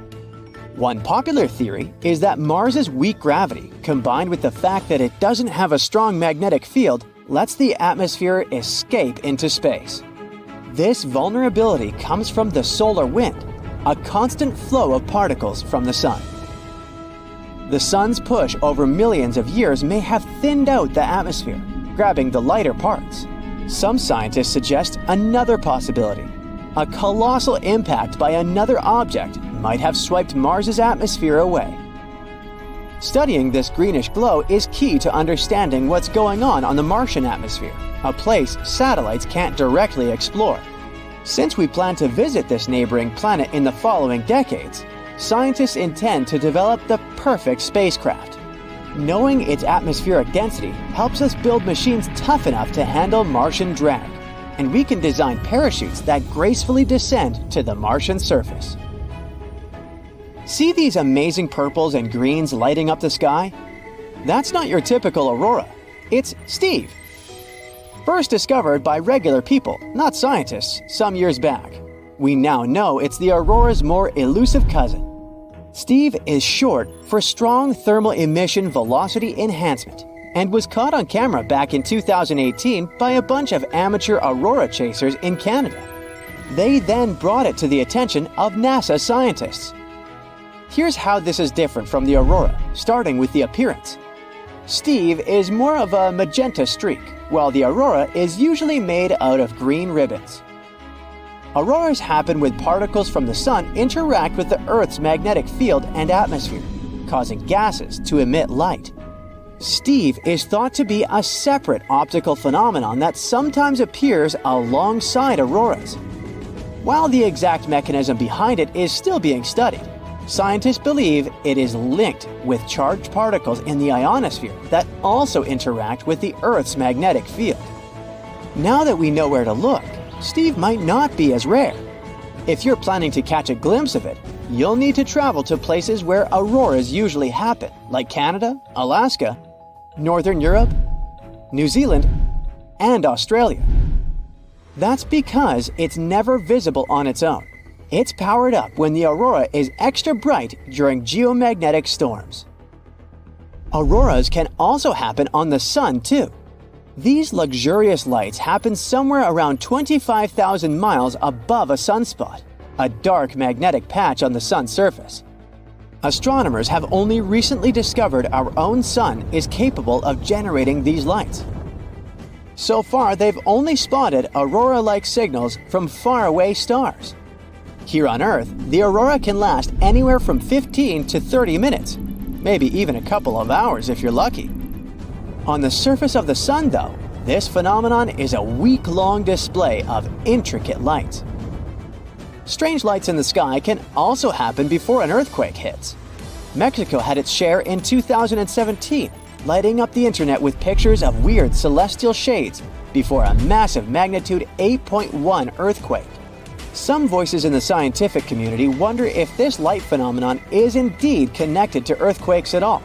One popular theory is that Mars's weak gravity, combined with the fact that it doesn't have a strong magnetic field, lets the atmosphere escape into space. This vulnerability comes from the solar wind, a constant flow of particles from the sun. The sun's push over millions of years may have thinned out the atmosphere, grabbing the lighter parts. Some scientists suggest another possibility. A colossal impact by another object might have swiped Mars's atmosphere away. Studying this greenish glow is key to understanding what's going on the Martian atmosphere, a place satellites can't directly explore. Since we plan to visit this neighboring planet in the following decades, scientists intend to develop the perfect spacecraft. Knowing its atmospheric density helps us build machines tough enough to handle Martian drag, and we can design parachutes that gracefully descend to the Martian surface. See these amazing purples and greens lighting up the sky? That's not your typical aurora. It's Steve. First discovered by regular people, not scientists, some years back. We now know it's the aurora's more elusive cousin. Steve is short for Strong Thermal Emission Velocity Enhancement and was caught on camera back in 2018 by a bunch of amateur aurora chasers in Canada. They then brought it to the attention of NASA scientists. Here's how this is different from the aurora, starting with the appearance. Steve is more of a magenta streak, while the aurora is usually made out of green ribbons. Auroras happen when particles from the sun interact with the Earth's magnetic field and atmosphere, causing gases to emit light. Steve is thought to be a separate optical phenomenon that sometimes appears alongside auroras. While the exact mechanism behind it is still being studied, scientists believe it is linked with charged particles in the ionosphere that also interact with the Earth's magnetic field. Now that we know where to look, Steve might not be as rare. If you're planning to catch a glimpse of it, you'll need to travel to places where auroras usually happen, like Canada, Alaska, Northern Europe, New Zealand, and Australia. That's because it's never visible on its own. It's powered up when the aurora is extra bright during geomagnetic storms. Auroras can also happen on the sun too. These luxurious lights happen somewhere around 25,000 miles above a sunspot, a dark magnetic patch on the sun's surface. Astronomers have only recently discovered our own sun is capable of generating these lights. So far, they've only spotted aurora-like signals from faraway stars. Here on Earth, the aurora can last anywhere from 15 to 30 minutes, maybe even a couple of hours if you're lucky. On the surface of the sun, though, this phenomenon is a week-long display of intricate lights. Strange lights in the sky can also happen before an earthquake hits. Mexico had its share in 2017, lighting up the internet with pictures of weird celestial shades before a massive magnitude 8.1 earthquake. Some voices in the scientific community wonder if this light phenomenon is indeed connected to earthquakes at all.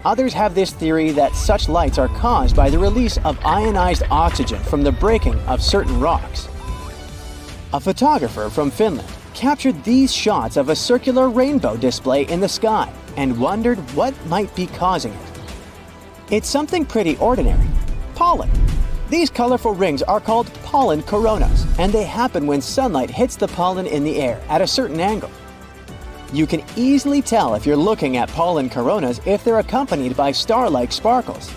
Others have this theory that such lights are caused by the release of ionized oxygen from the breaking of certain rocks. A photographer from Finland captured these shots of a circular rainbow display in the sky and wondered what might be causing it. It's something pretty ordinary: pollen. These colorful rings are called pollen coronas, and they happen when sunlight hits the pollen in the air at a certain angle. You can easily tell if you're looking at pollen coronas if they're accompanied by star-like sparkles.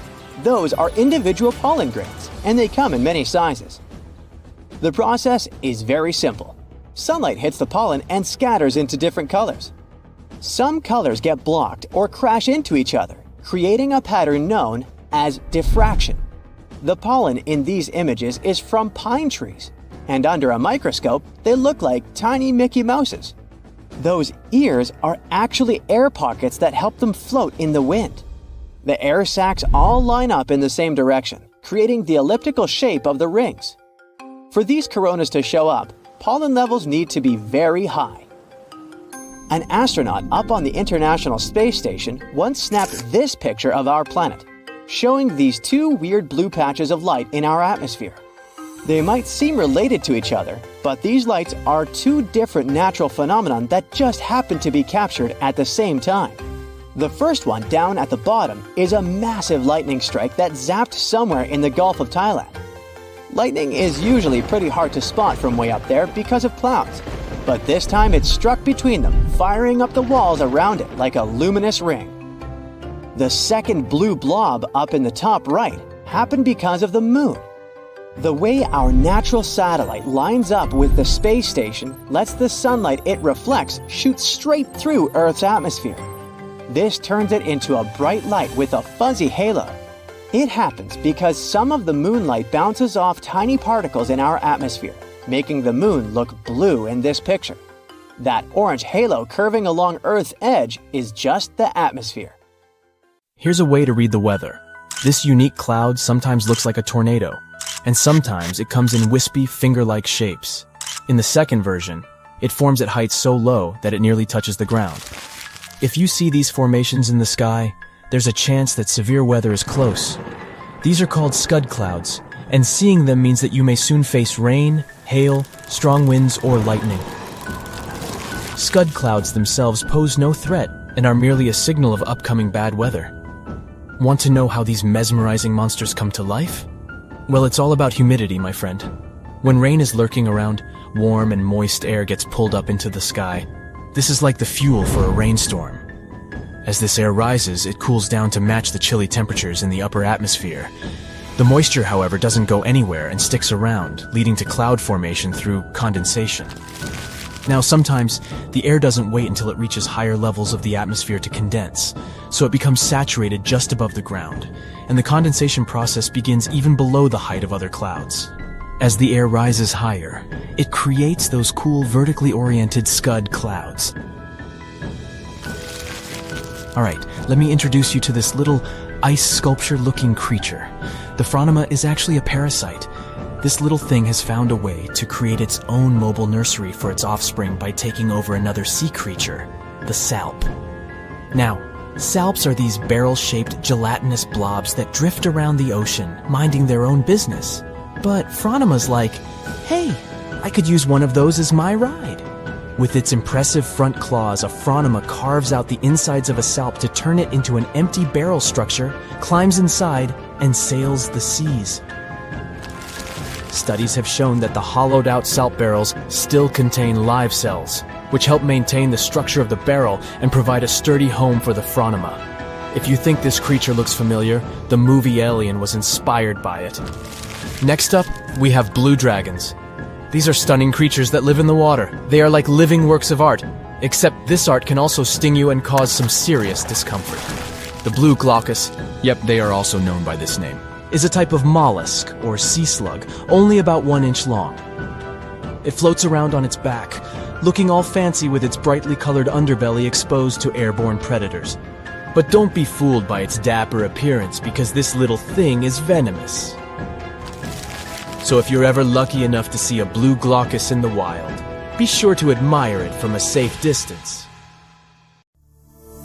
Those are individual pollen grains, and they come in many sizes. The process is very simple. Sunlight hits the pollen and scatters into different colors. Some colors get blocked or crash into each other, creating a pattern known as diffraction. The pollen in these images is from pine trees, and under a microscope, they look like tiny Mickey Mouses. Those ears are actually air pockets that help them float in the wind. The air sacs all line up in the same direction, creating the elliptical shape of the rings. For these coronas to show up, pollen levels need to be very high. An astronaut up on the International Space Station once snapped this picture of our planet, showing these two weird blue patches of light in our atmosphere. They might seem related to each other, but these lights are two different natural phenomena that just happen to be captured at the same time. The first one down at the bottom is a massive lightning strike that zapped somewhere in the Gulf of Thailand. Lightning is usually pretty hard to spot from way up there because of clouds, but this time it struck between them, firing up the walls around it like a luminous ring. The second blue blob up in the top right happened because of the moon. The way our natural satellite lines up with the space station lets the sunlight it reflects shoot straight through Earth's atmosphere. This turns it into a bright light with a fuzzy halo. It happens because some of the moonlight bounces off tiny particles in our atmosphere, making the moon look blue in this picture. That orange halo curving along Earth's edge is just the atmosphere. Here's a way to read the weather. This unique cloud sometimes looks like a tornado, and sometimes it comes in wispy, finger-like shapes. In the second version, it forms at heights so low that it nearly touches the ground. If you see these formations in the sky, there's a chance that severe weather is close. These are called scud clouds, and seeing them means that you may soon face rain, hail, strong winds, or lightning. Scud clouds themselves pose no threat and are merely a signal of upcoming bad weather. Want to know how these mesmerizing monsters come to life? Well, it's all about humidity, my friend. When rain is lurking around, warm and moist air gets pulled up into the sky. This is like the fuel for a rainstorm. As this air rises, it cools down to match the chilly temperatures in the upper atmosphere. The moisture, however, doesn't go anywhere and sticks around, leading to cloud formation through condensation. Now, sometimes the air doesn't wait until it reaches higher levels of the atmosphere to condense, so it becomes saturated just above the ground, and the condensation process begins even below the height of other clouds. As the air rises higher, it creates those cool vertically oriented scud clouds. Alright, let me introduce you to this little ice sculpture-looking creature. The Phronima is actually a parasite. This little thing has found a way to create its own mobile nursery for its offspring by taking over another sea creature, the salp. Now, salps are these barrel-shaped gelatinous blobs that drift around the ocean, minding their own business. But Phronima's like, hey, I could use one of those as my ride. With its impressive front claws, a Phronima carves out the insides of a salp to turn it into an empty barrel structure, climbs inside, and sails the seas. Studies have shown that the hollowed-out salp barrels still contain live cells, which help maintain the structure of the barrel and provide a sturdy home for the Phronima. If you think this creature looks familiar, the movie Alien was inspired by it. Next up, we have blue dragons. These are stunning creatures that live in the water. They are like living works of art, except this art can also sting you and cause some serious discomfort. The blue glaucus, yep, they are also known by this name, is a type of mollusk, or sea slug, only about 1 inch long. It floats around on its back, looking all fancy with its brightly colored underbelly exposed to airborne predators. But don't be fooled by its dapper appearance, because this little thing is venomous. So if you're ever lucky enough to see a blue glaucus in the wild, be sure to admire it from a safe distance.